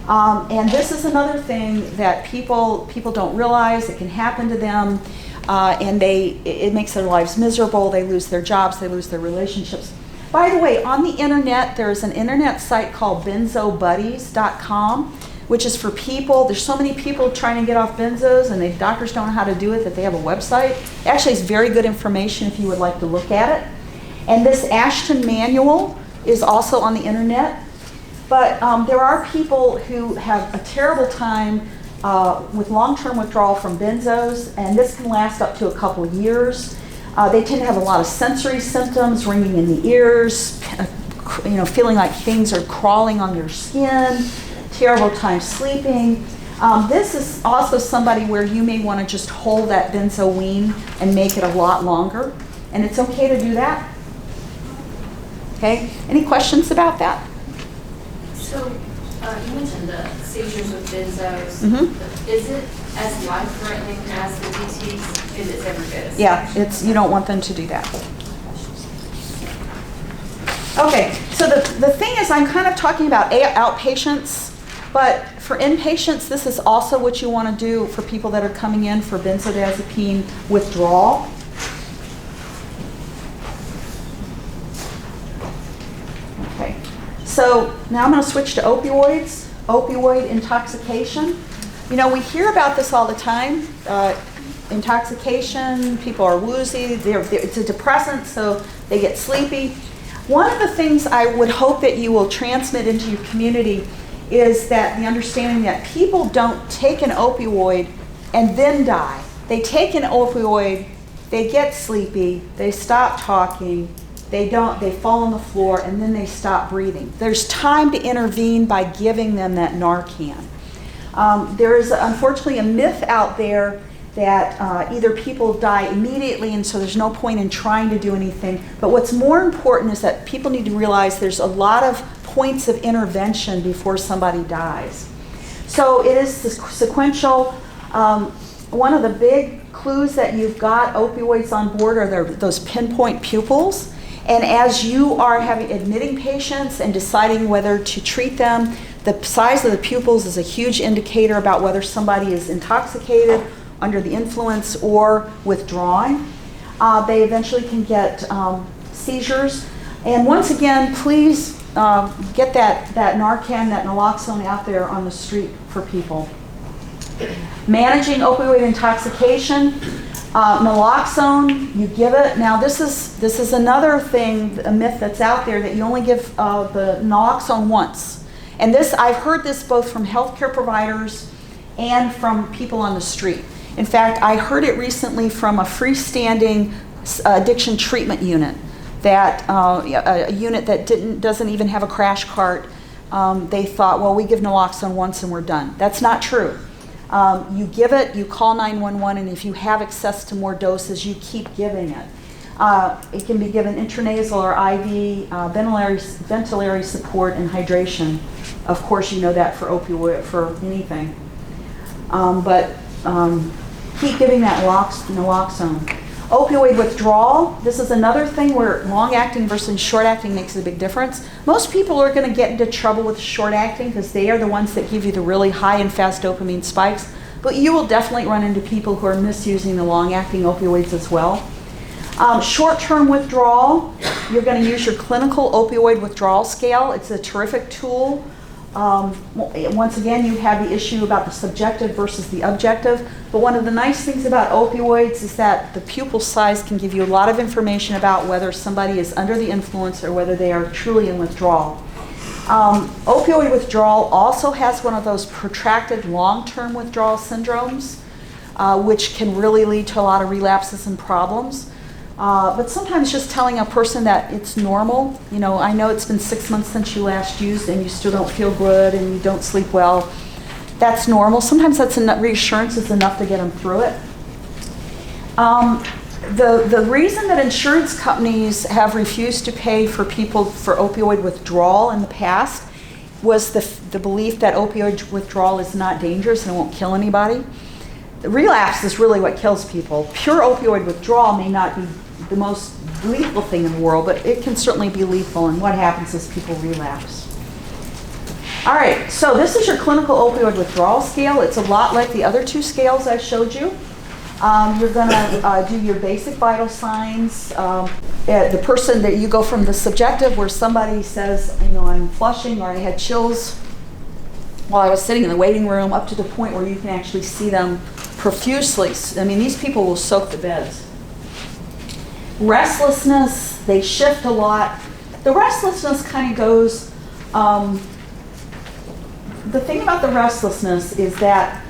And this is another thing that people don't realize. It can happen to them, and it makes their lives miserable. They lose their jobs. They lose their relationships. By the way, on the internet, there's an internet site called benzobuddies.com, which is for people. There's so many people trying to get off benzos, and the doctors don't know how to do it, that they have a website. Actually, it's very good information if you would like to look at it. And this Ashton manual is also on the internet. But there are people who have a terrible time with long-term withdrawal from benzos, and this can last up to a couple of years. They tend to have a lot of sensory symptoms, ringing in the ears, feeling like things are crawling on their skin, terrible time sleeping. This is also somebody where you may want to just hold that benzo wean and make it a lot longer, and it's okay to do that. Okay, any questions about that? So, you mentioned the seizures with benzos. Mm-hmm. Is it as life-threatening as the DTs? Is it every bit as Yeah, you don't want them to do that. Okay, so the thing is, I'm kind of talking about outpatients, but for inpatients, this is also what you want to do for people that are coming in for benzodiazepine withdrawal. Okay, so now I'm going to switch to opioids, opioid intoxication. We hear about this all the time. Intoxication, people are woozy, it's a depressant, so they get sleepy. One of the things I would hope that you will transmit into your community is that the understanding that people don't take an opioid and then die. They take an opioid, they get sleepy, they stop talking, they fall on the floor, and then they stop breathing. There's time to intervene by giving them that Narcan. There is unfortunately a myth out there that either people die immediately and so there's no point in trying to do anything. But what's more important is that people need to realize there's a lot of points of intervention before somebody dies. So it is sequential. One of the big clues that you've got opioids on board are those pinpoint pupils. And as you are admitting patients and deciding whether to treat them, the size of the pupils is a huge indicator about whether somebody is intoxicated, under the influence, or withdrawing. They eventually can get seizures. And once again, please get that Narcan, that naloxone out there on the street for people. Managing opioid intoxication, naloxone, you give it. Now this is another thing, a myth that's out there, that you only give the naloxone once. And this, I've heard this both from healthcare providers and from people on the street. In fact, I heard it recently from a freestanding addiction treatment unit, that a unit that doesn't even have a crash cart. They thought, well, we give naloxone once and we're done. That's not true. You give it, you call 911, and if you have access to more doses, you keep giving it. It can be given intranasal or IV, ventilatory support and hydration. Of course, you know that for opioid, for anything. But keep giving that naloxone. Opioid withdrawal, this is another thing where long-acting versus short-acting makes a big difference. Most people are going to get into trouble with short-acting because they are the ones that give you the really high and fast dopamine spikes, but you will definitely run into people who are misusing the long-acting opioids as well. Short-term withdrawal, you're going to use your clinical opioid withdrawal scale. It's a terrific tool. Once again, you have the issue about the subjective versus the objective, but one of the nice things about opioids is that the pupil size can give you a lot of information about whether somebody is under the influence or whether they are truly in withdrawal. Opioid withdrawal also has one of those protracted long-term withdrawal syndromes, which can really lead to a lot of relapses and problems. But sometimes just telling a person that it's normal, you know, I know it's been 6 months since you last used and you still don't feel good and you don't sleep well, that's normal. Sometimes that's enough, reassurance is enough to get them through it. The reason that insurance companies have refused to pay for people for opioid withdrawal in the past was the belief that opioid withdrawal is not dangerous and it won't kill anybody. The relapse is really what kills people. Pure opioid withdrawal may not be the most lethal thing in the world, but it can certainly be lethal, and what happens is people relapse. All right, so this is your clinical opioid withdrawal scale. It's a lot like the other two scales I showed you. You're going to do your basic vital signs. The person that you go from the subjective where somebody says, you know, I'm flushing or I had chills while I was sitting in the waiting room, up to the point where you can actually see them profusely. I mean, these people will soak the beds. Restlessness, they shift a lot. The restlessness kind of goes, the thing about the restlessness is that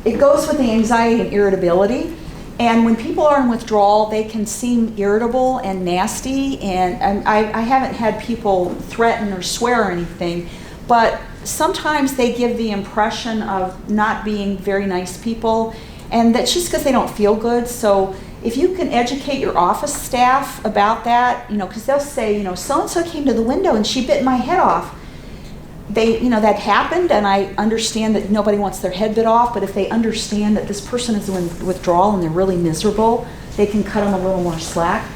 it goes with the anxiety and irritability. And when people are in withdrawal, they can seem irritable and nasty. And I haven't had people threaten or swear or anything, but sometimes they give the impression of not being very nice people, and that's just because they don't feel good. So if you can educate your office staff about that, you know, because they'll say, you know, so-and-so came to the window and she bit my head off. You know, that happened, and I understand that nobody wants their head bit off, but if they understand that this person is in withdrawal and they're really miserable, they can cut them a little more slack.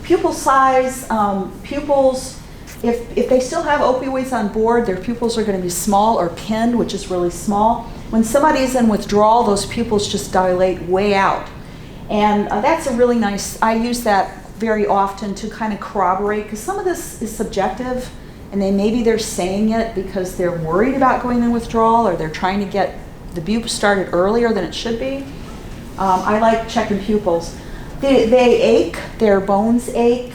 Pupil size, pupils, if they still have opioids on board, their pupils are going to be small or pinned, which is really small. When somebody is in withdrawal, those pupils just dilate way out. And that's a really nice, I use that very often to kind of corroborate, because some of this is subjective, and maybe they're saying it because they're worried about going in withdrawal, or they're trying to get the bupe started earlier than it should be. I like checking pupils. They ache, their bones ache,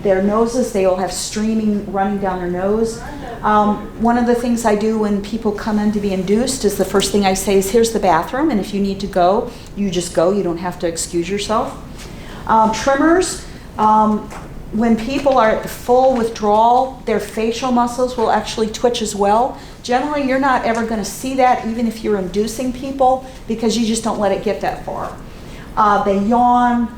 their noses, they will have streaming running down their nose. One of the things I do when people come in to be induced is the first thing I say is, here's the bathroom, and if you need to go, you just go. You don't have to excuse yourself. Tremors, when people are at the full withdrawal, their facial muscles will actually twitch as well. Generally, you're not ever going to see that even if you're inducing people, because you just don't let it get that far. They yawn,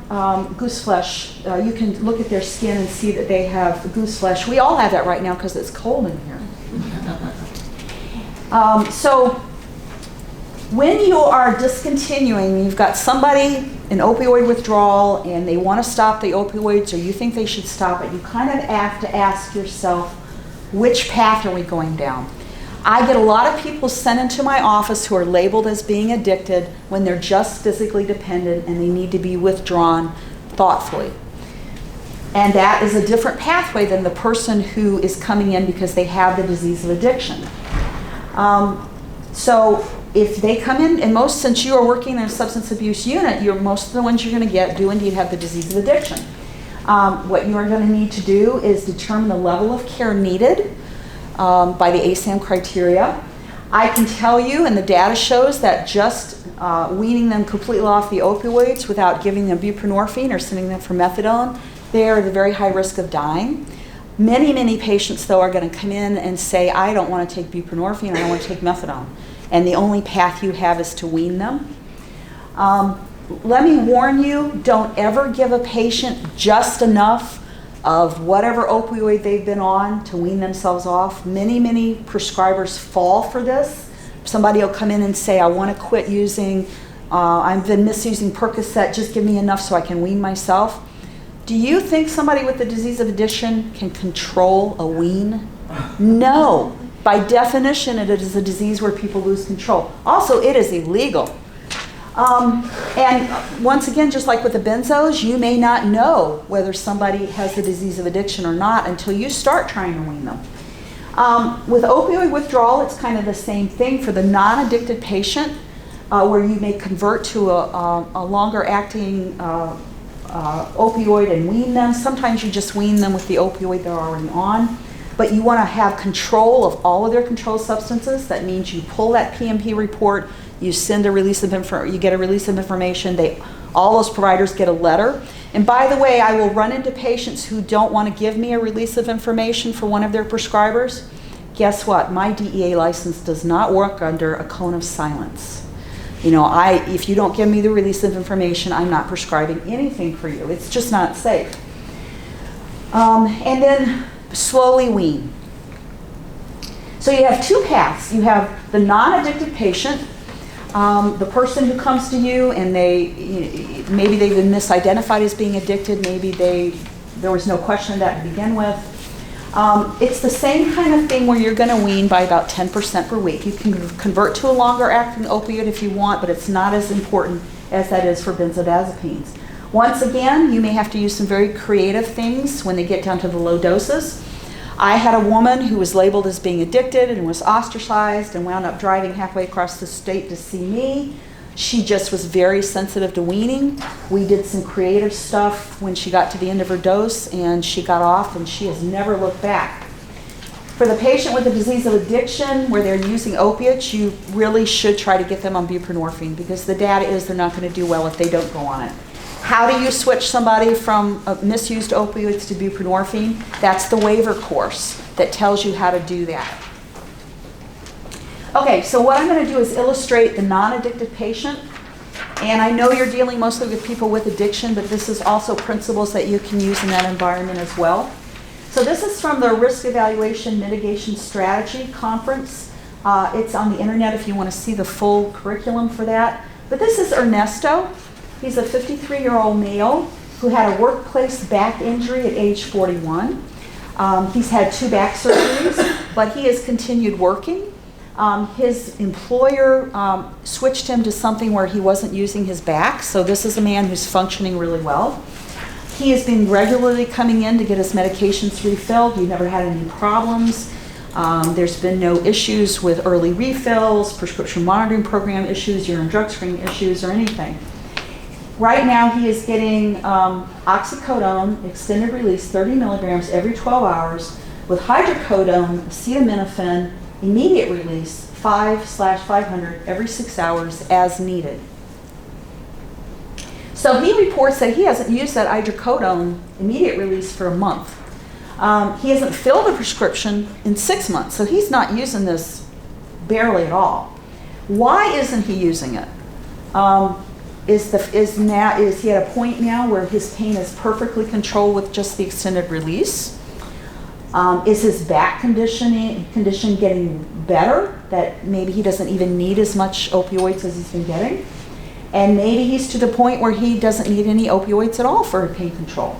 goose flesh. You can look at their skin and see that they have goose flesh. We all have that right now because it's cold in here. So when you are discontinuing, you've got somebody in opioid withdrawal and they want to stop the opioids, or you think they should stop it, you kind of have to ask yourself, which path are we going down? I get a lot of people sent into my office who are labeled as being addicted when they're just physically dependent and they need to be withdrawn thoughtfully. And that is a different pathway than the person who is coming in because they have the disease of addiction. So if they come in, and since you are working in a substance abuse unit, most of the ones you're going to get do indeed have the disease of addiction. What you are going to need to do is determine the level of care needed by the ASAM criteria. I can tell you, and the data shows, that just weaning them completely off the opioids without giving them buprenorphine or sending them for methadone, they are at a very high risk of dying. Many, many patients, though, are going to come in and say, I don't want to take buprenorphine, I don't want to take methadone. And the only path you have is to wean them. Let me warn you, don't ever give a patient just enough of whatever opioid they've been on to wean themselves off. Many, many prescribers fall for this. Somebody will come in and say, I want to quit using I've been misusing Percocet, just give me enough so I can wean myself. Do you think somebody with the disease of addiction can control a wean? No. By definition, it is a disease where people lose control. Also, it is illegal. And once again, just like with the benzos, you may not know whether somebody has the disease of addiction or not until you start trying to wean them. With opioid withdrawal, it's kind of the same thing. For the non-addicted patient, where you may convert to a longer-acting opioid and wean them. Sometimes you just wean them with the opioid they're already on. But you want to have control of all of their controlled substances. That means you pull that PMP report, you send a release of you get a release of information. All those providers get a letter. And by the way, I will run into patients who don't want to give me a release of information for one of their prescribers. Guess what? My DEA license does not work under a cone of silence. You know, if you don't give me the release of information, I'm not prescribing anything for you. It's just not safe. And then slowly wean. So you have two paths. You have the non-addicted patient, the person who comes to you and maybe they've been misidentified as being addicted, maybe there was no question of that to begin with. It's the same kind of thing where you're going to wean by about 10% per week. You can convert to a longer acting opioid if you want, but it's not as important as that is for benzodiazepines. Once again, you may have to use some very creative things when they get down to the low doses. I had a woman who was labeled as being addicted and was ostracized and wound up driving halfway across the state to see me. She just was very sensitive to weaning. We did some creative stuff when she got to the end of her dose and she got off and she has never looked back. For the patient with the disease of addiction where they're using opiates, you really should try to get them on buprenorphine because the data is they're not going to do well if they don't go on it. How do you switch somebody from misused opioids to buprenorphine? That's the waiver course that tells you how to do that. Okay, so what I'm going to do is illustrate the non-addicted patient. And I know you're dealing mostly with people with addiction, but this is also principles that you can use in that environment as well. So this is from the Risk Evaluation Mitigation Strategy Conference. It's on the internet if you want to see the full curriculum for that. But this is Ernesto. He's a 53-year-old male who had a workplace back injury at age 41. He's had 2 back surgeries, but he has continued working. His employer switched him to something where he wasn't using his back, so this is a man who's functioning really well. He has been regularly coming in to get his medications refilled. He never had any problems. There's been no issues with early refills, prescription monitoring program issues, urine drug screening issues, or anything. Right now he is getting oxycodone, extended release, 30 milligrams every 12 hours, with hydrocodone, acetaminophen, immediate release, 5/500 every 6 hours as needed. So he reports that he hasn't used that hydrocodone immediate release for a month. He hasn't filled a prescription in 6 months, so he's not using this barely at all. Why isn't he using it? Is he at a point now where his pain is perfectly controlled with just the extended release? Is his back condition getting better, that maybe he doesn't even need as much opioids as he's been getting? And maybe he's to the point where he doesn't need any opioids at all for pain control.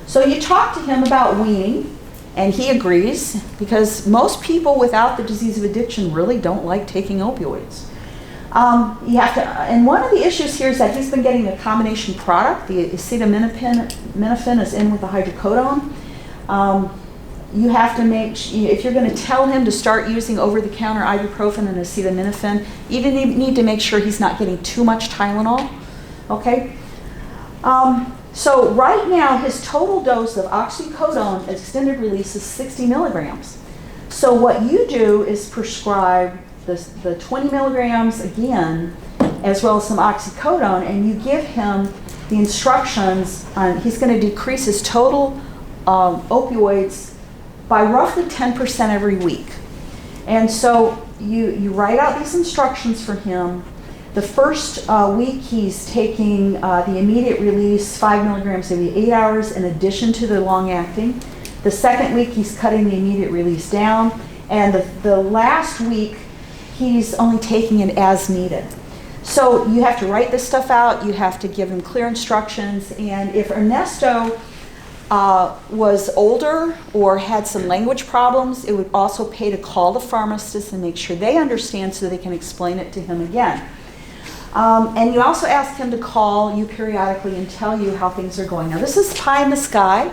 So you talk to him about weaning, and he agrees, because most people without the disease of addiction really don't like taking opioids. And one of the issues here is that he's been getting a combination product. The acetaminophen is in with the hydrocodone. You have to if you're going to tell him to start using over-the-counter ibuprofen and acetaminophen, you need to make sure he's not getting too much Tylenol. Okay? So right now, his total dose of oxycodone extended release is 60 milligrams. So what you do is prescribe the 20 milligrams again, as well as some oxycodone, and you give him the instructions on, he's going to decrease his total opioids by roughly 10% every week. And so you write out these instructions for him. The first week he's taking the immediate release 5 milligrams every 8 hours in addition to the long-acting. The second week he's cutting the immediate release down. And the last week he's only taking it as needed. So you have to write this stuff out, you have to give him clear instructions, and if Ernesto was older or had some language problems, it would also pay to call the pharmacist and make sure they understand so they can explain it to him again. And you also ask him to call you periodically and tell you how things are going. Now this is pie in the sky.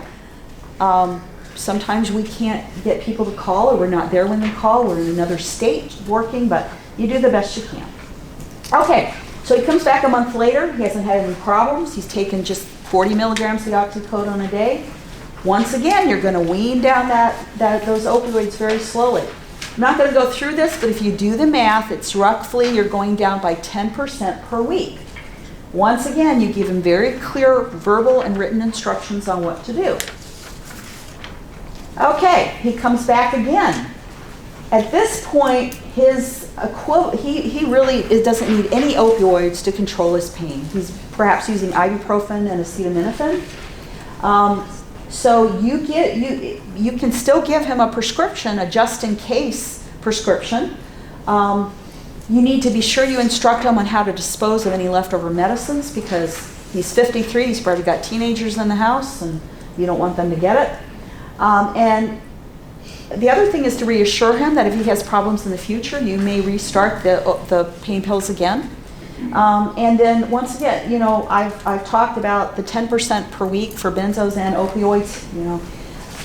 Sometimes we can't get people to call, or we're not there when they call. We're in another state working, but you do the best you can. Okay, so he comes back a month later. He hasn't had any problems. He's taken just 40 milligrams of oxycodone a day. Once again, you're going to wean down those opioids very slowly. I'm not going to go through this, but if you do the math, it's roughly you're going down by 10% per week. Once again, you give him very clear verbal and written instructions on what to do. Okay, he comes back again. At this point, he really doesn't need any opioids to control his pain. He's perhaps using ibuprofen and acetaminophen. So you can still give him a prescription, a just-in-case prescription. You need to be sure you instruct him on how to dispose of any leftover medicines, because he's 53, he's probably got teenagers in the house, and you don't want them to get it. And the other thing is to reassure him that if he has problems in the future, you may restart the pain pills again. And then once again, you know, I've talked about the 10% per week for benzos and opioids. You know,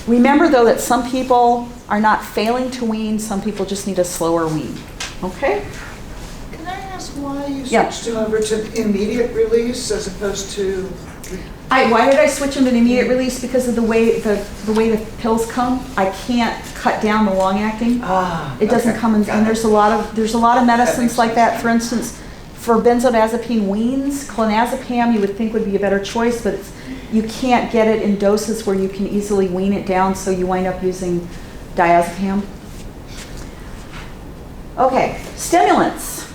remember though that some people are not failing to wean. Some people just need a slower wean. Okay. Can I ask why you Yeah. switched him over to immediate release as opposed to? Why did I switch him to immediate release? Because of the way the pills come. I can't cut down the long acting. It doesn't okay. come in, Got and it. there's a lot of medicines makes like that. For instance, for benzodiazepine weans, clonazepam you would think would be a better choice, but you can't get it in doses where you can easily wean it down, so you wind up using diazepam. Okay, stimulants.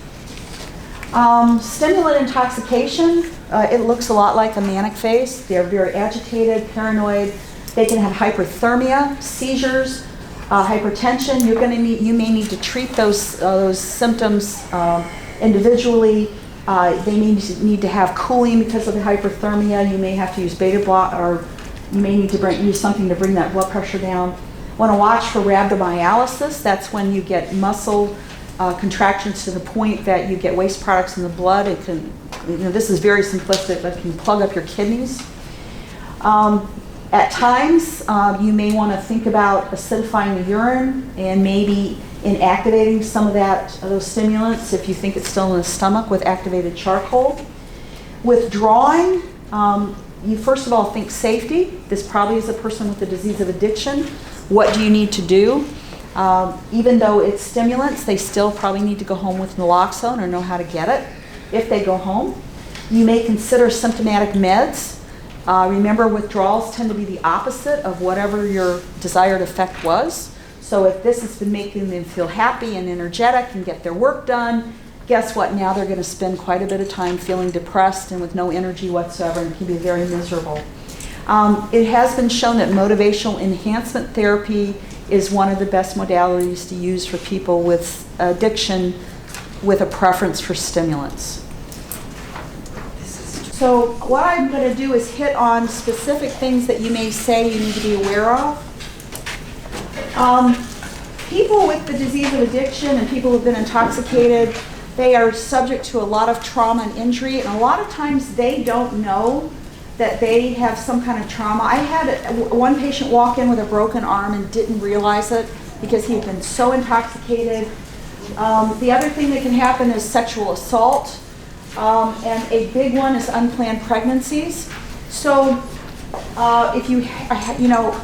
Stimulant intoxication, it looks a lot like a manic phase. They're very agitated, paranoid. They can have hyperthermia, seizures, hypertension. You may need to treat those symptoms individually. They need to have cooling because of the hyperthermia. You may have to use beta block, or you may need to use something to bring that blood pressure down. Want to watch for rhabdomyolysis. That's when you get muscle contractions to the point that you get waste products in the blood. It can, this is very simplistic, but it can plug up your kidneys. At times, you may want to think about acidifying the urine and maybe inactivating some of those stimulants if you think it's still in the stomach with activated charcoal. Withdrawing, you first of all think safety. This probably is a person with a disease of addiction. What do you need to do? Even though it's stimulants, they still probably need to go home with naloxone or know how to get it if they go home. You may consider symptomatic meds. Remember, withdrawals tend to be the opposite of whatever your desired effect was. So if this has been making them feel happy and energetic and get their work done, guess what? Now they're going to spend quite a bit of time feeling depressed and with no energy whatsoever, and can be very miserable. It has been shown that motivational enhancement therapy is one of the best modalities to use for people with addiction with a preference for stimulants. So what I'm going to do is hit on specific things that you may say you need to be aware of. People with the disease of addiction and people who have been intoxicated, they are subject to a lot of trauma and injury, and a lot of times they don't know that they have some kind of trauma. I had one patient walk in with a broken arm and didn't realize it because he had been so intoxicated. The other thing that can happen is sexual assault, and a big one is unplanned pregnancies. So if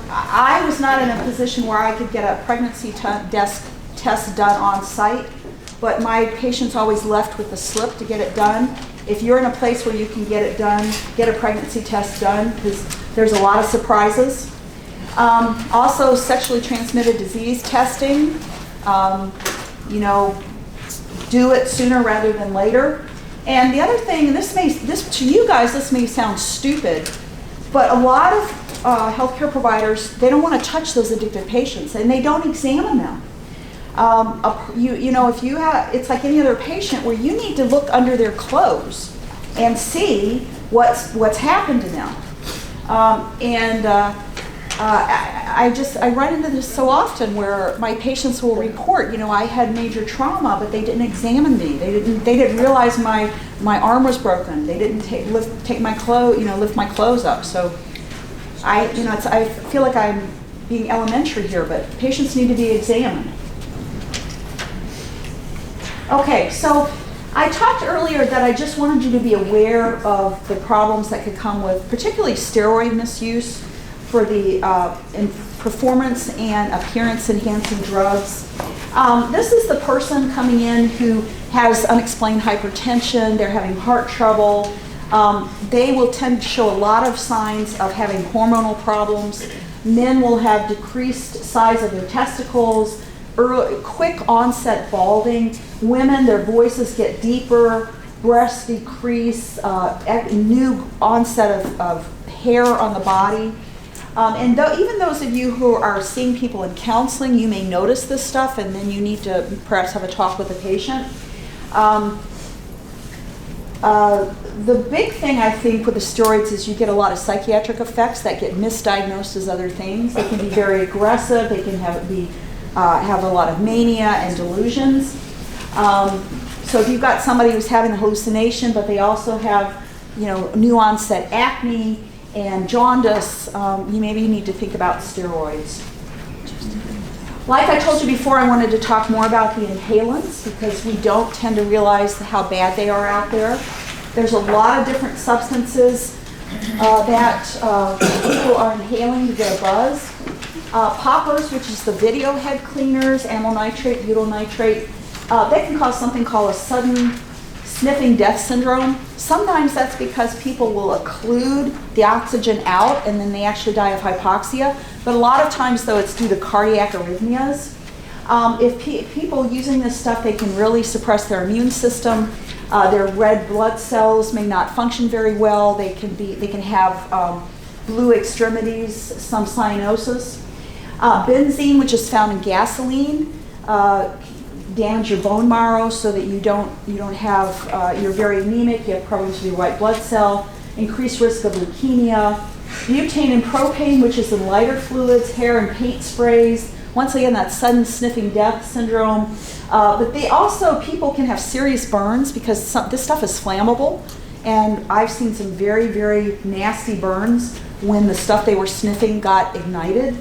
I was not in a position where I could get a pregnancy test done on site, but my patients always left with a slip to get it done. If you're in a place where you can get it done, get a pregnancy test done, because there's a lot of surprises. Also, sexually transmitted disease testing. Do it sooner rather than later. And the other thing, and this to you guys, this may sound stupid, but a lot of healthcare providers, they don't want to touch those addicted patients, and they don't examine them. You know, if you have, it's like any other patient where you need to look under their clothes and see what's happened to them. I run into this so often where my patients will report, you know, I had major trauma, but they didn't examine me. They didn't realize my arm was broken. They didn't lift my clothes up. So I feel like I'm being elementary here, but patients need to be examined. Okay, so I talked earlier that I just wanted you to be aware of the problems that could come with particularly steroid misuse for the in performance and appearance enhancing drugs. This is the person coming in who has unexplained hypertension, they're having heart trouble. They will tend to show a lot of signs of having hormonal problems. Men will have decreased size of their testicles, quick onset balding. Women, their voices get deeper, breasts decrease, new onset of hair on the body. And even those of you who are seeing people in counseling, you may notice this stuff, and then you need to perhaps have a talk with the patient. The big thing I think with the steroids is you get a lot of psychiatric effects that get misdiagnosed as other things. They can be very aggressive. They can have a lot of mania and delusions. So if you've got somebody who's having a hallucination, but they also have, you know, new onset acne and jaundice, you maybe need to think about steroids. Like I told you before, I wanted to talk more about the inhalants because we don't tend to realize how bad they are out there. There's a lot of different substances that people are inhaling to get a buzz. Poppers, which is the video head cleaners, amyl nitrate, butyl nitrate, they can cause something called a sudden sniffing death syndrome. Sometimes that's because people will occlude the oxygen out and then they actually die of hypoxia. But a lot of times, though, it's due to cardiac arrhythmias. If people using this stuff, they can really suppress their immune system. Their red blood cells may not function very well. They can have blue extremities, some cyanosis. Benzene, which is found in gasoline, damage your bone marrow so that you don't have, you're very anemic, you have problems with your white blood cell, increased risk of leukemia. Butane and propane, which is in lighter fluids, hair and paint sprays. Once again, that sudden sniffing death syndrome. But people can have serious burns because this stuff is flammable. And I've seen some very, very nasty burns when the stuff they were sniffing got ignited.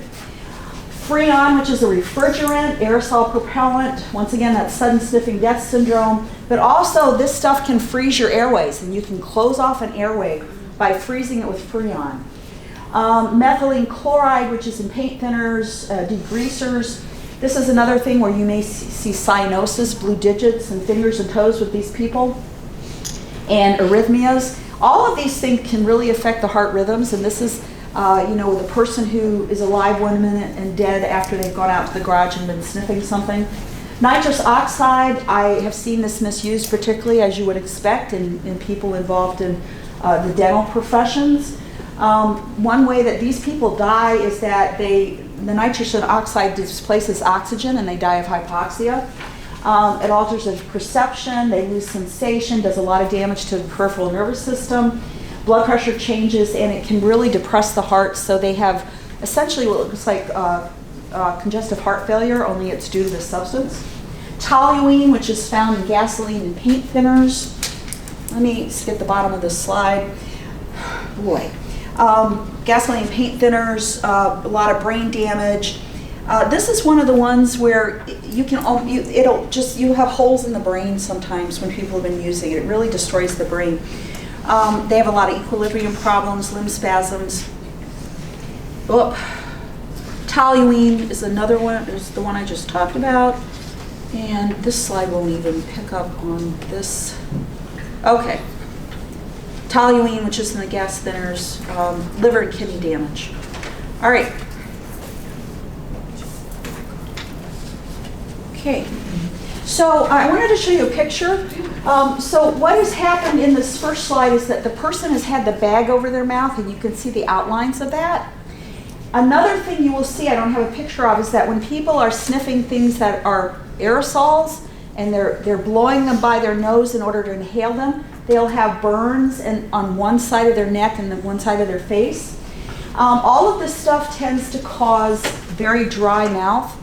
Freon, which is a refrigerant, aerosol propellant. Once again, that sudden sniffing death syndrome. But also, this stuff can freeze your airways, and you can close off an airway by freezing it with Freon. Methylene chloride, which is in paint thinners, degreasers. This is another thing where you may see cyanosis, blue digits and fingers and toes with these people, and arrhythmias. All of these things can really affect the heart rhythms, and this is the person who is alive 1 minute and dead after they've gone out to the garage and been sniffing something. Nitrous oxide, I have seen this misused, particularly as you would expect in people involved in the dental professions. One way that these people die is that the nitrous oxide displaces oxygen and they die of hypoxia. It alters their perception, they lose sensation, does a lot of damage to the peripheral nervous system. Blood pressure changes, and it can really depress the heart, so they have essentially what looks like congestive heart failure, only it's due to the substance. Toluene, which is found in gasoline and paint thinners. Let me skip the bottom of this slide. Boy. Gasoline and paint thinners, a lot of brain damage. This is one of the ones where you have holes in the brain sometimes when people have been using it. It really destroys the brain. They have a lot of equilibrium problems, limb spasms. Toluene is another one. It's the one I just talked about. And this slide won't even pick up on this. Okay. Toluene, which is in the gas thinners, liver and kidney damage. All right. Okay. So I wanted to show you a picture. So what has happened in this first slide is that the person has had the bag over their mouth, and you can see the outlines of that. Another thing you will see, I don't have a picture of, is that when people are sniffing things that are aerosols and they're blowing them by their nose in order to inhale them, they'll have burns on one side of their neck and then one side of their face. All of this stuff tends to cause very dry mouth.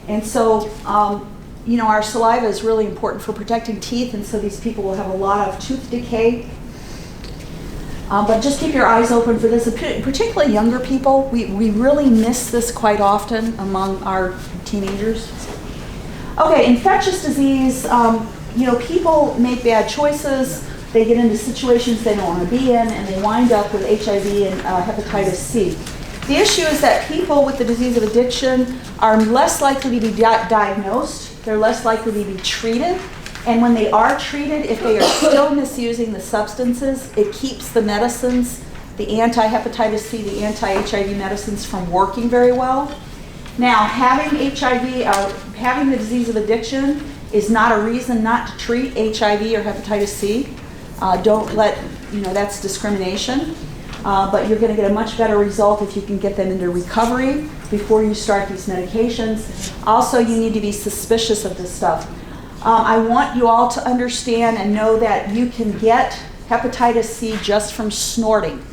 And so, our saliva is really important for protecting teeth, and so these people will have a lot of tooth decay. But just keep your eyes open for this, particularly younger people. We really miss this quite often among our teenagers. Okay, infectious disease. People make bad choices. They get into situations they don't want to be in, and they wind up with HIV and hepatitis C. The issue is that people with the disease of addiction are less likely to be diagnosed. They're less likely to be treated. And when they are treated, if they are still misusing the substances, it keeps the medicines, the anti-hepatitis C, the anti-HIV medicines from working very well. Now, having HIV, having the disease of addiction is not a reason not to treat HIV or hepatitis C. Don't let, that's discrimination. But you're going to get a much better result if you can get them into recovery before you start these medications. Also, you need to be suspicious of this stuff. I want you all to understand and know that you can get hepatitis C just from snorting.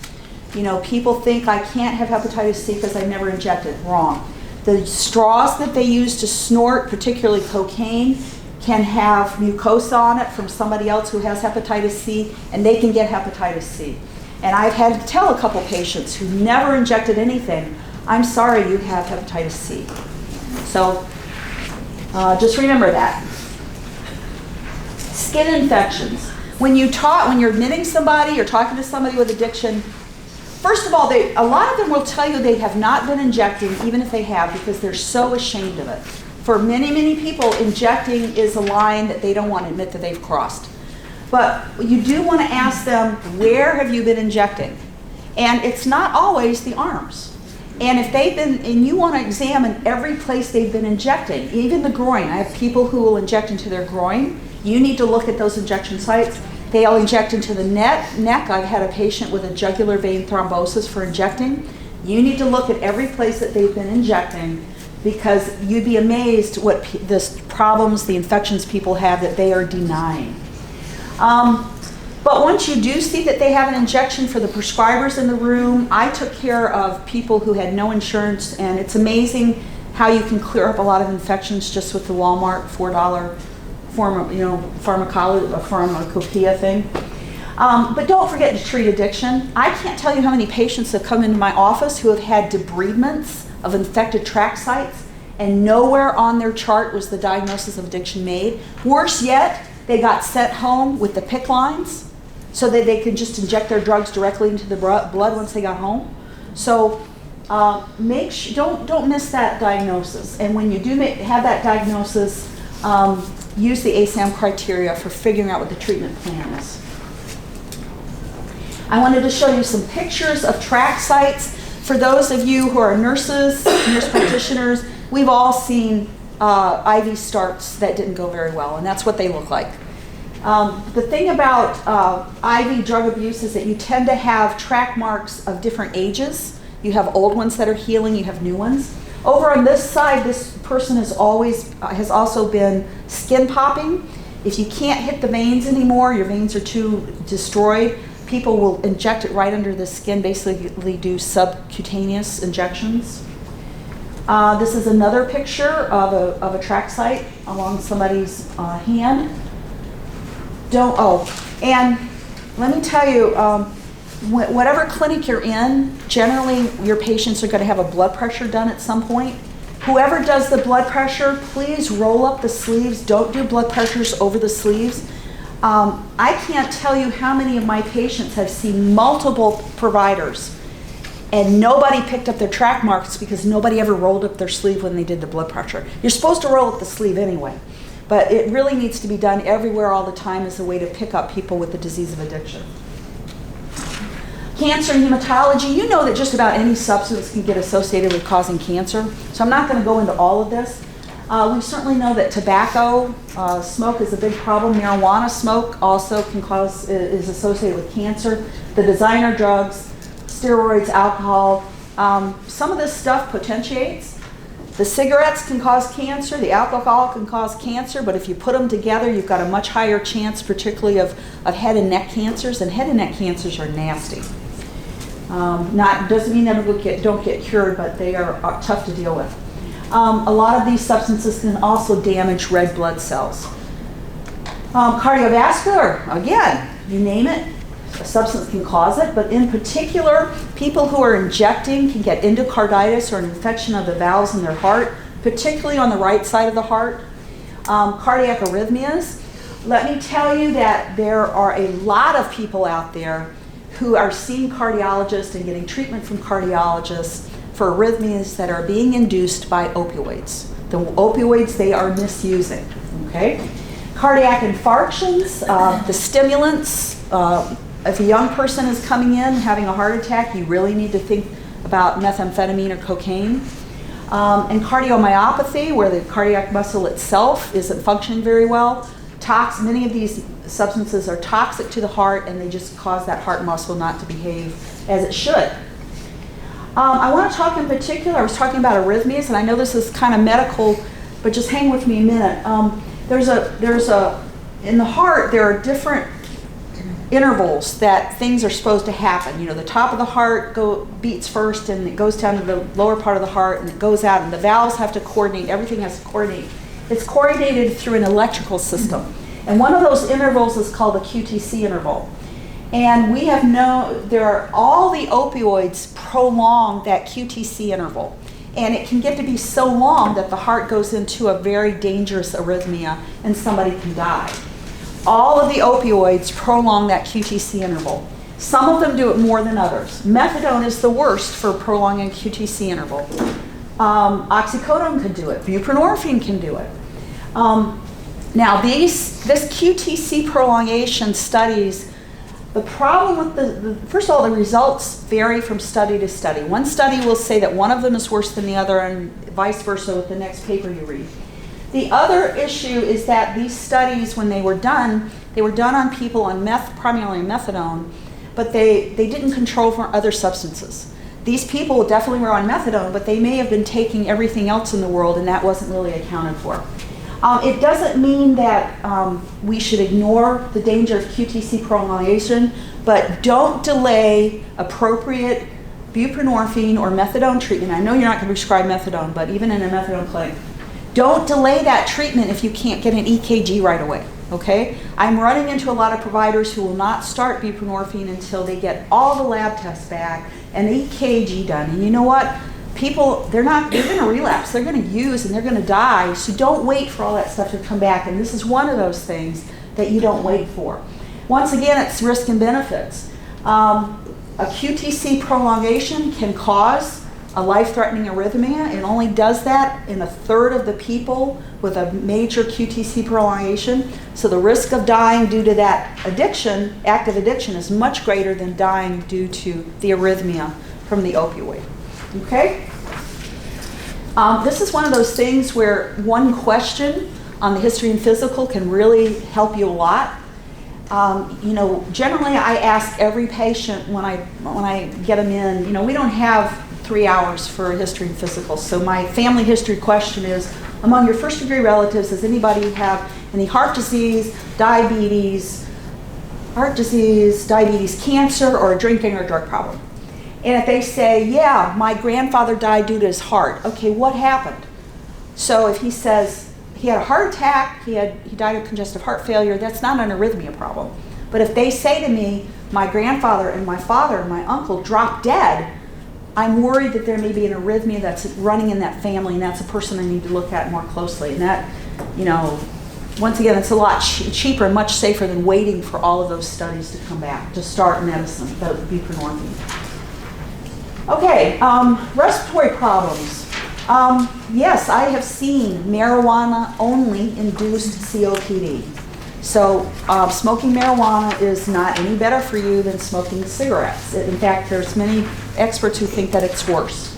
People think I can't have hepatitis C because I never injected. Wrong. The straws that they use to snort, particularly cocaine, can have mucosa on it from somebody else who has hepatitis C, and they can get hepatitis C. And I've had to tell a couple patients who never injected anything, I'm sorry you have hepatitis C. So just remember that. Skin infections. When you're admitting somebody or talking to somebody with addiction, first of all, a lot of them will tell you they have not been injecting, even if they have, because they're so ashamed of it. For many, many people, injecting is a line that they don't want to admit that they've crossed. But you do want to ask them, where have you been injecting? And it's not always the arms. And if you want to examine every place they've been injecting, even the groin. I have people who will inject into their groin. You need to look at those injection sites. They'll inject into the neck. I've had a patient with a jugular vein thrombosis for injecting. You need to look at every place that they've been injecting, because you'd be amazed what the problems, the infections people have that they are denying. But once you do see that they have an injection, for the prescribers in the room, I took care of people who had no insurance, and it's amazing how you can clear up a lot of infections just with the Walmart $4 pharmacopoeia thing. But don't forget to treat addiction. I can't tell you how many patients have come into my office who have had debridements of infected tract sites, and nowhere on their chart was the diagnosis of addiction made. Worse yet, they got sent home with the PICC lines so that they could just inject their drugs directly into the blood once they got home. So don't miss that diagnosis. And when you do have that diagnosis, use the ASAM criteria for figuring out what the treatment plan is. I wanted to show you some pictures of tract sites. For those of you who are nurses, nurse practitioners, we've all seen IV starts that didn't go very well, and that's what they look like. The thing about IV drug abuse is that you tend to have track marks of different ages. You have old ones that are healing, you have new ones. Over on this side, this person has also been skin popping. If you can't hit the veins anymore, your veins are too destroyed, people will inject it right under the skin, basically do subcutaneous injections. This is another picture of a tract site along somebody's hand. And let me tell you, whatever clinic you're in, generally your patients are going to have a blood pressure done at some point. Whoever does the blood pressure, please roll up the sleeves. Don't do blood pressures over the sleeves. I can't tell you how many of my patients have seen multiple providers and nobody picked up their track marks because nobody ever rolled up their sleeve when they did the blood pressure. You're supposed to roll up the sleeve anyway, but it really needs to be done everywhere all the time as a way to pick up people with the disease of addiction. Cancer and hematology, you know that just about any substance can get associated with causing cancer, so I'm not going to go into all of this. We certainly know that tobacco smoke is a big problem. Marijuana smoke also is associated with cancer. The designer drugs, steroids, alcohol, some of this stuff potentiates. The cigarettes can cause cancer, the alcohol can cause cancer, but if you put them together, you've got a much higher chance, particularly of head and neck cancers, and head and neck cancers are nasty. Doesn't mean they don't get cured, but they are tough to deal with. A lot of these substances can also damage red blood cells. Cardiovascular, again, you name it, a substance can cause it, but in particular, people who are injecting can get endocarditis or an infection of the valves in their heart, particularly on the right side of the heart. Cardiac arrhythmias. Let me tell you that there are a lot of people out there who are seeing cardiologists and getting treatment from cardiologists for arrhythmias that are being induced by opioids. The opioids they are misusing, okay? Cardiac infarctions, the stimulants, if a young person is coming in having a heart attack, you really need to think about methamphetamine or cocaine. And cardiomyopathy, where the cardiac muscle itself isn't functioning very well. Many of these substances are toxic to the heart, and they just cause that heart muscle not to behave as it should. I want to talk in particular, I was talking about arrhythmias, and I know this is kind of medical, but just hang with me a minute. In the heart, there are different intervals that things are supposed to happen. You know, the top of the heart beats first, and it goes down to the lower part of the heart, and it goes out, and the valves have to coordinate. Everything has to coordinate. It's coordinated through an electrical system, and one of those intervals is called the QTC interval. And we have all the opioids prolong that QTC interval, and it can get to be so long that the heart goes into a very dangerous arrhythmia, and somebody can die. All of the opioids prolong that QTC interval. Some of them do it more than others. Methadone is the worst for prolonging QTC interval. Oxycodone can do it. Buprenorphine can do it. Now, this QTC prolongation studies, the problem with first of all, the results vary from study to study. One study will say that one of them is worse than the other, and vice versa with the next paper you read. The other issue is that these studies, when they were done on people on primarily methadone, but they didn't control for other substances. These people definitely were on methadone, but they may have been taking everything else in the world, and that wasn't really accounted for. It doesn't mean that we should ignore the danger of QTC prolongation, but don't delay appropriate buprenorphine or methadone treatment. I know you're not going to prescribe methadone, but even in a methadone clinic, don't delay that treatment if you can't get an EKG right away, okay? I'm running into a lot of providers who will not start buprenorphine until they get all the lab tests back and the EKG done. And you know what? People, they're going to relapse. They're going to use and they're going to die. So don't wait for all that stuff to come back. And this is one of those things that you don't wait for. Once again, it's risk and benefits. A QTC prolongation can cause a life-threatening arrhythmia. It only does that in a third of the people with a major QTC prolongation. So the risk of dying due to that addiction, active addiction, is much greater than dying due to the arrhythmia from the opioid. Okay? This is one of those things where one question on the history and physical can really help you a lot. Generally I ask every patient when I get them in, we don't have 3 hours for a history and physical. So my family history question is, among your first degree relatives, does anybody have any heart disease, diabetes, cancer, or a drinking or drug problem? And if they say, yeah, my grandfather died due to his heart, okay, what happened? So if he says he had a heart attack, he died of congestive heart failure, that's not an arrhythmia problem. But if they say to me, my grandfather and my father and my uncle dropped dead, I'm worried that there may be an arrhythmia that's running in that family, and that's a person I need to look at more closely. And that, once again, it's a lot cheaper and much safer than waiting for all of those studies to come back to start medicine, that would be buprenorphine. Okay, respiratory problems. Yes, I have seen marijuana-only induced COPD. So smoking marijuana is not any better for you than smoking cigarettes. In fact, there's many experts who think that it's worse.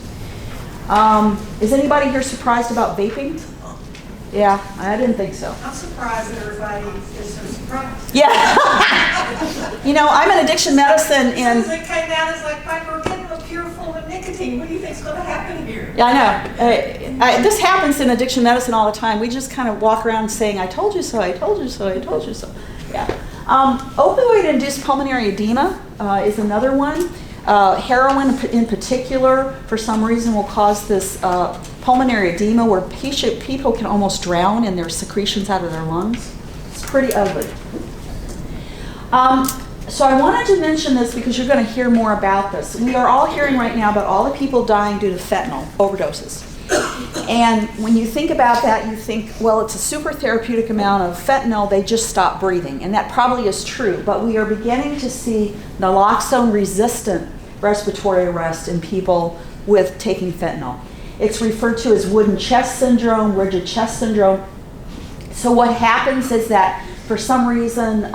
Is anybody here surprised about vaping? Yeah, I didn't think so. I'm surprised that everybody is so surprised. Yeah. I'm in addiction medicine, As soon and as it came out, it's like, we're getting a pure full of nicotine. thinking, what do you think's going to happen here? Yeah, I know. This happens in addiction medicine all the time. We just kind of walk around saying, I told you so, I told you so, I told you so. Yeah. Opioid-induced pulmonary edema is another one. Heroin in particular, for some reason, will cause this pulmonary edema where people can almost drown in their secretions out of their lungs. It's pretty ugly. So I wanted to mention this because you're going to hear more about this. We are all hearing right now about all the people dying due to fentanyl overdoses. And when you think about that, you think, well, it's a super therapeutic amount of fentanyl, they just stop breathing. And that probably is true, but we are beginning to see naloxone-resistant respiratory arrest in people with taking fentanyl. It's referred to as wooden chest syndrome, rigid chest syndrome. So what happens is that for some reason,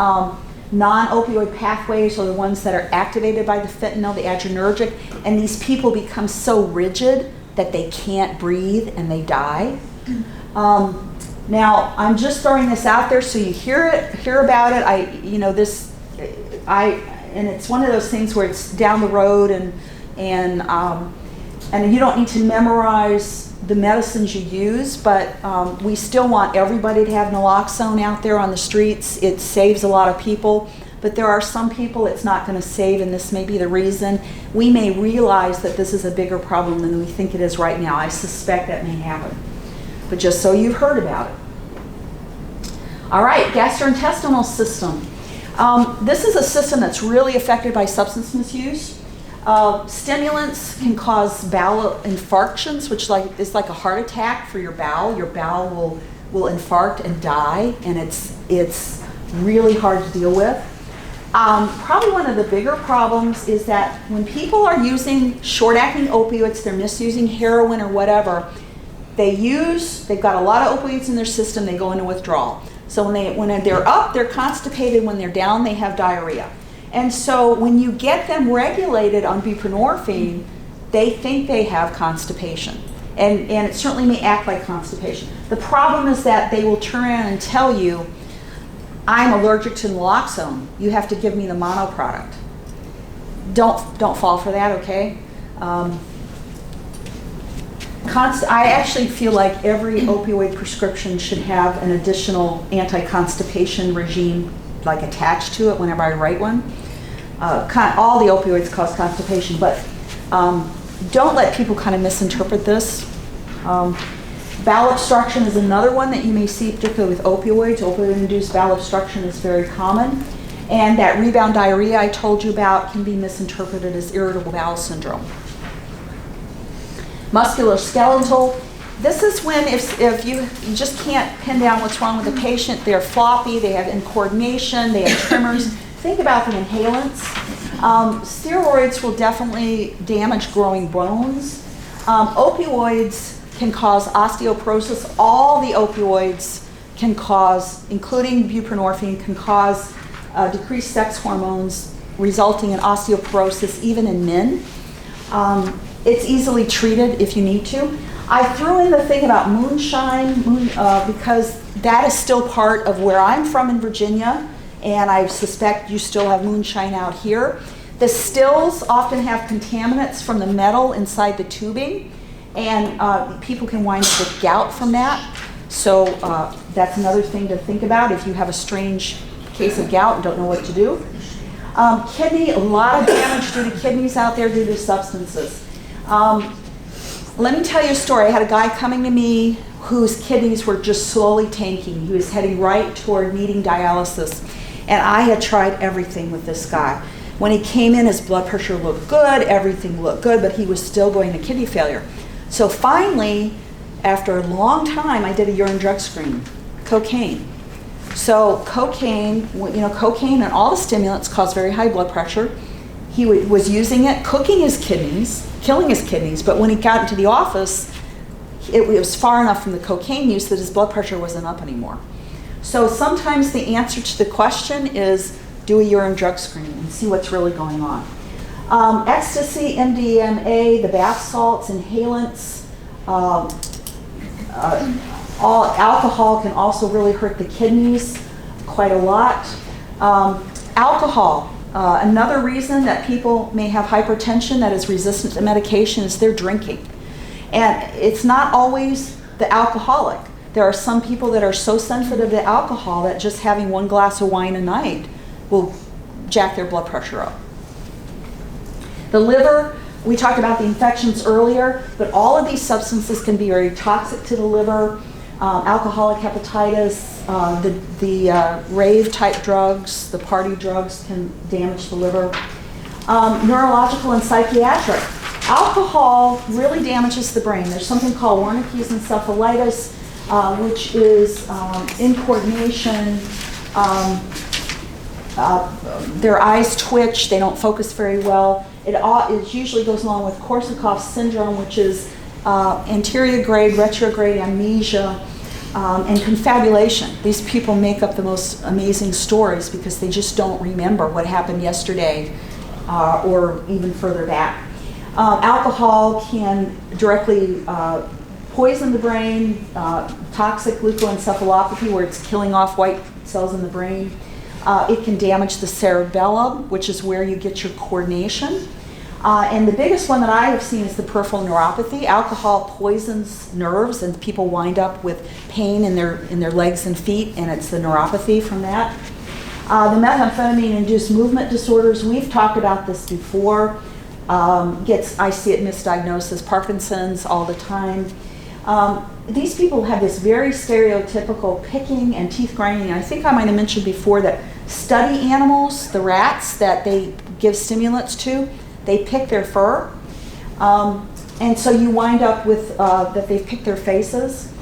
non-opioid pathways are the ones that are activated by the fentanyl, the adrenergic, and these people become so rigid that they can't breathe and they die. Now, I'm just throwing this out there so you hear about it. And it's one of those things where it's down the road, and you don't need to memorize the medicines you use, but we still want everybody to have naloxone out there on the streets. It saves a lot of people, but there are some people it's not going to save, and this may be the reason. We may realize that this is a bigger problem than we think it is right now. I suspect that may happen, but just so you've heard about it. All right, gastrointestinal system. This is a system that's really affected by substance misuse. Stimulants can cause bowel infarctions, which is like a heart attack for your bowel. Your bowel will infarct and die, and it's really hard to deal with. Probably one of the bigger problems is that when people are using short-acting opioids, they're misusing heroin or whatever, they've got a lot of opioids in their system, they go into withdrawal. So when they're up, they're constipated. When they're down, they have diarrhea. And so when you get them regulated on buprenorphine, they think they have constipation. And it certainly may act like constipation. The problem is that they will turn around and tell you, I'm allergic to naloxone. You have to give me the mono product. Don't fall for that, okay? I actually feel like every opioid prescription should have an additional anti-constipation regime like attached to it whenever I write one. All the opioids cause constipation, but don't let people kind of misinterpret this. Bowel obstruction is another one that you may see, particularly with opioids. Opioid-induced bowel obstruction is very common. And that rebound diarrhea I told you about can be misinterpreted as irritable bowel syndrome. Musculoskeletal. This is when if you just can't pin down what's wrong with the patient, they're floppy, they have incoordination, they have tremors. Think about the inhalants. Steroids will definitely damage growing bones. Opioids can cause osteoporosis. All the opioids can cause, including buprenorphine, can cause decreased sex hormones, resulting in osteoporosis even in men. It's easily treated if you need to. I threw in the thing about moonshine because that is still part of where I'm from in Virginia, and I suspect you still have moonshine out here. The stills often have contaminants from the metal inside the tubing, and people can wind up with gout from that. So that's another thing to think about if you have a strange case of gout and don't know what to do. Kidney, a lot of damage due to kidneys out there due to substances. Let me tell you a story. I had a guy coming to me whose kidneys were just slowly tanking. He was heading right toward needing dialysis. And I had tried everything with this guy. When he came in, his blood pressure looked good, everything looked good, but he was still going to kidney failure. So finally, after a long time, I did a urine drug screen. Cocaine. So cocaine and all the stimulants cause very high blood pressure. He was using it, cooking his kidneys, killing his kidneys, but when he got into the office, it was far enough from the cocaine use that his blood pressure wasn't up anymore. So sometimes the answer to the question is do a urine drug screen and see what's really going on. Ecstasy, MDMA, the bath salts, inhalants, all alcohol can also really hurt the kidneys quite a lot. Alcohol Another reason that people may have hypertension that is resistant to medication is they're drinking. And it's not always the alcoholic. There are some people that are so sensitive to alcohol that just having 1 glass of wine a night will jack their blood pressure up. The liver, we talked about the infections earlier, but all of these substances can be very toxic to the liver. Alcoholic hepatitis, the rave type drugs, the party drugs can damage the liver. Neurological and psychiatric. Alcohol really damages the brain. There's something called Wernicke's encephalitis, which is incoordination. Their eyes twitch, they don't focus very well. It usually goes along with Korsakoff syndrome, which is anterior grade, retrograde amnesia, and confabulation. These people make up the most amazing stories because they just don't remember what happened yesterday or even further back. Alcohol can directly poison the brain, toxic leukoencephalopathy, where it's killing off white cells in the brain. It can damage the cerebellum, which is where you get your coordination. And the biggest one that I have seen is the peripheral neuropathy. Alcohol poisons nerves, and people wind up with pain in their legs and feet, and it's the neuropathy from that. The methamphetamine-induced movement disorders, we've talked about this before. I see it misdiagnosed as Parkinson's all the time. These people have this very stereotypical picking and teeth grinding. I think I might have mentioned before that study animals, the rats that they give stimulants to, they pick their fur. And so you wind up with that they've picked their faces.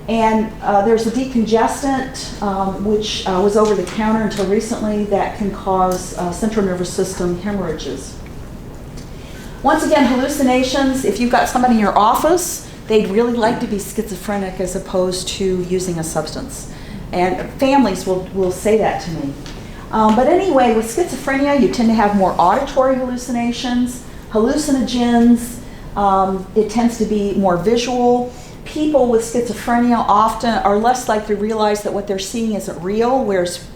And there's a decongestant, which was over the counter until recently, that can cause central nervous system hemorrhages. Once again, hallucinations. If you've got somebody in your office, they'd really like to be schizophrenic as opposed to using a substance. And families will say that to me. But anyway, with schizophrenia, you tend to have more auditory hallucinations, hallucinogens. It tends to be more visual. People with schizophrenia often are less likely to realize that what they're seeing isn't real, whereas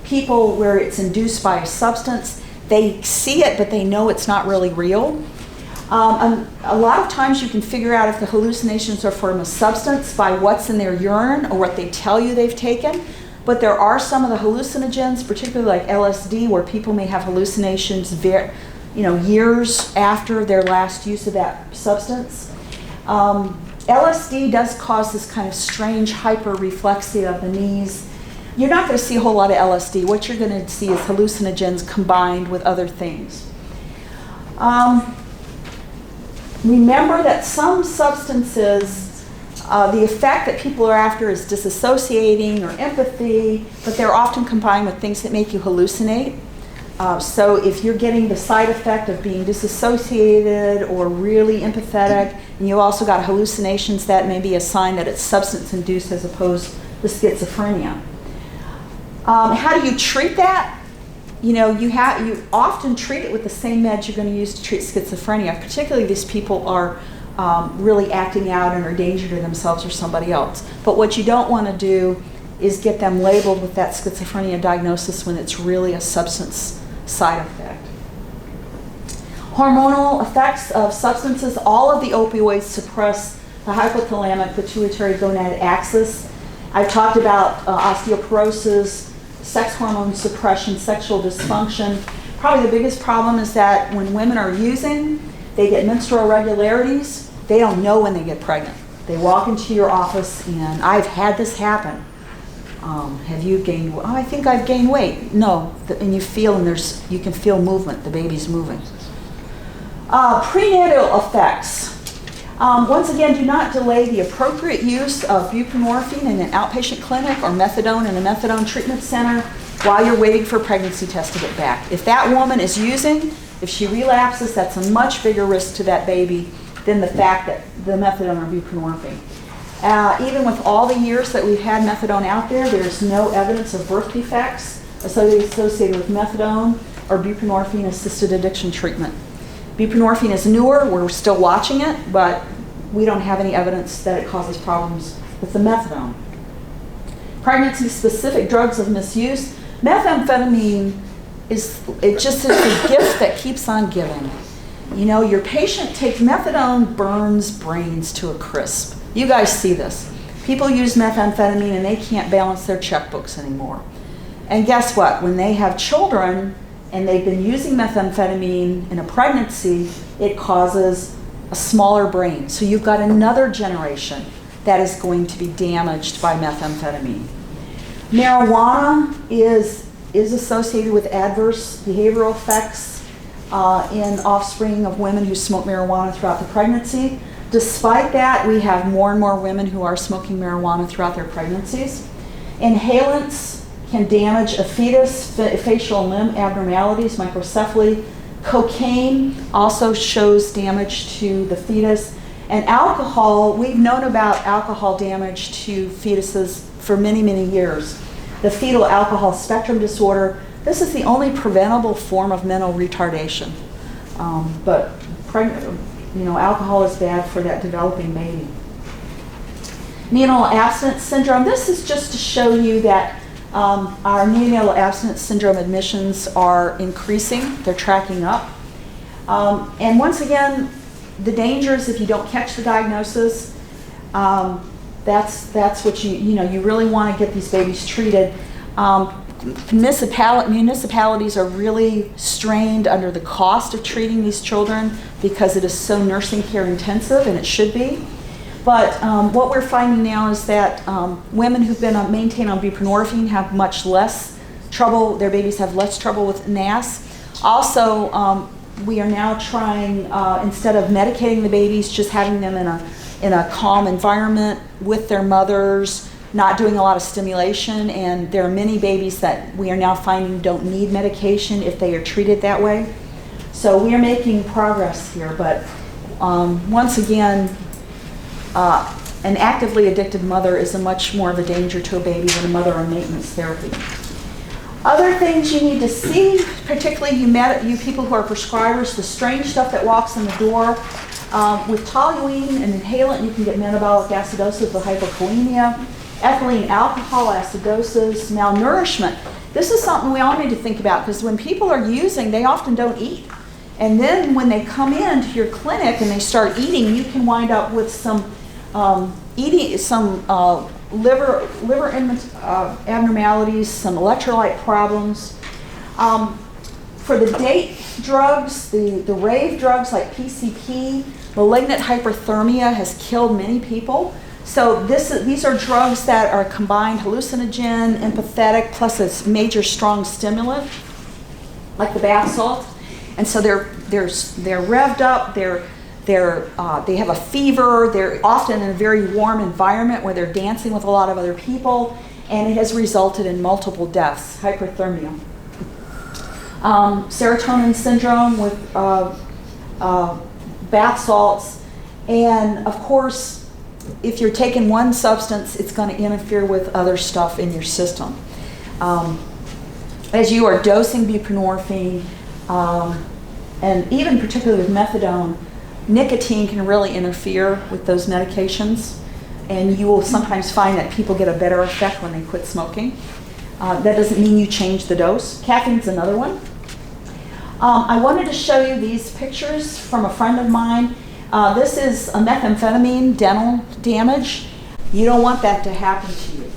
people where it's induced by a substance, they see it, but they know it's not really real. A lot of times you can figure out if the hallucinations are from a substance by what's in their urine or what they tell you they've taken. But there are some of the hallucinogens, particularly like LSD, where people may have hallucinations years after their last use of that substance. LSD does cause this kind of strange hyperreflexia of the knees. You're not going to see a whole lot of LSD. What you're going to see is hallucinogens combined with other things. Remember that some substances, the effect that people are after is disassociating or empathy, but they're often combined with things that make you hallucinate. So if you're getting the side effect of being disassociated or really empathetic, and you also got hallucinations, that may be a sign that it's substance-induced as opposed to schizophrenia. How do you treat that? You often treat it with the same meds you're going to use to treat schizophrenia. Particularly, these people are really acting out and are a danger to themselves or somebody else. But what you don't want to do is get them labeled with that schizophrenia diagnosis when it's really a substance side effect. Hormonal effects of substances. All of the opioids suppress the hypothalamic pituitary gonad axis. I've talked about osteoporosis, sex hormone suppression, sexual dysfunction. Probably the biggest problem is that when women are using, they get menstrual irregularities. They don't know when they get pregnant. They walk into your office, and I've had this happen. Have you gained weight? Oh, I think I've gained weight. No, and you feel, and you can feel movement. The baby's moving. Prenatal effects. Once again, do not delay the appropriate use of buprenorphine in an outpatient clinic or methadone in a methadone treatment center while you're waiting for a pregnancy test to get back. If that woman is using, if she relapses, that's a much bigger risk to that baby than the fact that the methadone or buprenorphine. Even with all the years that we've had methadone out there, there's no evidence of birth defects associated with methadone or buprenorphine-assisted addiction treatment. Buprenorphine is newer, we're still watching it, but we don't have any evidence that it causes problems with the methadone. Pregnancy-specific drugs of misuse. Methamphetamine it just is a gift that keeps on giving. You know, your patient takes methadone, burns brains to a crisp. You guys see this. People use methamphetamine and they can't balance their checkbooks anymore. And guess what? When they have children and they've been using methamphetamine in a pregnancy, it causes a smaller brain. So you've got another generation that is going to be damaged by methamphetamine. Marijuana is associated with adverse behavioral effects in offspring of women who smoke marijuana throughout the pregnancy. Despite that, we have more and more women who are smoking marijuana throughout their pregnancies. Inhalants can damage a fetus, facial limb abnormalities, microcephaly. Cocaine also shows damage to the fetus. And alcohol, we've known about alcohol damage to fetuses for many, many years. The fetal alcohol spectrum disorder, this is the only preventable form of mental retardation. But alcohol is bad for that developing baby. Neonatal abstinence syndrome, this is just to show you that our neonatal abstinence syndrome admissions are increasing, they're tracking up. And once again, the dangers if you don't catch the diagnosis, that's what you really want to get these babies treated. Municipalities are really strained under the cost of treating these children because it is so nursing care intensive, and it should be. But what we're finding now is that women who've been maintained on buprenorphine have much less trouble, their babies have less trouble with NAS. Also, we are now trying, instead of medicating the babies, just having them in a calm environment with their mothers, not doing a lot of stimulation, and there are many babies that we are now finding don't need medication if they are treated that way. So we are making progress here, but once again, an actively addicted mother is a much more of a danger to a baby than a mother on maintenance therapy. Other things you need to see, particularly you people who are prescribers, the strange stuff that walks in the door. With toluene, an inhalant, you can get metabolic acidosis with hypokalemia, ethylene alcohol acidosis, malnourishment. This is something we all need to think about, because when people are using, they often don't eat. And then when they come into your clinic and they start eating, you can wind up with some liver abnormalities, some electrolyte problems. For the date drugs, the rave drugs like PCP, malignant hyperthermia has killed many people. So these are drugs that are combined hallucinogen, empathetic, plus a major strong stimulant, like the bath salt. And so they're revved up, they have a fever, they're often in a very warm environment where they're dancing with a lot of other people, and it has resulted in multiple deaths, hyperthermia. Serotonin syndrome with bath salts, and of course, if you're taking one substance, it's going to interfere with other stuff in your system. As you are dosing buprenorphine, and even particularly with methadone, nicotine can really interfere with those medications, and you will sometimes find that people get a better effect when they quit smoking. That doesn't mean you change the dose. Caffeine's another one. I wanted to show you these pictures from a friend of mine. This is a methamphetamine dental damage. You don't want that to happen to you.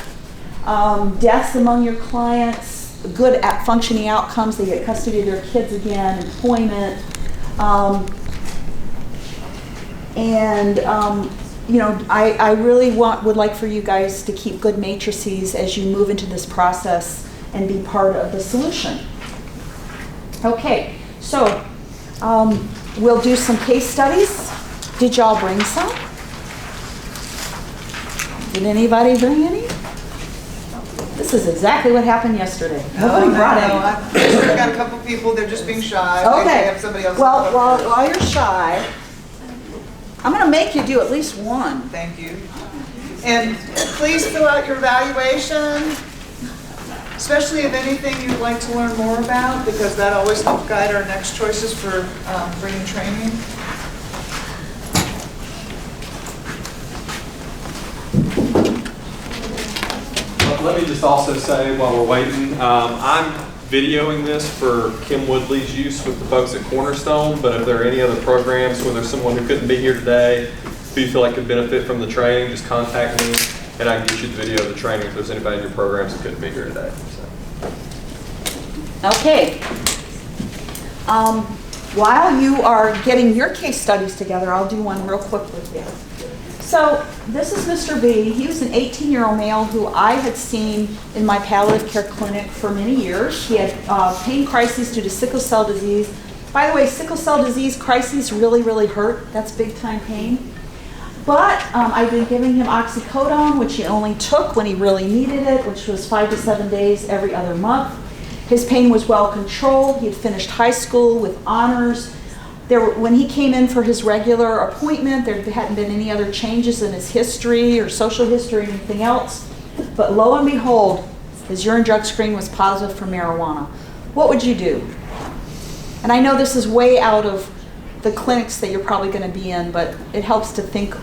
Deaths among your clients, good functioning outcomes, they get custody of their kids again, employment. I really would like for you guys to keep good matrices as you move into this process and be part of the solution. Okay, so we'll do some case studies. Did y'all bring some? Did anybody bring any? This is exactly what happened yesterday. Nobody brought any. I got a couple people, they're just being shy. Okay. They have somebody else. Well, while you're shy, I'm going to make you do at least one. Thank you. And please fill out your evaluation, especially if anything you'd like to learn more about, because that always helps guide our next choices for bringing training. Let me just also say while we're waiting, I'm videoing this for Kim Woodley's use with the folks at Cornerstone, but if there are any other programs where there's someone who couldn't be here today, who you feel like could benefit from the training, just contact me and I can get you the video of the training if there's anybody in your programs that couldn't be here today. So. Okay. While you are getting your case studies together, I'll do one real quick with you. So this is Mr. B. He was an 18-year-old male who I had seen in my palliative care clinic for many years. He had pain crises due to sickle cell disease. By the way, sickle cell disease crises really, really hurt. That's big-time pain. But I've been giving him oxycodone, which he only took when he really needed it, which was 5 to 7 days every other month. His pain was well controlled. He had finished high school with honors. When he came in for his regular appointment, there hadn't been any other changes in his history or social history or anything else. But lo and behold, his urine drug screen was positive for marijuana. What would you do? And I know this is way out of the clinics that you're probably going to be in, but it helps to think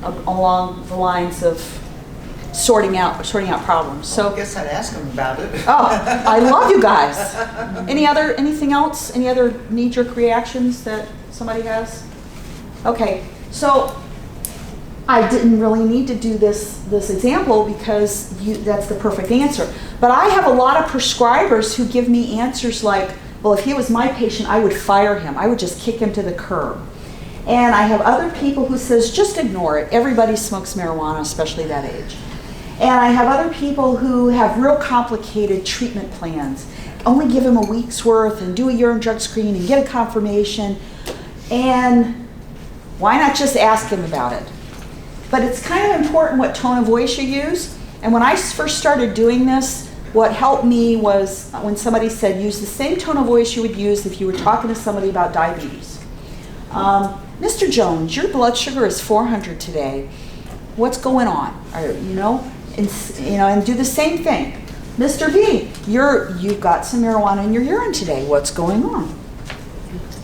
along the lines of sorting out problems. So I guess I'd ask him about it. Oh, I love you guys. Anything else? Any other knee-jerk reactions that somebody has? Okay, so I didn't really need to do this example because that's the perfect answer. But I have a lot of prescribers who give me answers like, well, if he was my patient, I would fire him. I would just kick him to the curb. And I have other people who says, just ignore it. Everybody smokes marijuana, especially that age. And I have other people who have real complicated treatment plans. Only give him a week's worth and do a urine drug screen and get a confirmation. And why not just ask him about it? But it's kind of important what tone of voice you use. And when I first started doing this, what helped me was when somebody said, use the same tone of voice you would use if you were talking to somebody about diabetes. Mr. Jones, your blood sugar is 400 today. What's going on? And do the same thing. Mr. B, you've got some marijuana in your urine today. What's going on?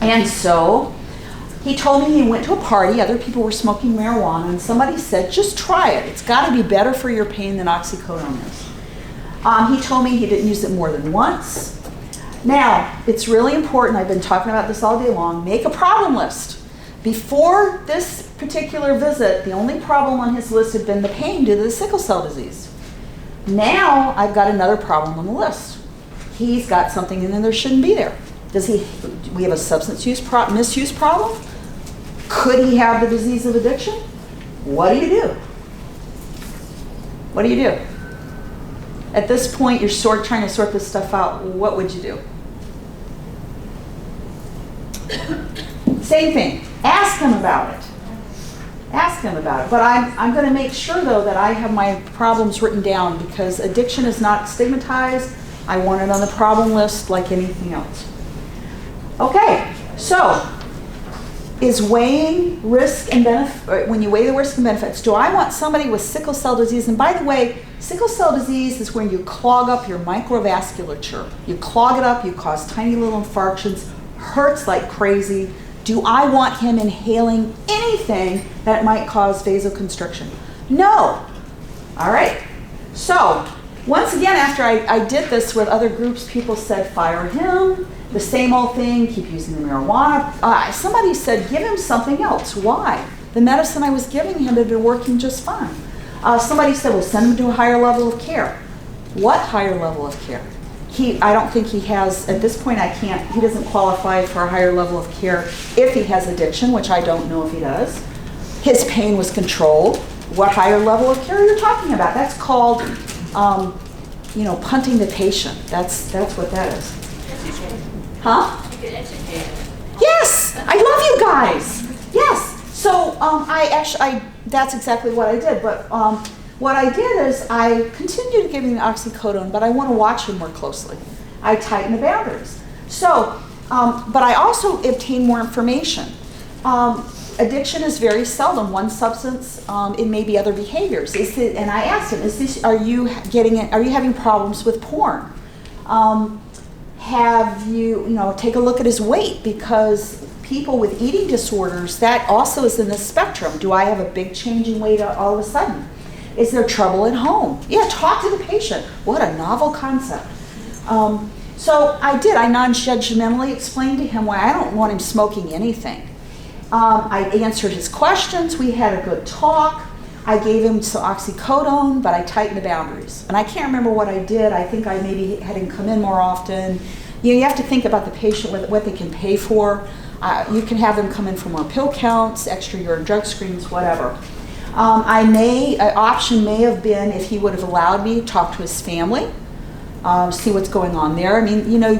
And so he told me he went to a party, other people were smoking marijuana, and somebody said, just try it. It's got to be better for your pain than oxycodone is. He told me he didn't use it more than once. Now, it's really important, I've been talking about this all day long, make a problem list. Before this particular visit, the only problem on his list had been the pain due to the sickle cell disease. Now, I've got another problem on the list. He's got something in there that shouldn't be there. We have a substance misuse problem? Could he have the disease of addiction? What do you do? What do you do? At this point, you're trying to sort this stuff out. What would you do? Same thing. Ask him about it. Ask him about it. But I'm going to make sure, though, that I have my problems written down because addiction is not stigmatized. I want it on the problem list like anything else. Okay, so is weighing risk and benefit, when you weigh the risk and benefits, do I want somebody with sickle cell disease? And by the way, sickle cell disease is when you clog up your microvasculature. You clog it up, you cause tiny little infarctions, hurts like crazy. Do I want him inhaling anything that might cause vasoconstriction? No. All right. So once again, after I did this with other groups, people said, fire him. The same old thing, keep using the marijuana. Somebody said, give him something else. Why? The medicine I was giving him had been working just fine. Somebody said, well, send him to a higher level of care. What higher level of care? I don't think he has, at this point he doesn't qualify for a higher level of care if he has addiction, which I don't know if he does. His pain was controlled. What higher level of care are you talking about? That's called, punting the patient. That's what that is. Huh? You could educate him. Yes, I love you guys. Yes. So that's exactly what I did. But what I did is I continued giving the oxycodone, but I want to watch him more closely. I tighten the boundaries. So, but I also obtain more information. Addiction is very seldom one substance. It may be other behaviors. And I asked him, are you having problems with porn? Have you, take a look at his weight, because people with eating disorders, that also is in the spectrum. Do I have a big change in weight all of a sudden? Is there trouble at home? Yeah, talk to the patient. What a novel concept. So I did. I non-judgmentally explained to him why I don't want him smoking anything. I answered his questions. We had a good talk. I gave him some oxycodone, but I tightened the boundaries. And I can't remember what I did. I think I maybe had him come in more often. You have to think about the patient, what they can pay for. You can have them come in for more pill counts, extra urine drug screens, whatever. An option may have been, if he would have allowed me, talk to his family, see what's going on there. I mean, you know,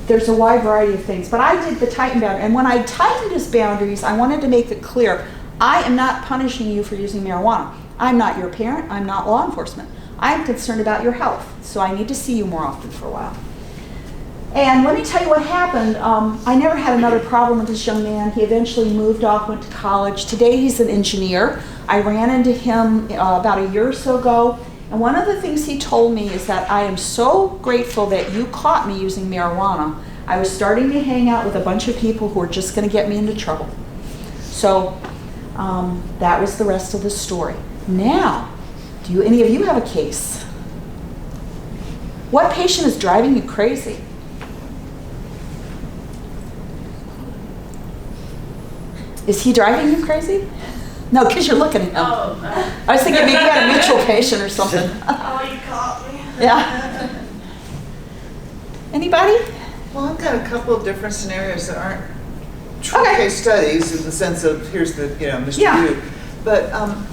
there's a wide variety of things. But I did the tighten boundary. And when I tightened his boundaries, I wanted to make it clear, I am not punishing you for using marijuana. I'm not your parent. I'm not law enforcement. I'm concerned about your health. So I need to see you more often for a while. And let me tell you what happened. I never had another problem with this young man. He eventually moved off, went to college. Today he's an engineer. I ran into him about a year or so ago. And one of the things he told me is that I am so grateful that you caught me using marijuana. I was starting to hang out with a bunch of people who were just going to get me into trouble. So that was the rest of the story. Now, do any of you have a case? What patient is driving you crazy? Is he driving you crazy? No, because you're looking at him. I was thinking maybe you had a mutual patient or something. Oh, you caught me. Yeah. Anybody? Well, I've got a couple of different scenarios that aren't true Okay. case studies in the sense of here's the, Mr. Yeah. You. But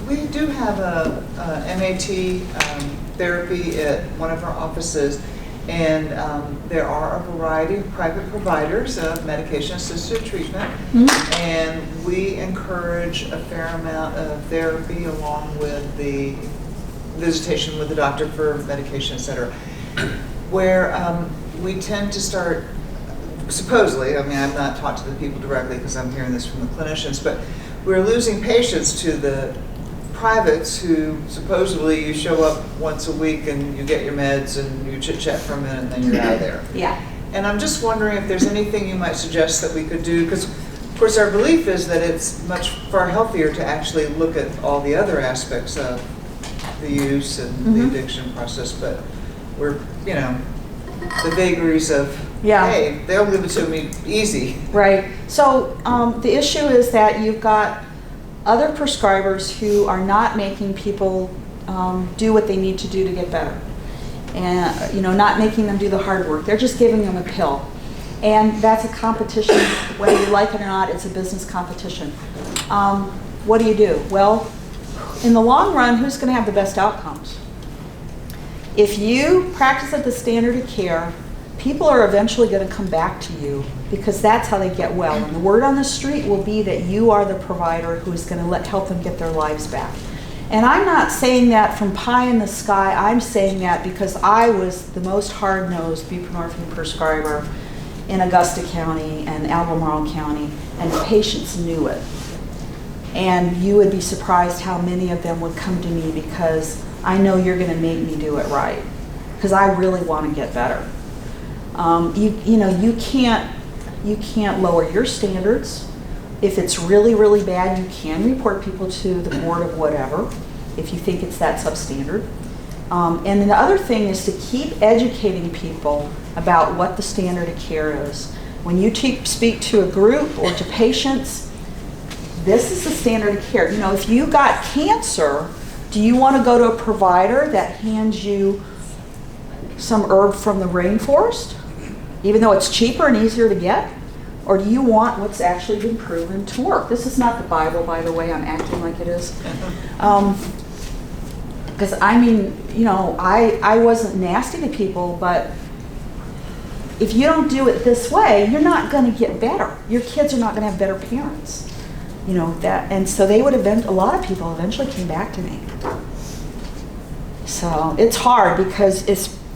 we do have a MAT therapy at one of our offices, and there are a variety of private providers of medication-assisted treatment, and we encourage a fair amount of therapy along with the visitation with the doctor for medication, et cetera, where we tend to start, supposedly, I mean, I've not talked to the people directly because I'm hearing this from the clinicians, but we're losing patients to the privates who supposedly you show up once a week and you get your meds and you chit-chat for a minute and then you're out of there. Yeah. And I'm just wondering if there's anything you might suggest that we could do, because of course our belief is that it's much far healthier to actually look at all the other aspects of the use and the addiction process, but we're, the vagaries of, hey, they'll give it to me easy. Right. So the issue is that you've got other prescribers who are not making people do what they need to do to get better. And, not making them do the hard work. They're just giving them a pill. And that's a competition, whether you like it or not, it's a business competition. What do? Well, in the long run, who's going to have the best outcomes? If you practice at the standard of care, people are eventually going to come back to you because that's how they get well. And the word on the street will be that you are the provider who is going to help them get their lives back. And I'm not saying that from pie in the sky. I'm saying that because I was the most hard-nosed buprenorphine prescriber in Augusta County and Albemarle County, and the patients knew it. And you would be surprised how many of them would come to me because I know you're going to make me do it right, because I really want to get better. You can't lower your standards. If it's really, really bad, you can report people to the board of whatever, if you think it's that substandard. And then the other thing is to keep educating people about what the standard of care is. When you speak to a group or to patients, this is the standard of care. If you got cancer, do you want to go to a provider that hands you some herb from the rainforest, even though it's cheaper and easier to get? Or do you want what's actually been proven to work? This is not the Bible, by the way. I'm acting like it is. Because I wasn't nasty to people, but if you don't do it this way, you're not going to get better. Your kids are not going to have better parents. And so they would a lot of people eventually came back to me. So it's hard because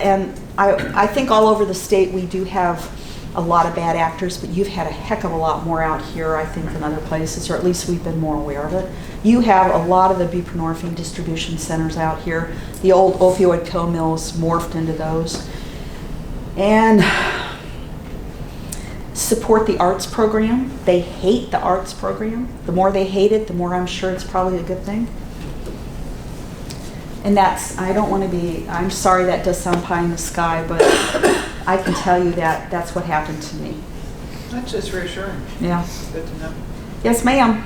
I think all over the state we do have a lot of bad actors, but you've had a heck of a lot more out here, I think, than other places, or at least we've been more aware of it. You have a lot of the buprenorphine distribution centers out here. The old opioid pill mills morphed into those. And support the arts program. They hate the arts program. The more they hate it, the more I'm sure it's probably a good thing. And I'm sorry that does sound pie in the sky, but I can tell you that that's what happened to me. That's just reassuring. Yeah. It's good to know. Yes, ma'am.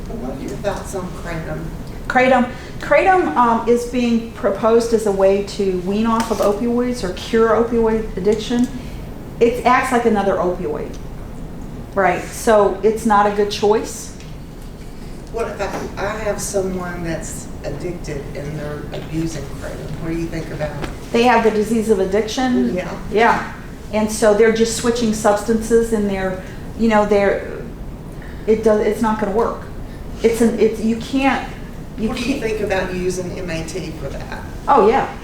What are your thoughts on kratom? Kratom. Kratom is being proposed as a way to wean off of opioids or cure opioid addiction. It acts like another opioid, right? So it's not a good choice. What if I have someone that's addicted and they're abusing kratom? What do you think about it? They have the disease of addiction. Yeah. Yeah. And so they're just switching substances and it's not going to work. You can't. What do you think about using MAT for that? Oh yeah.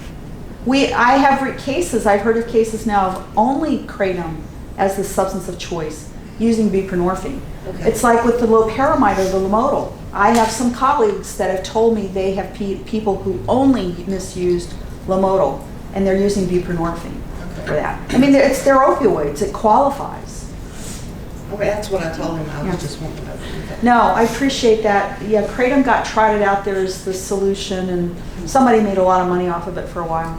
I have cases, I've heard of cases now of only kratom as the substance of choice using buprenorphine. Okay. It's like with the loperamide or the Lomotil. I have some colleagues that have told me they have people who only misused Lomotil and they're using buprenorphine for that. I mean, it's their opioids, it qualifies. Okay, that's what I told him. I was Yeah. just wanting to know. No, I appreciate that. Yeah, kratom got trotted out there as the solution and somebody made a lot of money off of it for a while.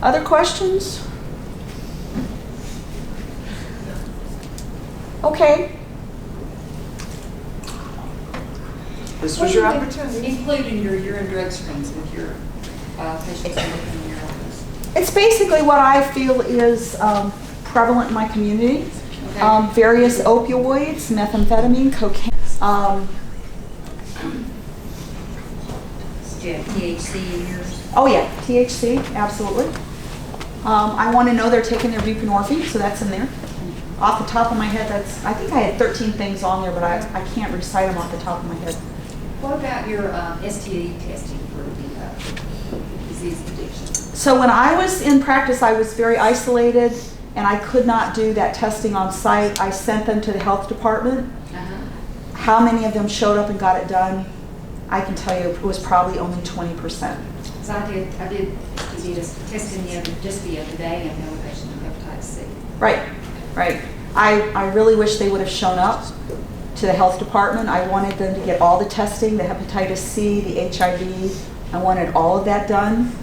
Other questions? Okay. This was your opportunity. Including your urine drug screens with your patients who live in your office. It's basically what I feel is prevalent in my community. Okay. Various opioids, methamphetamine, cocaine. Do you have THC in yours? Oh yeah, THC, absolutely. I want to know they're taking their buprenorphine, so that's in there. Off the top of my head, I think I had 13 things on there, but I can't recite them off the top of my head. What about your STD testing for the disease addiction? So when I was in practice, I was very isolated, and I could not do that testing on site. I sent them to the health department. How many of them showed up and got it done? I can tell you it was probably only 20%. Because I did a testing just the other day and no patient with hepatitis C. Right, right. I really wish they would have shown up to the health department. I wanted them to get all the testing, the hepatitis C, the HIV. I wanted all of that done,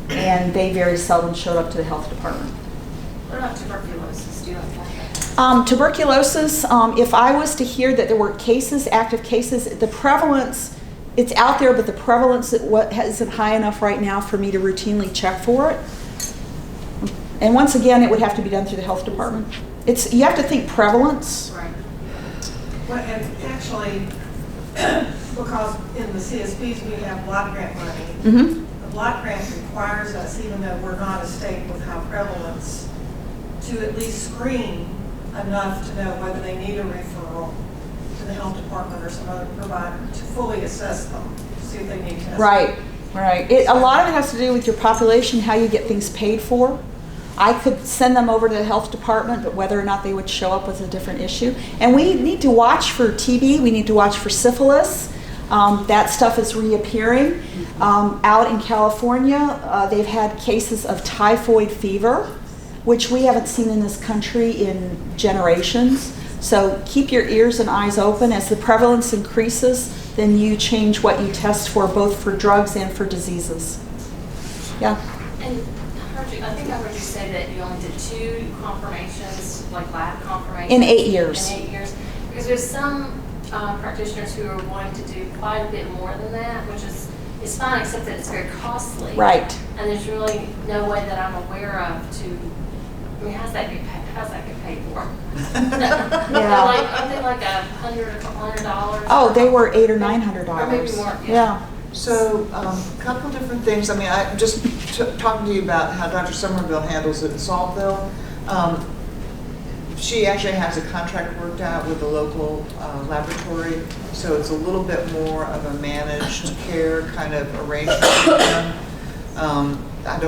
and they very seldom showed up to the health department. What about tuberculosis? Do you have that? Tuberculosis, if I was to hear that there were cases, active cases, the prevalence, it's out there, but the prevalence isn't high enough right now for me to routinely check for it. And once again, it would have to be done through the health department. You have to think prevalence. Right. Well, and actually, because in the CSPs we have block grant money, Mm-hmm. the block grant requires us, even though we're not a state with high prevalence, to at least screen enough to know whether they need a referral to the health department or some other provider to fully assess them, see if they need testing. Right, right. A lot of it has to do with your population, how you get things paid for. I could send them over to the health department, but whether or not they would show up was a different issue. And we need to watch for TB. We need to watch for syphilis. That stuff is reappearing. Out in California, they've had cases of typhoid fever, which we haven't seen in this country in generations. So keep your ears and eyes open. As the prevalence increases, then you change what you test for, both for drugs and for diseases. Yeah. And I think I heard you say that you only did 2 confirmations, like lab confirmations. In 8 years. In 8 years. Because there's some practitioners who are wanting to do quite a bit more than that, which is fine, except that it's very costly. Right. And there's really no way that I'm aware of to, I mean, how's that get paid for? Yeah. Aren't they like $100 or $200? Oh, they were $800 or $900. Or maybe more, Yeah. So, a couple different things. I mean, I'm just talking to you about how Dr. Somerville handles it in Saltville. She actually has a contract worked out with the local laboratory, so it's a little bit more of a managed care kind of arrangement with them. I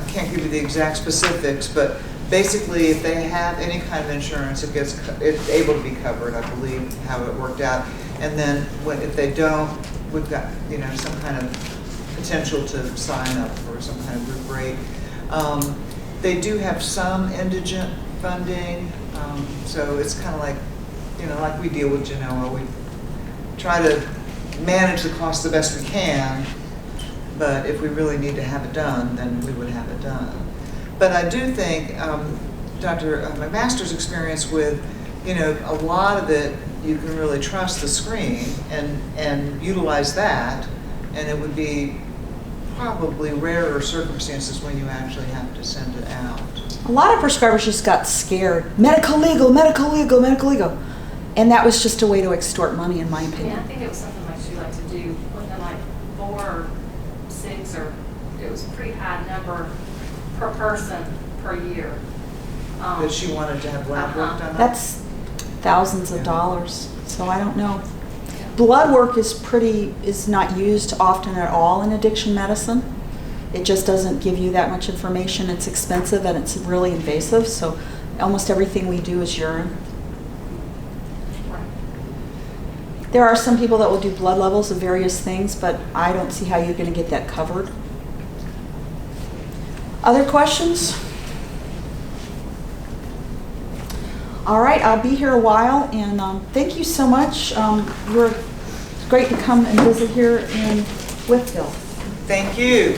can't give you the exact specifics, but basically, if they have any kind of insurance, it's able to be covered. I believe how it worked out. And then if they don't, we've got some kind of potential to sign up for some kind of group rate. They do have some indigent funding, so it's kind of like like we deal with Genoa. We try to manage the cost the best we can, but if we really need to have it done, then we would have it done. But I do think Dr. McMaster's experience with, a lot of it, you can really trust the screen and utilize that, and it would be probably rarer circumstances when you actually have to send it out. A lot of prescribers just got scared. Medical legal, medical legal, medical legal. And that was just a way to extort money, in my Yeah, I opinion. think it was something like she liked to do, within like 4 or 6, or it was a pretty high number per person per year. That she wanted to have lab work done on? That's thousands of dollars, so I don't know. Blood work is not used often at all in addiction medicine. It just doesn't give you that much information. It's expensive and it's really invasive, so almost everything we do is urine. There are some people that will do blood levels of various things, but I don't see how you're going to get that covered. Other questions? All right, I'll be here a while, and thank you so much. It's great to come and visit here in Whitfield. Thank you.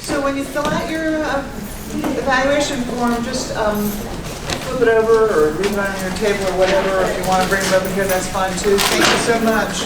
So when you fill out your evaluation form, just flip it over or leave it on your table or whatever. If you want to bring it over here, that's fine too. Thank you so much.